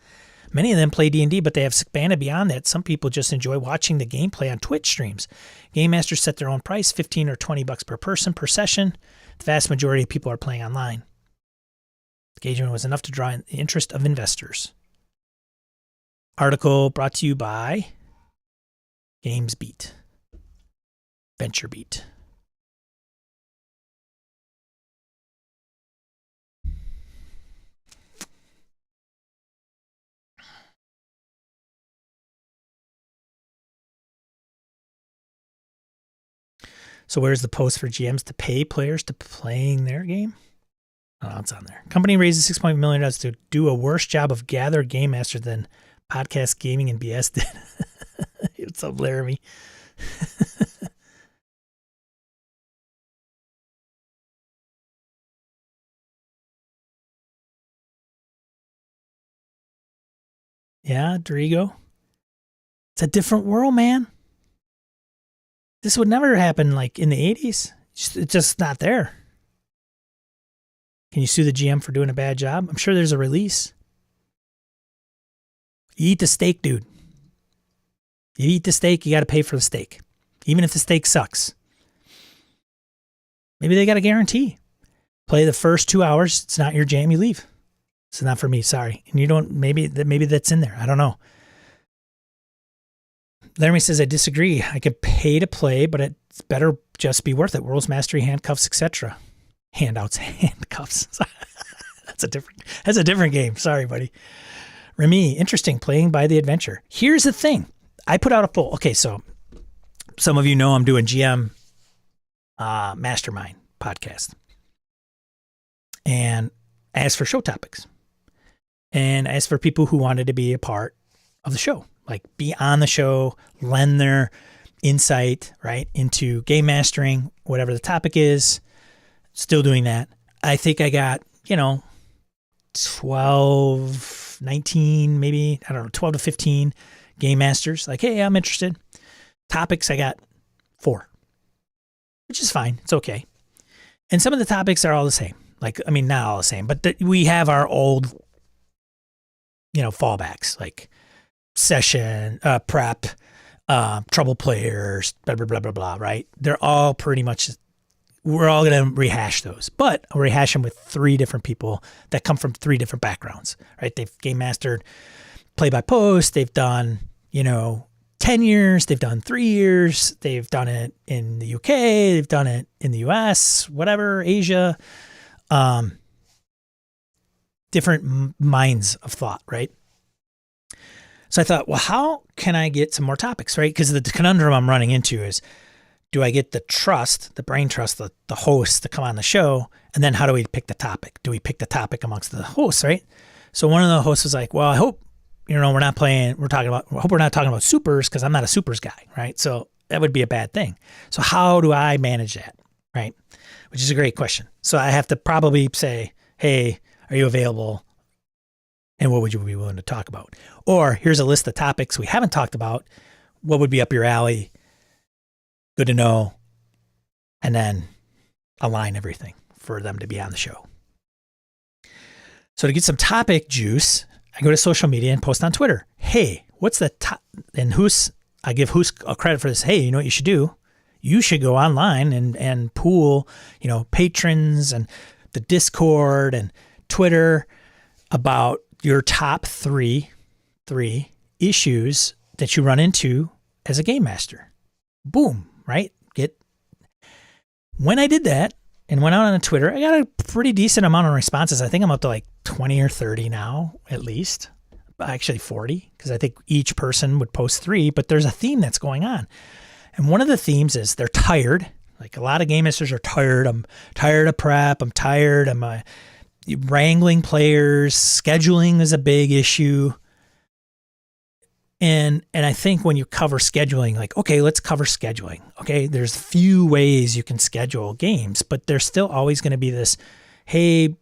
Many of them play D&D, but they have expanded beyond that. Some people just enjoy watching the gameplay on Twitch streams. Game masters set their own price, $15 or $20 per person per session. The vast majority of people are playing online. Engagement was enough to draw in the interest of investors. Article brought to you by GamesBeat, VentureBeat. So where's the post for GMs to pay players to playing their game? Oh, it's on there. Company raises $6.1 million to do a worse job of gather game masters than podcast gaming and BS did. What's up, Laramie? Yeah, Dorigo. It's a different world, man. This would never happen like in the 80s. It's just not there. Can you sue the GM for doing a bad job? I'm sure there's a release. You eat the steak, dude. You eat the steak, you got to pay for the steak. Even if the steak sucks. Maybe they got a guarantee. Play the first 2 hours. It's not your jam, you leave. It's not for me, sorry. And you don't, maybe that's in there. I don't know. Laramie says, I disagree. I could pay to play, but it's better just be worth it. World's Mastery, handcuffs, etc. Handouts, handcuffs. That's a different game. Sorry, buddy. Remy, interesting, playing by the adventure. Here's the thing. I put out a poll. Okay, so some of you know I'm doing GM Mastermind podcast. And I asked for show topics. And I asked for people who wanted to be a part of the show. Like be on the show, lend their insight, right, into game mastering, whatever the topic is. Still doing that. I think I got, 12, 19, maybe, 12 to 15 game masters. Like, hey, I'm interested. Topics, I got 4, which is fine. It's okay. And some of the topics are all the same. Like, I mean, not all the same, but we have our old, fallbacks, like session, prep, trouble players, blah, blah, blah, blah, blah, right? They're all pretty much, we're all going to rehash those, but I'll rehash them with 3 different people that come from 3 different backgrounds, right? They've game mastered play by post. They've done, 10 years. They've done 3 years. They've done it in the UK. They've done it in the US, whatever, Asia, different minds of thought, right? So I thought, well, how can I get some more topics, right? Because the conundrum I'm running into is, do I get the trust, the brain trust, the host to come on the show? And then how do we pick the topic? Do we pick the topic amongst the hosts, right? So one of the hosts was like, well, I hope, I hope we're not talking about supers because I'm not a supers guy, right? So that would be a bad thing. So how do I manage that, right? Which is a great question. So I have to probably say, hey, are you available? And what would you be willing to talk about? Or here's a list of topics we haven't talked about. What would be up your alley? Good to know. And then align everything for them to be on the show. So to get some topic juice, I go to social media and post on Twitter. Hey, what's the top? And I give Hoos a credit for this. Hey, you know what you should do? You should go online and pool, patrons and the Discord and Twitter about your top three issues that you run into as a game master. Boom, right? When I did that and went out on Twitter, I got a pretty decent amount of responses. I think I'm up to like 20 or 30 now, at least. Actually 40, because I think each person would post 3, but there's a theme that's going on. And one of the themes is they're tired. Like a lot of game masters are tired. I'm tired of prep. I'm tired. I'm wrangling players. Scheduling is a big issue. And I think when you cover scheduling, like, okay, let's cover scheduling. Okay, there's few ways you can schedule games, but there's still always going to be this, hey,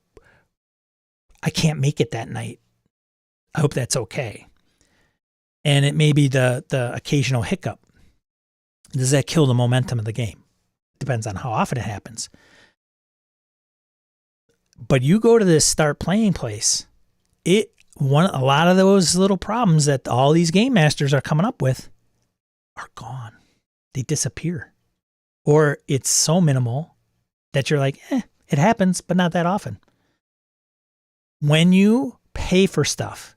I can't make it that night. I hope that's okay. And it may be the occasional hiccup. Does that kill the momentum of the game? Depends on how often it happens. But you go to this start playing place, a lot of those little problems that all these game masters are coming up with are gone. They disappear. Or it's so minimal that you're like, it happens, but not that often. When you pay for stuff,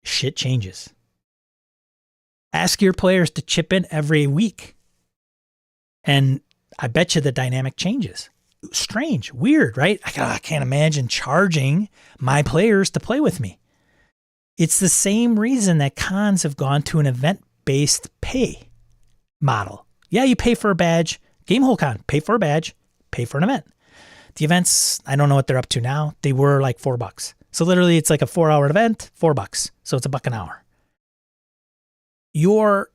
shit changes. Ask your players to chip in every week. And I bet you the dynamic changes. Strange, weird, right? I can't imagine charging my players to play with me. It's the same reason that cons have gone to an event-based pay model. Yeah, you pay for a badge. Gamehole Con, pay for a badge, pay for an event. The events, I don't know what they're up to now. They were like $4. So literally it's like a 4-hour event, $4. So it's $1 an hour. Your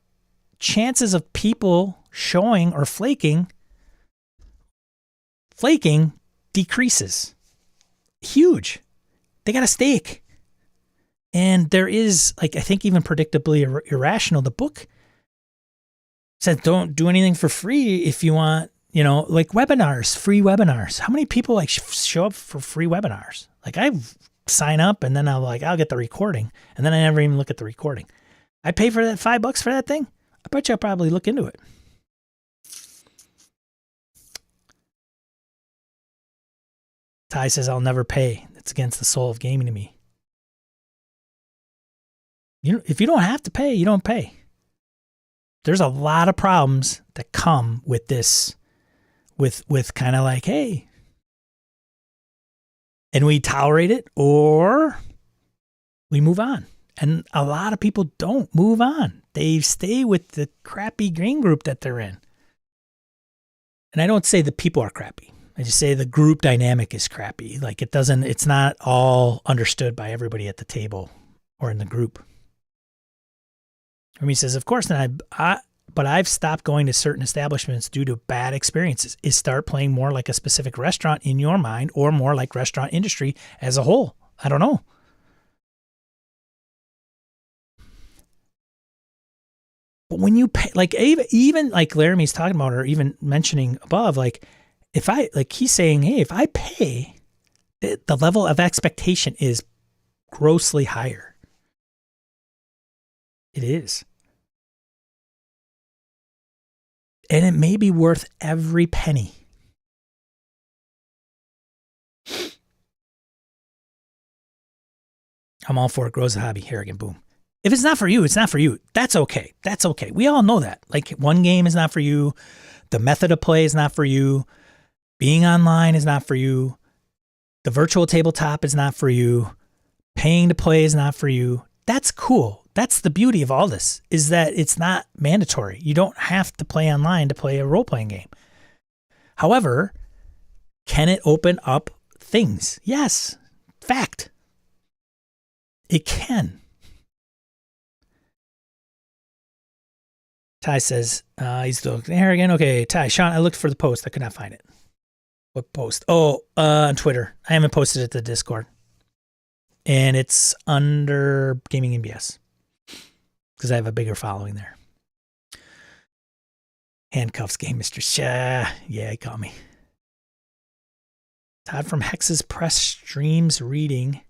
chances of people showing or flaking decreases. Huge. They got a stake. And there is, like, I think even predictably irrational, the book says don't do anything for free if you want, like webinars, free webinars. How many people like show up for free webinars? Like I sign up and then I'll get the recording. And then I never even look at the recording. I pay for that $5 for that thing. I bet you I'll probably look into it. Ty says, I'll never pay. That's against the soul of gaming to me. If you don't have to pay, you don't pay. There's a lot of problems that come with this, with kind of like, hey, and we tolerate it or we move on. And a lot of people don't move on. They stay with the crappy green group that they're in. And I don't say the people are crappy. I just say the group dynamic is crappy. Like it's not all understood by everybody at the table or in the group. He says, of course, but I've stopped going to certain establishments due to bad experiences. Is start playing more like a specific restaurant in your mind or more like restaurant industry as a whole? I don't know. But when you pay, like even like Laramie's talking about or even mentioning above, like he's saying, hey, if I pay, the level of expectation is grossly higher. It is. And it may be worth every penny. I'm all for it. Grows a hobby. Here again, boom. If it's not for you, it's not for you. That's okay. That's okay. We all know that. Like one game is not for you. The method of play is not for you. Being online is not for you. The virtual tabletop is not for you. Paying to play is not for you. That's cool. That's the beauty of all this, is that it's not mandatory. You don't have to play online to play a role-playing game. However, can it open up things? Yes. Fact. It can. Ty says, he's still here again. Okay, Ty, Sean, I looked for the post. I could not find it. What post? Oh, on Twitter. I haven't posted it to Discord. And it's under Gaming and BS because I have a bigger following there. Handcuffs Game Mistress. Yeah, he caught me. Todd from Hex's Press streams reading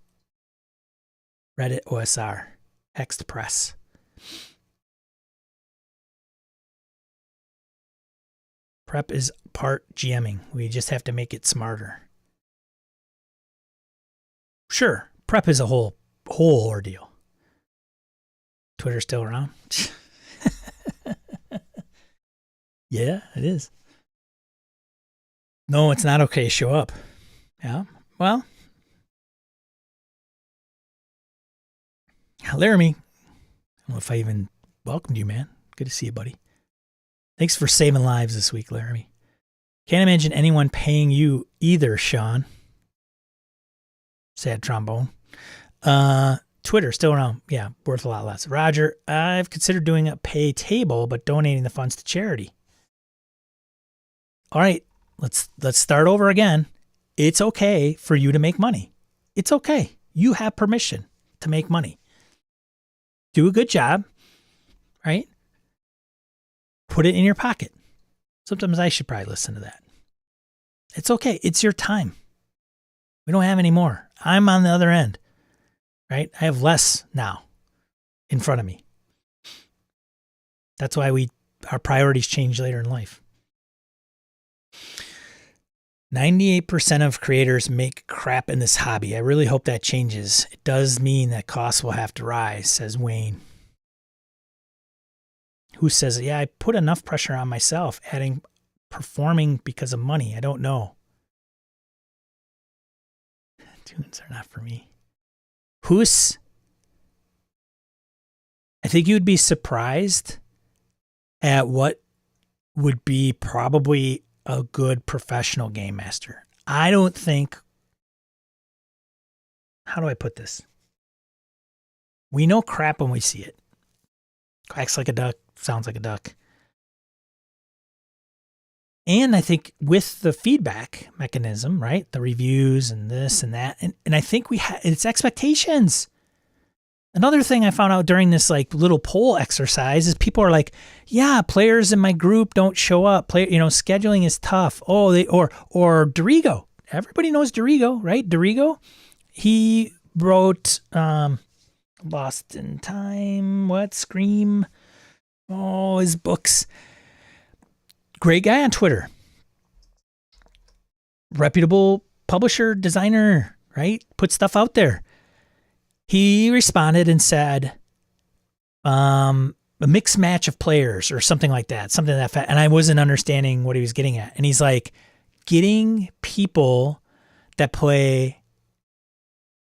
Reddit OSR. Hex Press. Prep is part GMing. We just have to make it smarter. Sure, prep is a whole ordeal. Twitter's still around? Yeah, it is. No, it's not okay to show up. Yeah, well. Laramie, I don't know if I even welcomed you, man. Good to see you, buddy. Thanks for saving lives this week, Laramie. Can't imagine anyone paying you either, Sean. Sad trombone. Twitter, still around. Yeah, worth a lot less. Roger, I've considered doing a pay table, but donating the funds to charity. All right, let's start over again. It's okay for you to make money. It's okay. You have permission to make money. Do a good job, right? Put it in your pocket. Sometimes I should probably listen to that. It's okay. It's your time. We don't have any more. I'm on the other end, right? I have less now in front of me. That's why our priorities change later in life. 98% of creators make crap in this hobby. I really hope that changes. It does mean that costs will have to rise, says Wayne. Who says, yeah, I put enough pressure on myself, adding performing because of money. I don't know. Tunes are not for me. Who's? I think you'd be surprised at what would be probably a good professional game master. I don't think, how do I put this? We know crap when we see it. Quacks like a duck, sounds like a duck. And I think with the feedback mechanism, right? The reviews and this and that. And I think it's expectations. Another thing I found out during this like little poll exercise is people are like, yeah, players in my group don't show up. Scheduling is tough. Oh, or Dorigo. Everybody knows Dorigo, right? Dorigo. He wrote Lost in Time, Scream. Oh, his books. Great guy on Twitter. Reputable publisher, designer, right? Put stuff out there. He responded and said, a mixed match of players or something like that. Something like that. And I wasn't understanding what he was getting at. And he's like, getting people that play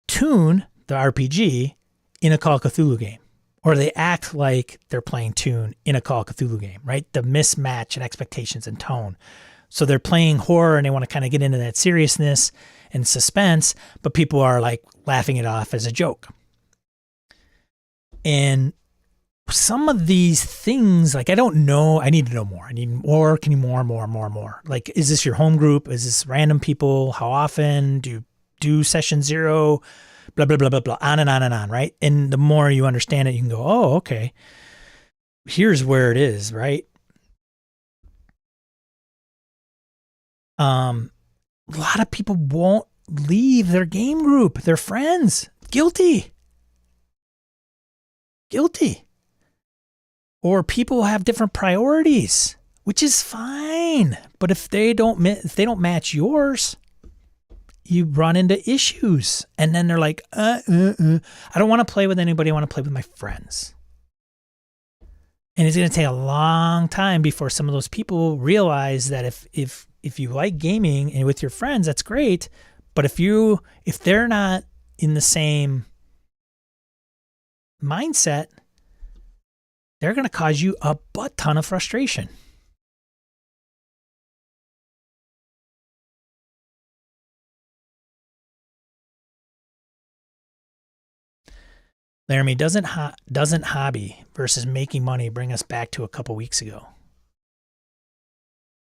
Tune, the RPG, in a Call of Cthulhu game. Or they act like they're playing Tune in a Call of Cthulhu game, right? The mismatch in expectations and tone. So they're playing horror and they want to kind of get into that seriousness and suspense, but people are like laughing it off as a joke. And some of these things, like, I don't know. I need to know more. I need more. Can you more? Like, is this your home group? Is this random people? How often do you do session 0? Blah, blah, blah, blah, blah, on and on and on, right? And the more you understand it, you can go, oh, okay. Here's where it is, right? A lot of people won't leave their game group, their friends. Guilty. Or people have different priorities, which is fine. But if they don't match yours, you run into issues. And then they're like, I don't want to play with anybody. I want to play with my friends. And it's going to take a long time before some of those people realize that if you like gaming and with your friends, that's great. But if they're not in the same mindset, they're going to cause you a butt ton of frustration. Laramie, doesn't hobby versus making money bring us back to a couple weeks ago?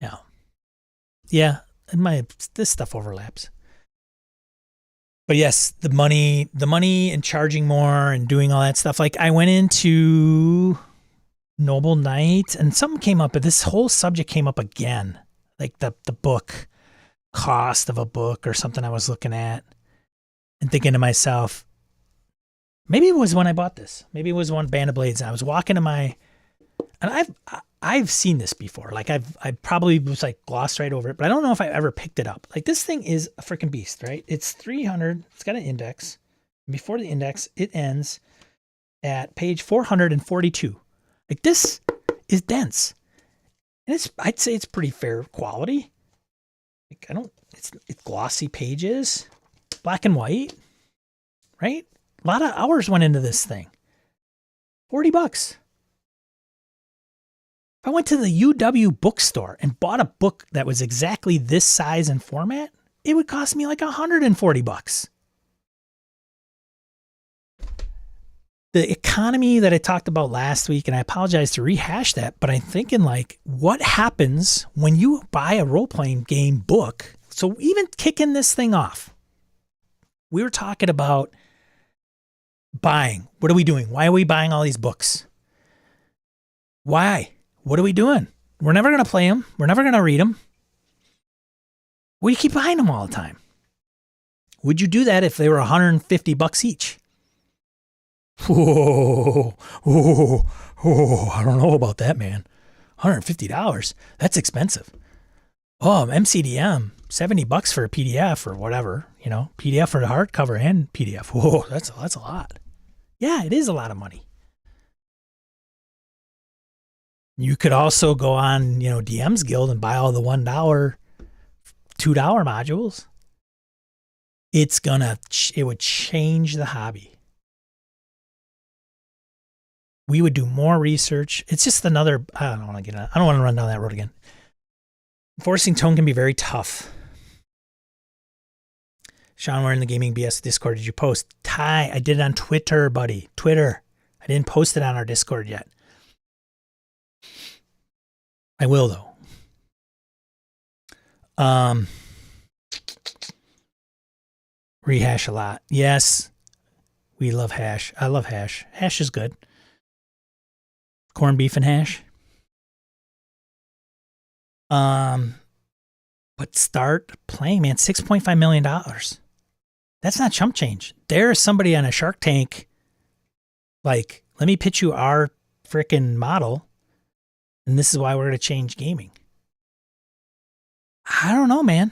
No. Yeah, this stuff overlaps. But yes, the money and charging more and doing all that stuff. Like I went into Noble Knight and something came up, but this whole subject came up again. Like the book cost of a book or something I was looking at and thinking to myself, maybe it was when I bought this. Maybe it was one Band of Blades. And I was walking to and I've seen this before. Like I probably was like glossed right over it, but I don't know if I ever picked it up. Like this thing is a freaking beast, right? It's 300. It's got an index. Before the index, it ends at page 442. Like this is dense, and I'd say it's pretty fair quality. Like it's glossy pages, black and white, right? A lot of hours went into this thing. $40. If I went to the UW bookstore and bought a book that was exactly this size and format, it would cost me like $140. The economy that I talked about last week, and I apologize to rehash that, but I'm thinking like, what happens when you buy a role-playing game book? So even kicking this thing off, we were talking about buying. What are we doing? Why are we buying all these books? Why? What are we doing? We're never going to play them. We're never going to read them. We keep buying them all the time. Would you do that if they were $150 each? Whoa, I don't know about that, man. $150. That's expensive. Oh, MCDM, $70 for a PDF or whatever, PDF for the hardcover and PDF. Whoa, that's a lot. Yeah, it is a lot of money. You could also go on, DM's Guild and buy all the $1, $2 modules. It would change the hobby. We would do more research. It's just another, I don't want to run down that road again. Enforcing tone can be very tough. Sean, we're in the Gaming BS Discord. Did you post? Ty, I did it on Twitter, buddy. Twitter. I didn't post it on our Discord yet. I will, though. Rehash a lot. Yes. We love hash. I love hash. Hash is good. Corned beef and hash. But start playing, man. $6.5 million. That's not chump change. There's somebody on a Shark Tank. Like, let me pitch you our freaking model. And this is why we're going to change gaming. I don't know, man.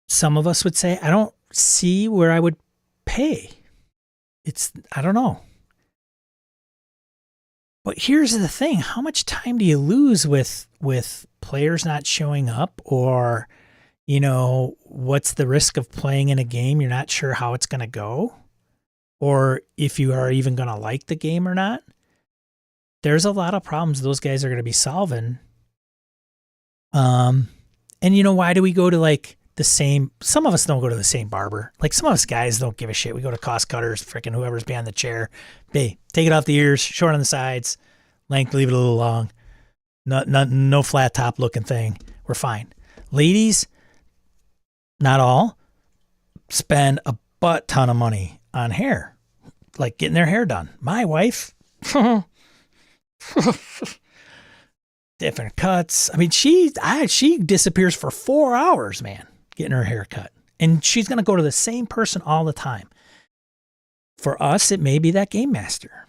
Some of us would say, I don't see where I would pay. I don't know. But here's the thing. How much time do you lose with players not showing up, or, what's the risk of playing in a game you're not sure how it's going to go, or if you are even going to like the game or not? There's a lot of problems those guys are going to be solving. And why do we go to like the same? Some of us don't go to the same barber. Like some of us guys don't give a shit. We go to cost cutters, freaking whoever's behind the chair. Hey, take it off the ears, short on the sides, length, leave it a little long. No flat top looking thing. We're fine. Ladies, not all, spend a butt ton of money on hair, like getting their hair done. My wife, different cuts. I mean, she disappears for 4 hours, man, getting her hair cut. And she's going to go to the same person all the time. For us, it may be that game master.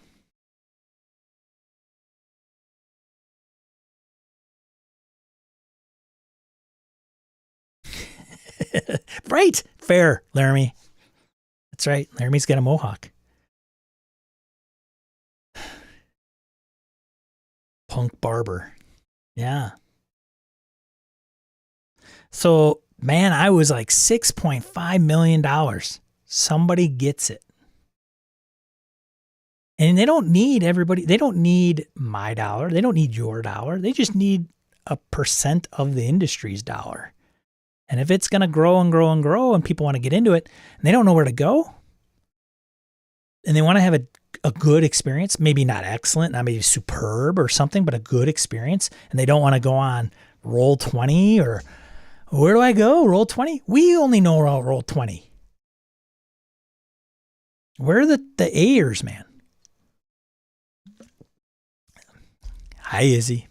Right. Fair, Laramie. That's right. Laramie's got a mohawk. Punk barber. Yeah. So, man, I was like $6.5 million. Somebody gets it. And they don't need everybody. They don't need my dollar. They don't need your dollar. They just need a percent of the industry's dollar. And if it's going to grow and grow and grow and people want to get into it and they don't know where to go and they want to have a good experience, maybe not excellent, not maybe superb or something, but a good experience, and they don't want to go on Roll20 or Where do I go? Roll 20? We only know roll 20. Where are the Ayers, man? Hi, Izzy.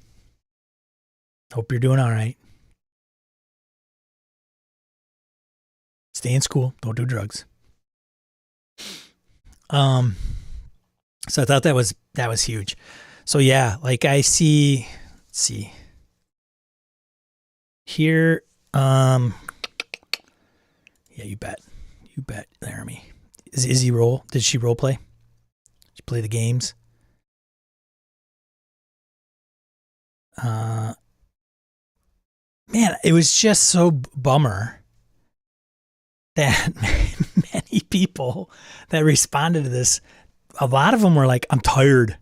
Hope you're doing all right. Stay in school. Don't do drugs. So I thought that was huge. So yeah, like I see, let's see here. Yeah, you bet, Laramie. Is Izzy roll? Did she role play? Did she play the games? Man, it was just so bummer that many people that responded to this, a lot of them were like, I'm tired.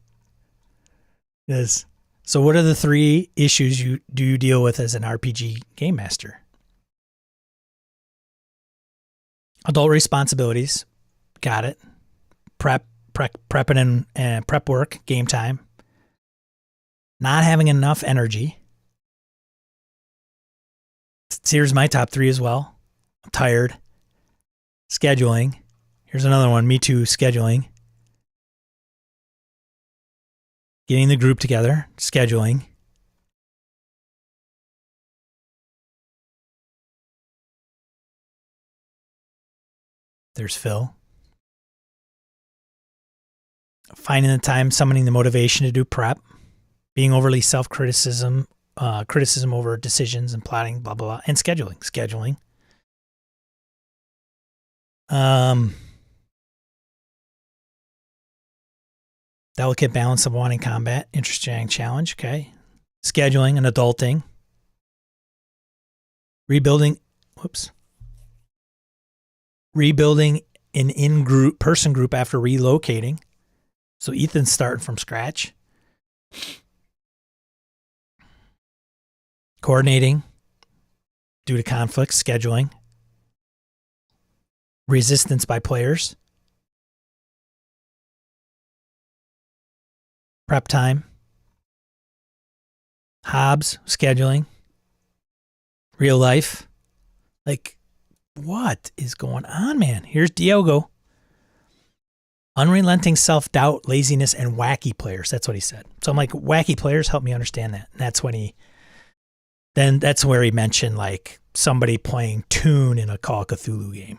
Yes. So what are the 3 issues you deal with as an RPG game master? Adult responsibilities. Got it. Prepping and prep work, game time. Not having enough energy. Here's my top 3 as well. I'm tired. Scheduling. Here's another one. Me too. Scheduling. Getting the group together. Scheduling. There's Phil. Finding the time, summoning the motivation to do prep. Being overly self-criticism. Criticism over decisions and plotting, blah, blah, blah. And scheduling. Delicate balance of wanting combat. Interesting challenge. Okay. Scheduling and adulting. Rebuilding an in-group person group after relocating. So Ethan's starting from scratch. Coordinating due to conflicts, scheduling. Resistance by players. Prep time. Hobbs, scheduling. Real life. Like, what is going on, man? Here's Diogo. Unrelenting self-doubt, laziness, and wacky players. That's what he said. So I'm like, wacky players, help me understand that. And that's where he mentioned like somebody playing Toon in a Call of Cthulhu game.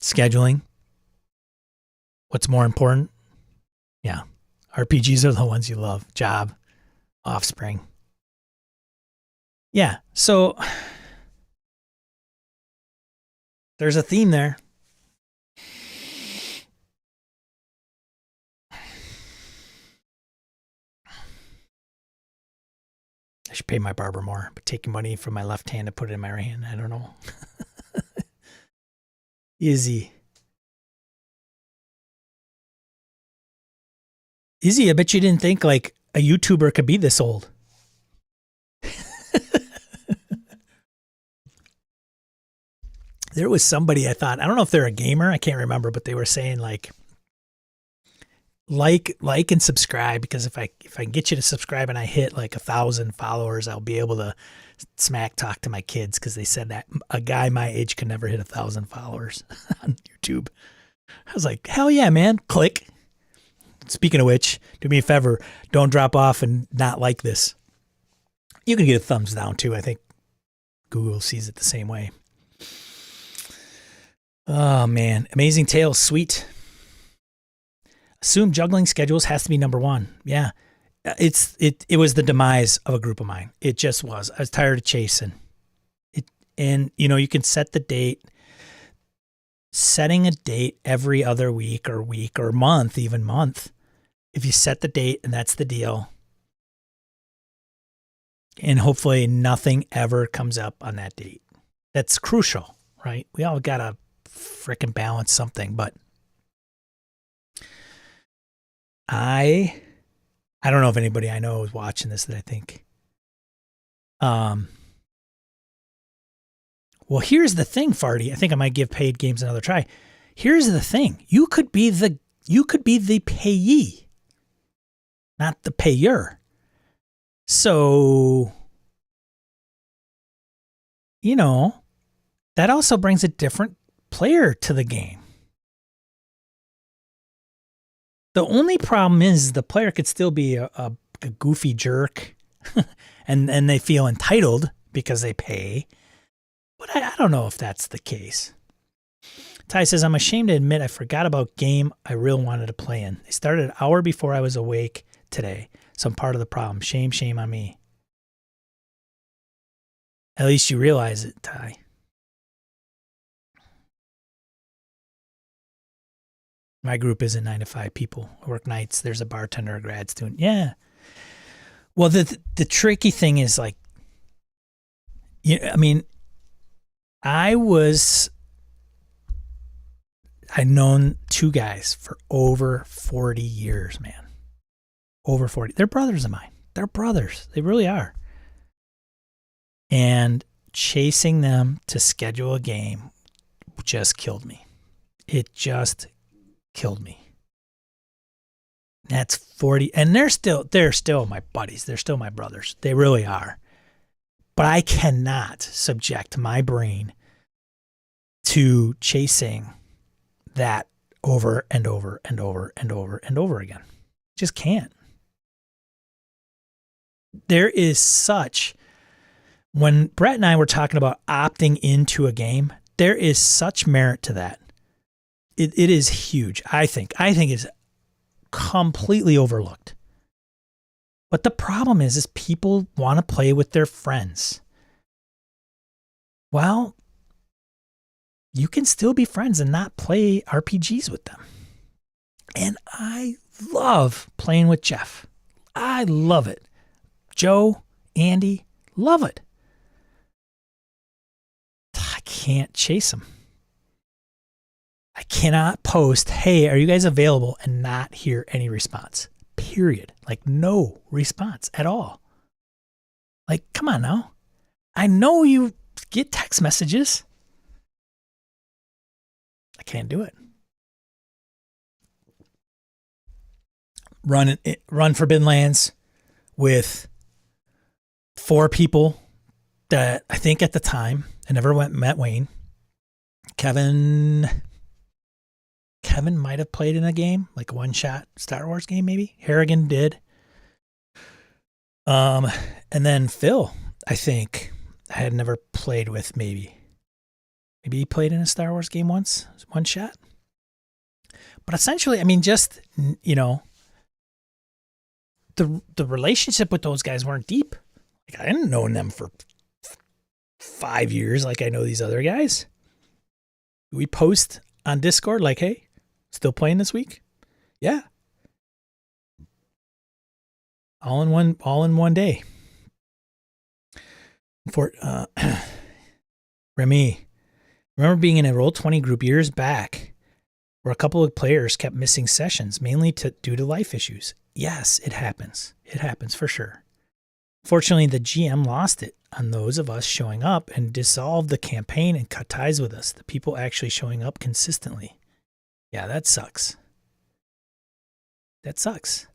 Scheduling. What's more important? Yeah. RPGs are the ones you love. Job. Offspring. Yeah. So there's a theme there. I should pay my barber more, but taking money from my left hand to put it in my right hand, I don't know. Izzy, I bet you didn't think like a YouTuber could be this old. There was somebody I thought, I don't know if they're a gamer, I can't remember, but they were saying like and subscribe, because if I can get you to subscribe and I hit like 1,000 followers, I'll be able to smack talk to my kids, because they said that a guy my age could never hit 1,000 followers on YouTube. I was like, hell yeah, man. Click. Speaking of which, do me a favor, don't drop off and not like this. You can get a thumbs down too. I think Google sees it the same way. Oh man, Amazing Tales, sweet. Assume juggling schedules has to be number 1. Yeah. It was the demise of a group of mine. It just was. I was tired of chasing. And you know, you can set the date. Setting a date every other week or month, even month. If you set the date and that's the deal. And hopefully nothing ever comes up on that date. That's crucial, right? We all got to frickin' balance something, but I don't know if anybody I know is watching this that I think. Well, here's the thing, Farty. I think I might give paid games another try. Here's the thing. You could be the payee, not the payer. So you know, that also brings a different player to the game. The only problem is the player could still be a goofy jerk and they feel entitled because they pay. But I don't know if that's the case. Ty says, I'm ashamed to admit I forgot about game I really wanted to play in. They started an hour before I was awake today. So I'm part of the problem. Shame on me. At least you realize it, Ty. My group isn't 9 to 5 people. I work nights. There's a bartender, a grad student. Yeah. Well, the tricky thing is like, I mean, I've known two guys for over 40 years, man. Over 40. They're brothers of mine. They're brothers. They really are. And chasing them to schedule a game just killed me. It just killed me. That's 40. And they're still my buddies. They're still my brothers. They really are. But I cannot subject my brain to chasing that over and over and over and over and over again. Just can't. There is such, when Brett and I were talking about opting into a game, there is such merit to that. It is huge, I think. I think it's completely overlooked. But the problem is people want to play with their friends. Well, you can still be friends and not play RPGs with them. And I love playing with Jeff. I love it. Joe, Andy, love it. I can't chase them. I cannot post, hey, are you guys available, and not hear any response. Period. Like no response at all. Like, come on now. I know you get text messages. I can't do it. Run Forbidden Lands with 4 people that I think at the time I never met Wayne. Kevin might have played in a game, like a one-shot Star Wars game, maybe. Harrigan did. And then Phil, I think I had never played with. Maybe he played in a Star Wars game once, one shot. But essentially, I mean, just, you know, the relationship with those guys weren't deep. Like, I didn't know them for 5 years like I know these other guys. We post on Discord like, hey, still playing this week? Yeah. All in one day. For Remy, remember being in a Roll20 group years back where a couple of players kept missing sessions, mainly due to life issues. Yes, it happens. It happens for sure. Fortunately, the GM lost it on those of us showing up and dissolved the campaign and cut ties with us, the people actually showing up consistently. Yeah, that sucks. That sucks.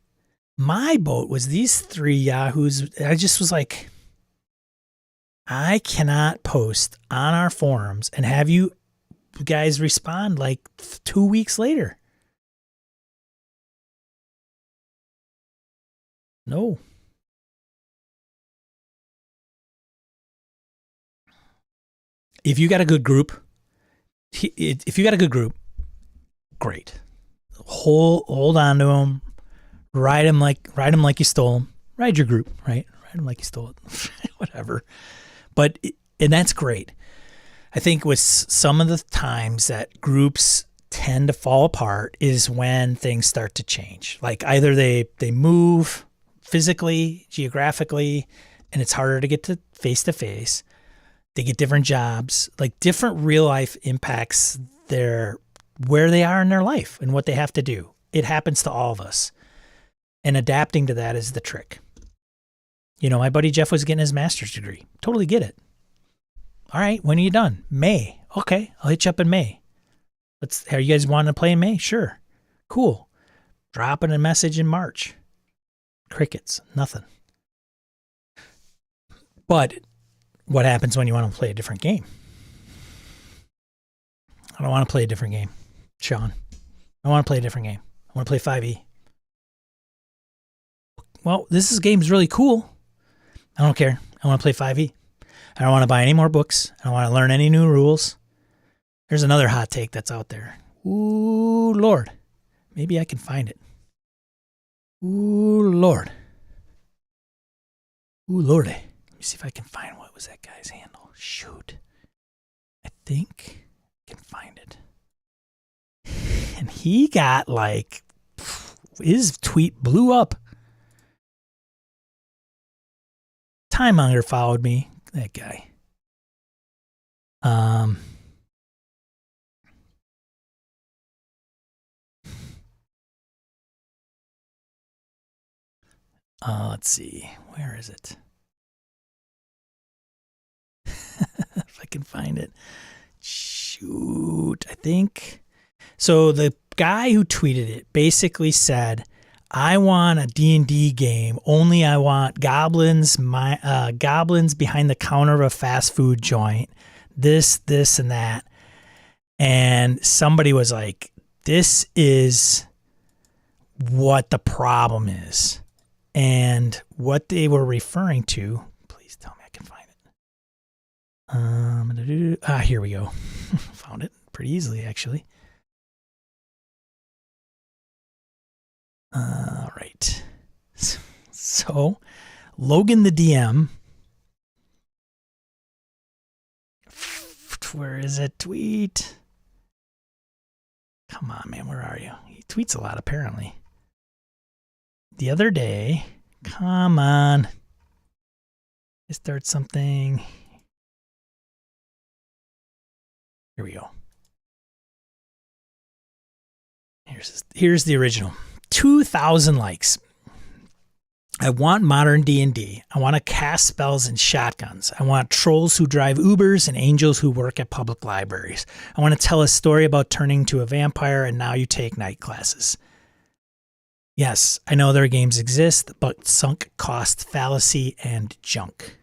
My boat was these 3 yahoos. I just was like, I cannot post on our forums and have you guys respond like 2 weeks later. No. If you got a good group, great. Hold on to them. Ride them like you stole them. Ride your group, right? Ride them like you stole it. Whatever. And that's great. I think with some of the times that groups tend to fall apart is when things start to change. Like either they move physically, geographically, and it's harder to get to face. They get different jobs, like different real life impacts where they are in their life and what they have to do. It happens to all of us. And adapting to that is the trick. You know, my buddy Jeff was getting his master's degree. Totally get it. All right, when are you done? May. Okay, I'll hit you up in May. Are you guys wanting to play in May? Sure. Cool. Dropping a message in March. Crickets. Nothing. But what happens when you want to play a different game? I don't want to play a different game, Sean. I want to play a different game. I want to play 5e. Well, this game's really cool. I don't care. I want to play 5e. I don't want to buy any more books. I don't want to learn any new rules. There's another hot take that's out there. Ooh, Lord. Maybe I can find it. Ooh, Lord. Ooh, Lordy. Let me see if I can find what was that guy's handle. Shoot. I think I can find it. And he got like, his tweet blew up. Timemonger followed me. That guy. Let's see. Where is it? If I can find it. Shoot. I think. So the guy who tweeted it basically said, I want a D&D game, only I want goblins, goblins behind the counter of a fast food joint, this, and that. And somebody was like, this is what the problem is. And what they were referring to, please tell me I can find it. Here we go. Found it pretty easily, actually. All right. So, Logan the DM. Where is it? Tweet. Come on, man. Where are you? He tweets a lot, apparently. The other day. Come on. Start something. Here we go. Here's the original. 2,000 likes. I want modern D&D. I want to cast spells and shotguns. I want trolls who drive Ubers and angels who work at public libraries. I want to tell a story about turning to a vampire and now you take night classes. Yes, I know their games exist, but sunk cost fallacy and junk.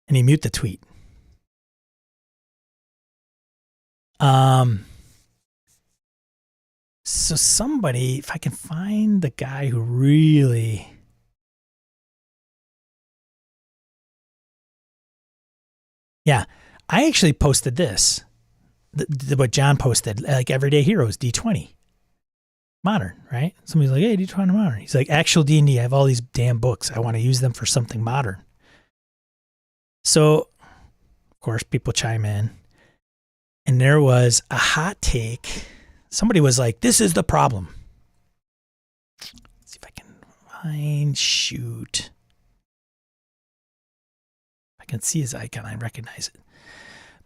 And he mute the tweet. So somebody, if I can find the guy who really... Yeah, I actually posted this. What John posted, like Everyday Heroes, D20. Modern, right? Somebody's like, hey, D20 modern. He's like, actual D&D, I have all these damn books. I want to use them for something modern. So, of course, people chime in. And there was a hot take. Somebody was like, this is the problem. Let's see if I can find, shoot. I can see his icon. I recognize it.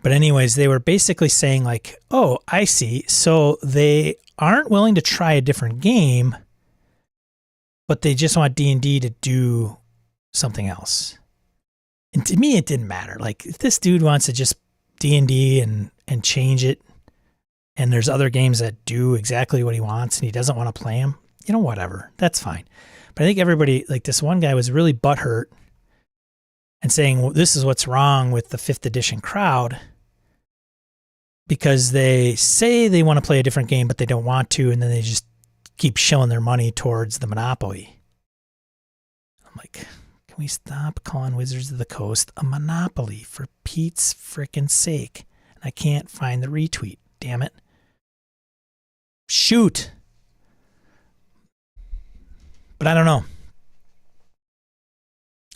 But anyways, they were basically saying like, oh, I see. So they aren't willing to try a different game, but they just want D&D to do something else. And to me, it didn't matter. Like, if this dude wants to just D&D and change it, and there's other games that do exactly what he wants and he doesn't want to play them, you know, whatever. That's fine. But I think everybody, like this one guy was really butthurt and saying, well, this is what's wrong with the 5th edition crowd, because they say they want to play a different game, but they don't want to, and then they just keep shilling their money towards the Monopoly. I'm like, can we stop calling Wizards of the Coast a monopoly for Pete's frickin' sake? And I can't find the retweet. Damn it. Shoot. But I don't know.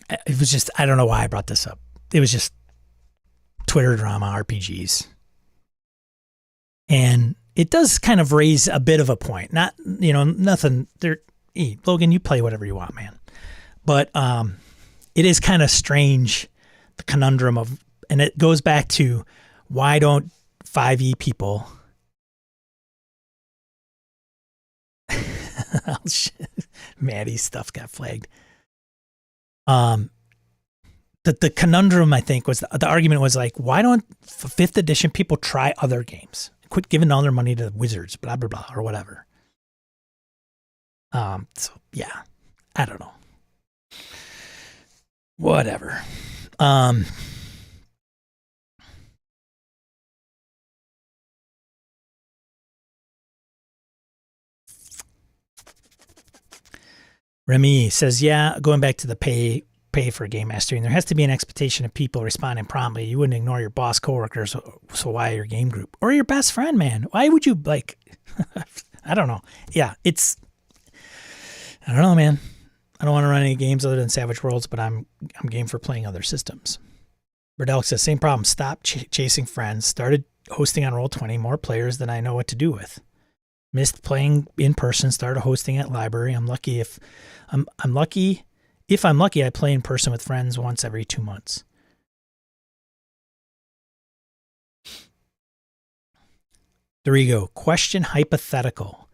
It was just, I don't know why I brought this up. It was just Twitter drama, RPGs. And it does kind of raise a bit of a point. Not, you know, nothing there. Hey, Logan, you play whatever you want, man. But it is kind of strange, the conundrum of, and it goes back to, why don't 5e people oh, shit. Maddie's stuff got flagged. The conundrum, I think, was the argument was like, why don't 5th edition people try other games? Quit giving all their money to the Wizards, blah, blah, blah, or whatever. So, yeah, I don't know. Whatever. Remy says, yeah, going back to the pay for game mastering, there has to be an expectation of people responding promptly. You wouldn't ignore your boss, coworkers, so why your game group? Or your best friend, man. Why would you, like, I don't know. Yeah, I don't know, man. I don't want to run any games other than Savage Worlds, but I'm game for playing other systems. Burdell says, same problem. Stop chasing friends. Started hosting on Roll20, more players than I know what to do with. Missed playing in person, started hosting at library. I'm lucky if I'm lucky, I play in person with friends once every 2 months. Dorigo, question hypothetical.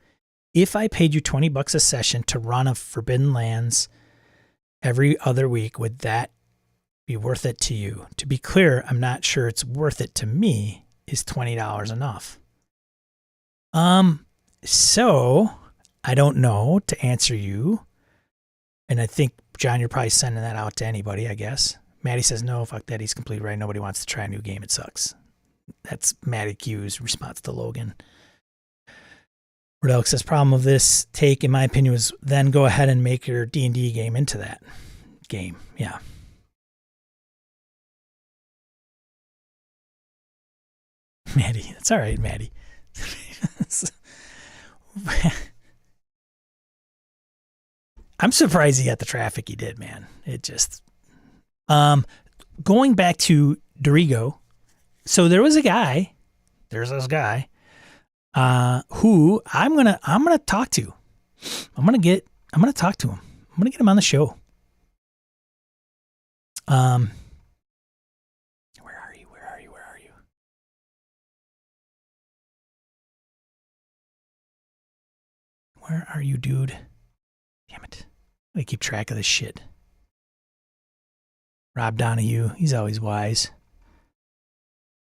If I paid you $20 a session to run a Forbidden Lands every other week, would that be worth it to you? To be clear, I'm not sure it's worth it to me. Is $20 enough? So I don't know to answer you. And I think, John, you're probably sending that out to anybody, I guess. Maddie says, no, fuck that. He's completely right. Nobody wants to try a new game. It sucks. That's Maddie Q's response to Logan. Rodel says, problem of this take, in my opinion, was then go ahead and make your D&D game into that game. Yeah. Maddie. That's all right, Maddie. I'm surprised he got the traffic he did, man. It just going back to Dorigo. So there's this guy who I'm gonna talk to. I'm gonna talk to him. I'm gonna get him on the show. Where are you? Where are you, dude? Damn it. I keep track of this shit. Rob Donahue, he's always wise.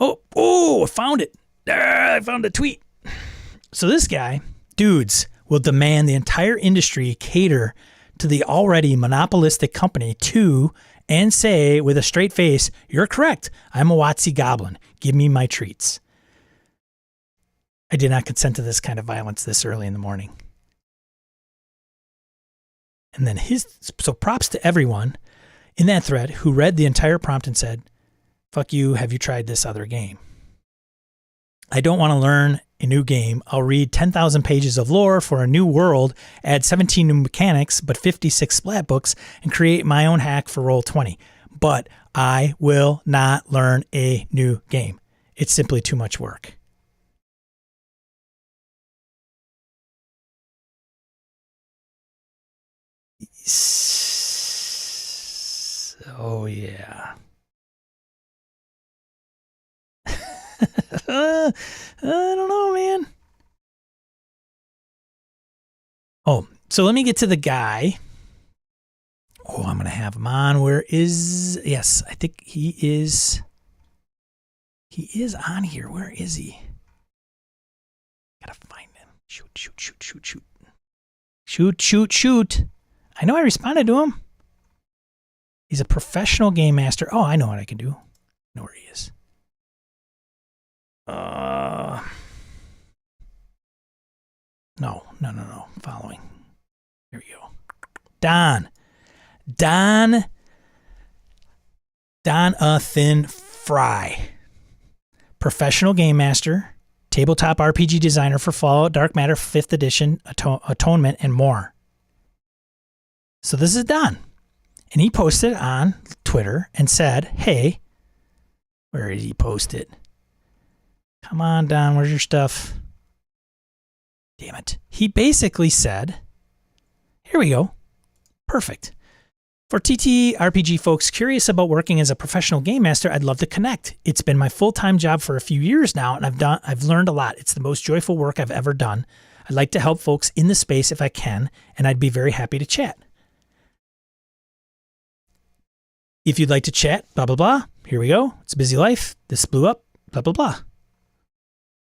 Oh, I found it. I found a tweet. So this guy, dudes, will demand the entire industry cater to the already monopolistic company to and say with a straight face, you're correct. I'm a Watsy goblin. Give me my treats. I did not consent to this kind of violence this early in the morning. And then so props to everyone in that thread who read the entire prompt and said, fuck you, have you tried this other game? I don't want to learn a new game. I'll read 10,000 pages of lore for a new world, add 17 new mechanics, but 56 splat books, and create my own hack for Roll20. But I will not learn a new game. It's simply too much work. Oh, yeah. I don't know, man. Oh, so let me get to the guy. Oh, I'm going to have him on. Yes, I think he is on here. Where is he? Gotta find him. Shoot. I know I responded to him. He's a professional game master. Oh, I know what I can do. I know where he is. No. Following. Here we go. Donathan Fry. Professional game master, tabletop RPG designer for Fallout, Dark Matter, 5th edition, Atonement, and more. So this is Don. And he posted on Twitter and said, hey, where did he post it? Come on, Don, where's your stuff? Damn it. He basically said, here we go. Perfect. For TTRPG folks curious about working as a professional game master, I'd love to connect. It's been my full-time job for a few years now, and I've learned a lot. It's the most joyful work I've ever done. I'd like to help folks in the space if I can, and I'd be very happy to chat. If you'd like to chat, blah, blah, blah. Here we go. It's a busy life. This blew up, blah, blah, blah.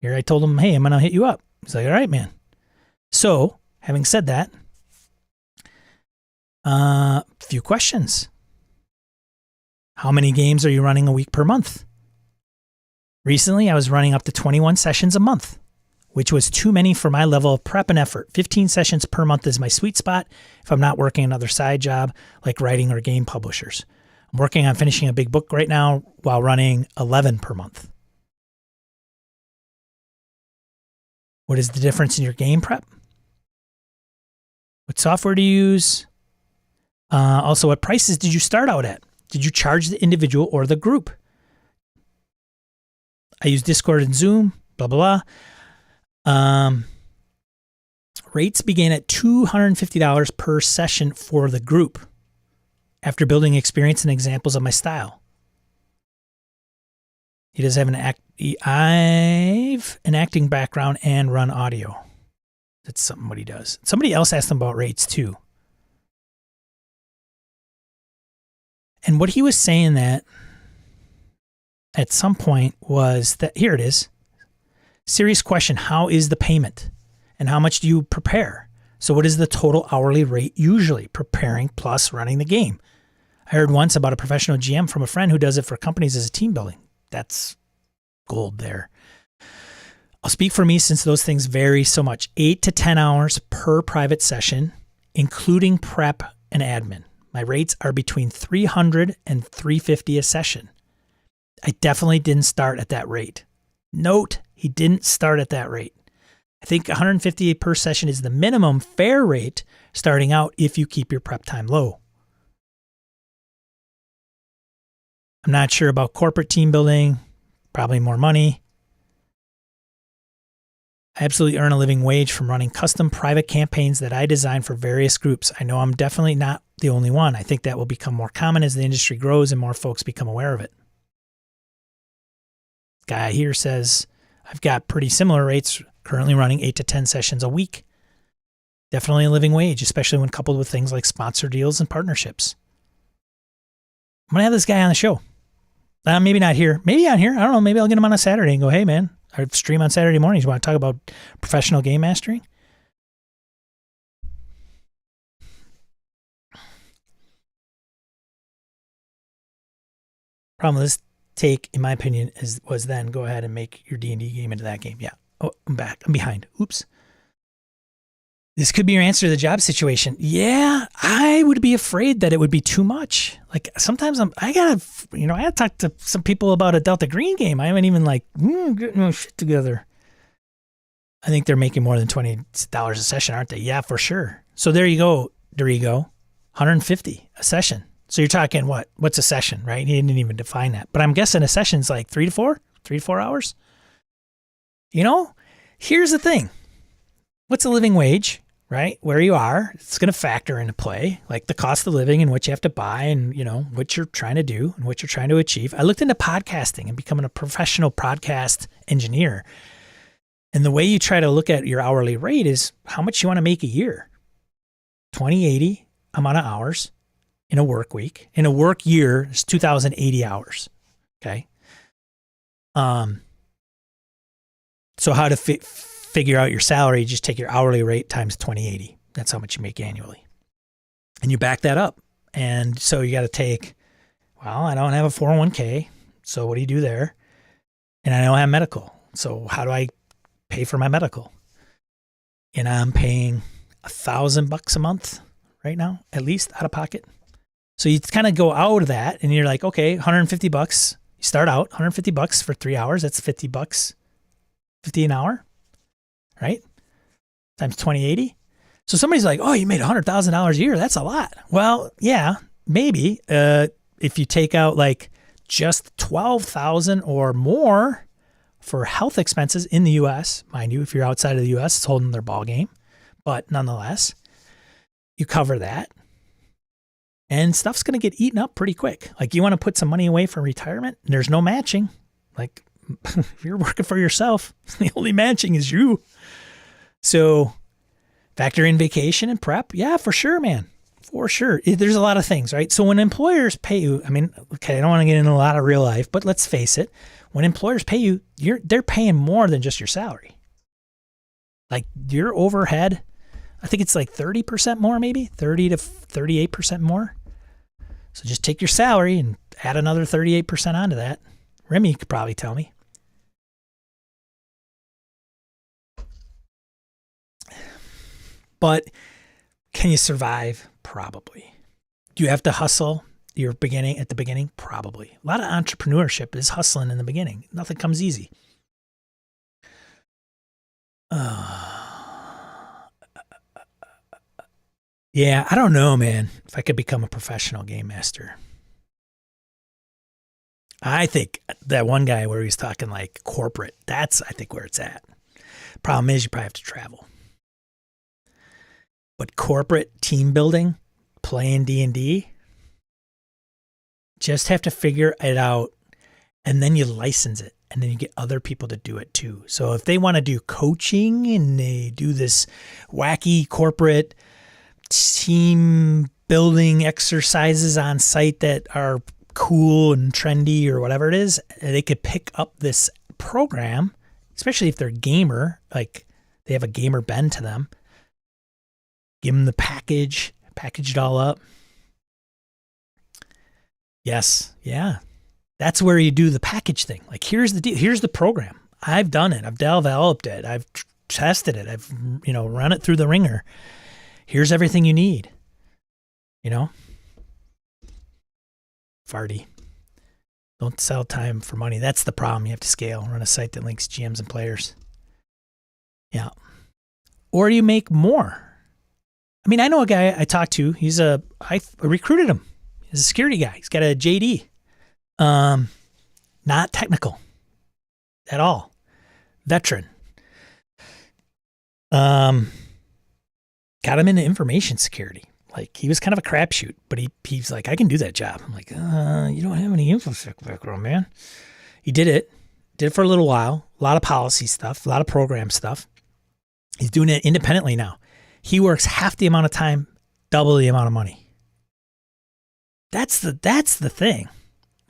Here I told him, hey, I'm going to hit you up. He's like, all right, man. So, having said that, Few questions. How many games are you running a week per month? Recently, I was running up to 21 sessions a month, which was too many for my level of prep and effort. 15 sessions per month is my sweet spot if I'm not working another side job like writing or game publishers. I'm working on finishing a big book right now while running 11 per month. What is the difference in your game prep? What software do you use? Also, what prices did you start out at? Did you charge the individual or the group? I use Discord and Zoom, blah, blah, blah. Rates began at $250 per session for the group after building experience and examples of my style. He does have an acting background and run audio. That's something what he does. Somebody else asked him about rates too. And what he was saying that at some point was that, here it is. Serious question, how is the payment? And how much do you prepare? So what is the total hourly rate usually, preparing plus running the game? I heard once about a professional GM from a friend who does it for companies as a team building. That's gold there. I'll speak for me since those things vary so much. 8 to 10 hours per private session, including prep and admin. My rates are between $300 and $350 a session. I definitely didn't start at that rate. Note, he didn't start at that rate. I think $150 per session is the minimum fair rate starting out if you keep your prep time low. I'm not sure about corporate team building, probably more money. I absolutely earn a living wage from running custom private campaigns that I design for various groups. I know I'm definitely not the only one. I think that will become more common as the industry grows and more folks become aware of it. Guy here says, I've got pretty similar rates, currently running 8 to 10 sessions a week. Definitely a living wage, especially when coupled with things like sponsor deals and partnerships. I'm going to have this guy on the show. Maybe not here. Maybe on here. I don't know. Maybe I'll get him on a Saturday and go, hey, man, I stream on Saturday mornings. You want to talk about professional game mastering? Problem with this take, in my opinion, was then go ahead and make your D&D game into that game. Yeah. Oh, I'm back. I'm behind. Oops. This could be your answer to the job situation. Yeah, I would be afraid that it would be too much. Like sometimes I gotta talk to some people about a Delta Green game. I haven't even getting my shit together. I think they're making more than $20 a session, aren't they? Yeah, for sure. So there you go. 150 a session. So you're talking what? What's a session, right? He didn't even define that. But I'm guessing a session's like 3 to 4 hours. Here's the thing. What's a living wage, right? Where you are, it's going to factor into play, like the cost of living and what you have to buy and, what you're trying to do and what you're trying to achieve. I looked into podcasting and becoming a professional podcast engineer. And the way you try to look at your hourly rate is how much you want to make a year. 2080 amount of hours in a work week. In a work year, it's 2,080 hours. Okay. So how to figure out your salary, just take your hourly rate times 2080. That's how much you make annually. And you back that up. And so you got to take, I don't have a 401k. So what do you do there? And I don't have medical. So how do I pay for my medical? And I'm paying $1,000 a month right now, at least out of pocket. So you kind of go out of that and you're like, okay, $150. You start out $150 for 3 hours. That's $50, $50 an hour. Right? Times 2080. So somebody's like, oh, you made $100,000 a year. That's a lot. Well, yeah, maybe. If you take out like just $12,000 or more for health expenses in the U.S., mind you, if you're outside of the U.S., it's holding their ball game. But nonetheless, you cover that. And stuff's going to get eaten up pretty quick. Like you want to put some money away for retirement, there's no matching. Like if you're working for yourself, the only matching is you. So factor in vacation and prep. Yeah, for sure, man. For sure. There's a lot of things, right? So when employers pay you, I don't want to get into a lot of real life, but let's face it. When employers pay you, they're paying more than just your salary. Like your overhead, I think it's like 30% more, maybe 30 to 38% more. So just take your salary and add another 38% onto that. Remy could probably tell me. But can you survive? Probably. Do you have to hustle at the beginning? Probably. A lot of entrepreneurship is hustling in the beginning. Nothing comes easy. Yeah, I don't know, man, if I could become a professional game master. I think that one guy where he was talking like corporate, that's, I think, where it's at. Problem is, you probably have to travel. But corporate team building, playing D&D, just have to figure it out, and then you license it, and then you get other people to do it too. So if they want to do coaching and they do this wacky corporate team building exercises on site that are cool and trendy or whatever it is, they could pick up this program, especially if they're gamer, like they have a gamer bend to them. Give them the package it all up. Yes, yeah. That's where you do the package thing. Like, here's the deal. Here's the program. I've done it. I've developed it. I've tested it. I've, run it through the ringer. Here's everything you need. Farty. Don't sell time for money. That's the problem. You have to scale. Run a site that links GMs and players. Yeah. Or you make more. I mean, I know a guy I talked to. I recruited him. He's a security guy. He's got a JD. Not technical at all. Veteran. Got him into information security. Like, he was kind of a crapshoot, but he's like, I can do that job. I'm like, you don't have any infosec background, man. He did it for a little while. A lot of policy stuff, a lot of program stuff. He's doing it independently now. He works half the amount of time, double the amount of money. That's the thing.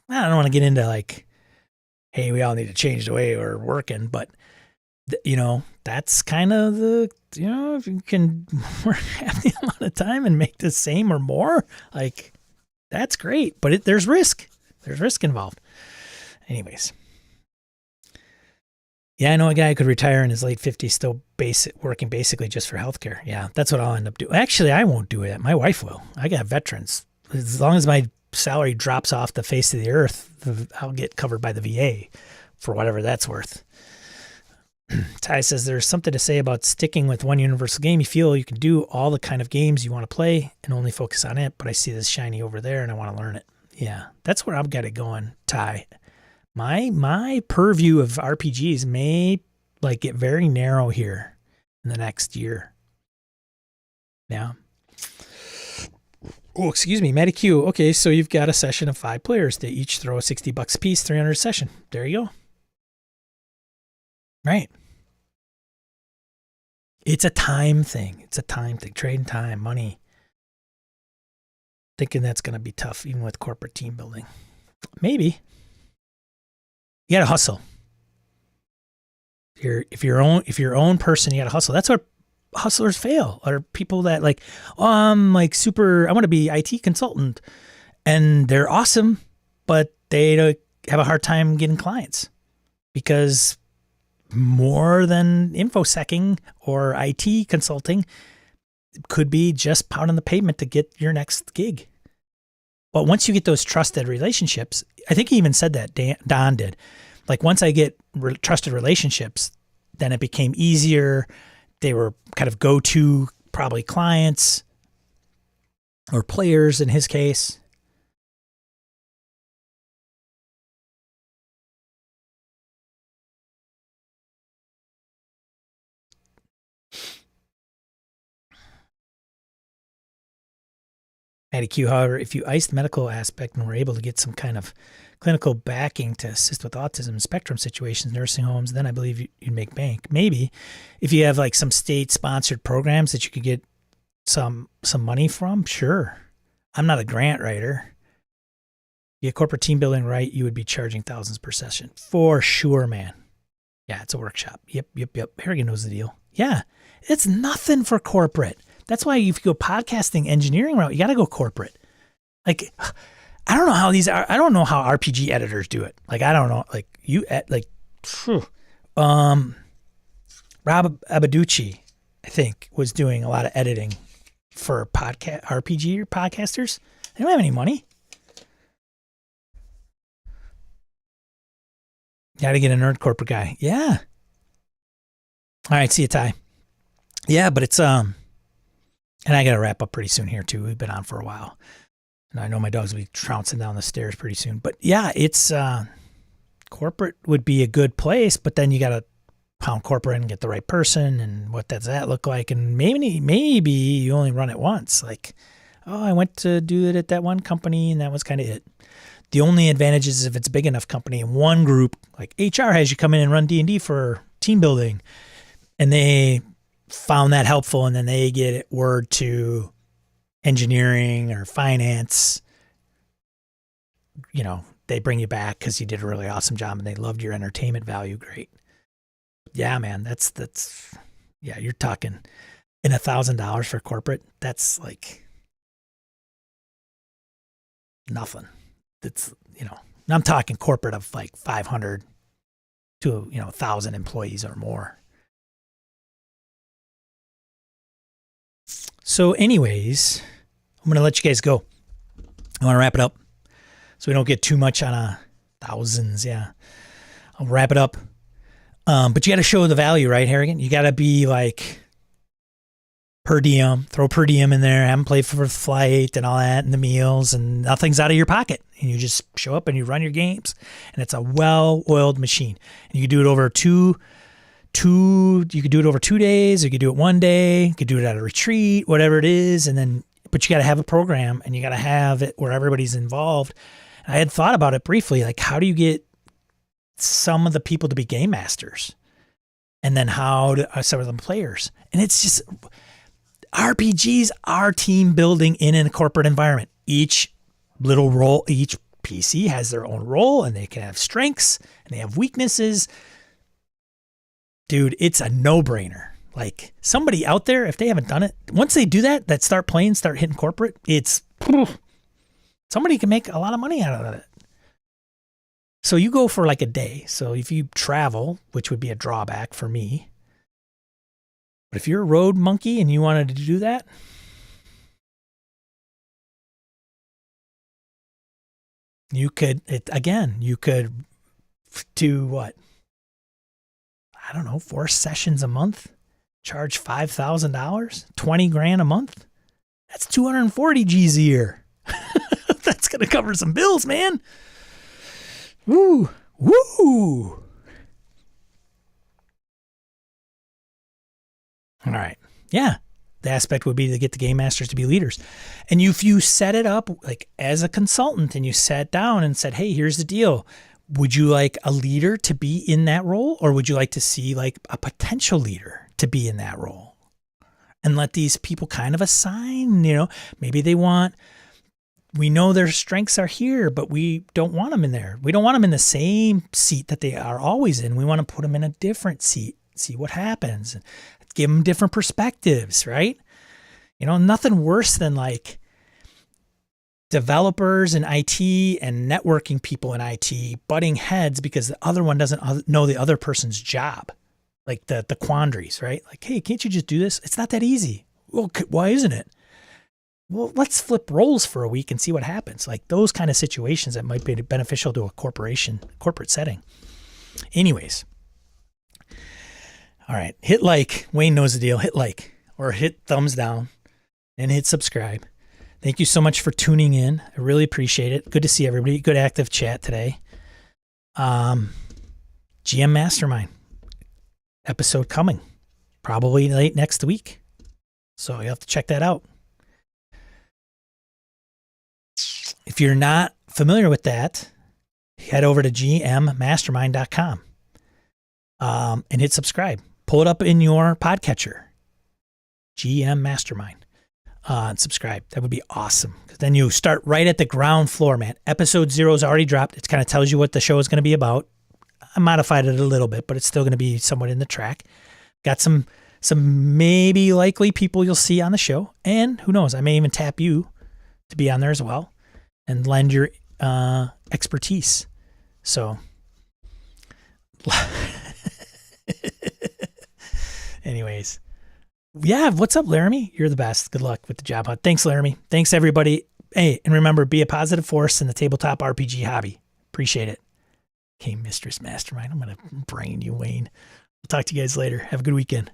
I don't want to get into like, hey, we all need to change the way we're working, but that's kind of the, if you can work half the amount of time and make the same or more, like, that's great. But there's risk. There's risk involved. Anyways. Yeah, I know a guy who could retire in his late 50s, still working basically just for healthcare. Yeah, that's what I'll end up doing. Actually, I won't do it. My wife will. I got veterans. As long as my salary drops off the face of the earth, I'll get covered by the VA for whatever that's worth. Ty says there's something to say about sticking with one universal game. You feel you can do all the kind of games you want to play and only focus on it, but I see this shiny over there and I want to learn it. Yeah, that's where I've got it going, Ty. My purview of RPGs may get very narrow here in the next year. Yeah. Oh, excuse me, Matty Q. Okay, so you've got a session of 5 players. They each throw $60 a piece, 300 a session. There you go. Right. It's a time thing. Trading time, money. Thinking that's going to be tough, even with corporate team building. Maybe. You got to hustle. If you're your own person, you got to hustle. That's where hustlers fail. Or people that I want to be IT consultant, and they're awesome, but they have a hard time getting clients because more than infosecing or IT consulting could be just pounding the pavement to get your next gig. But once you get those trusted relationships, I think he even said that, Don did. Once I get trusted relationships, then it became easier. They were kind of go-to probably clients or players in his case. Matty Q, however, if you iced the medical aspect and were able to get some kind of clinical backing to assist with autism spectrum situations, nursing homes, then I believe you'd make bank. Maybe if you have some state-sponsored programs that you could get some money from, sure. I'm not a grant writer. You get corporate team building right, you would be charging thousands per session. For sure, man. Yeah, it's a workshop. Yep. Harrigan knows the deal. Yeah. It's nothing for corporate. That's why if you go podcasting engineering route, you got to go corporate. Like, I don't know how I don't know how RPG editors do it. Like, I don't know. Like Rob Abaducci, I think, was doing a lot of editing for RPG podcasters. They don't have any money. Got to get a nerd corporate guy. Yeah. All right. See you, Ty. Yeah, but it's, and I got to wrap up pretty soon here too. We've been on for a while. And I know my dogs will be trouncing down the stairs pretty soon. But yeah, it's, corporate would be a good place, but then you got to pound corporate and get the right person, and what does that look like? And maybe you only run it once. Like, oh, I went to do it at that one company and that was kind of it. The only advantage is if it's a big enough company and one group, like HR has you come in and run D&D for team building, and they found that helpful, and then they get it word to engineering or finance, they bring you back because you did a really awesome job and they loved your entertainment value. Great. Yeah, man, that's yeah, you're talking in $1,000 for corporate. That's like nothing. That's, I'm talking corporate of like 500 to, 1,000 employees or more. So anyways, I'm going to let you guys go. I want to wrap it up so we don't get too much on thousands. Yeah. I'll wrap it up. But you got to show the value, right, Harrigan? You got to be like per diem, throw per diem in there, have them play for the flight and all that and the meals, and nothing's out of your pocket. And you just show up and you run your games, and it's a well-oiled machine. And you can do it over you could do it over 2 days, or you could do it 1 day, you could do it at a retreat, whatever it is. And then, but you got to have a program, and you got to have it where everybody's involved. And I had thought about it briefly, like, how do you get some of the people to be game masters, and then how do some of them players? And it's just, RPGs are team building in a corporate environment. Each little role, each PC has their own role, and they can have strengths and they have weaknesses. Dude, it's a no-brainer. Like, somebody out there, if they haven't done it, once they do that start hitting corporate, somebody can make a lot of money out of it. So you go for like a day. So if you travel, which would be a drawback for me, but if you're a road monkey and you wanted to do that, you could do what? I don't know, 4 sessions a month, charge $5,000, $20,000 a month. That's 240 G's a year. That's going to cover some bills, man. Woo. All right. Yeah. The aspect would be to get the game masters to be leaders. And if you set it up like as a consultant and you sat down and said, hey, here's the deal. Would you like a leader to be in that role, or would you like to see like a potential leader to be in that role? And let these people kind of assign, maybe we know their strengths are here, but we don't want them in there. We don't want them in the same seat that they are always in. We want to put them in a different seat, see what happens, give them different perspectives, right? Nothing worse than like developers in IT and networking people in IT butting heads because the other one doesn't know the other person's job. Like the quandaries, right? Like, hey, can't you just do this? It's not that easy. Well, why isn't it? Well, let's flip roles for a week and see what happens. Like those kind of situations that might be beneficial to a corporate setting. Anyways. All right. Hit like. Wayne knows the deal. Hit like or hit thumbs down and hit subscribe. Thank you so much for tuning in. I really appreciate it. Good to see everybody. Good active chat today. GM Mastermind episode coming probably late next week. So you have to check that out. If you're not familiar with that, head over to gmmastermind.com and hit subscribe. Pull it up in your podcatcher. GM Mastermind. And subscribe. That would be awesome. Because then you start right at the ground floor, man. Episode 0 is already dropped. It kind of tells you what the show is going to be about. I modified it a little bit, but it's still going to be somewhat in the track. Got some some maybe likely people you'll see on the show. And who knows, I may even tap you to be on there as well and lend your expertise. So anyways, yeah, what's up, Laramie? You're the best. Good luck with the job hunt. Thanks, Laramie. Thanks, everybody. Hey, and remember, be a positive force in the tabletop RPG hobby. Appreciate it. Okay, Mistress Mastermind, I'm going to brain you, Wayne. We'll talk to you guys later. Have a good weekend.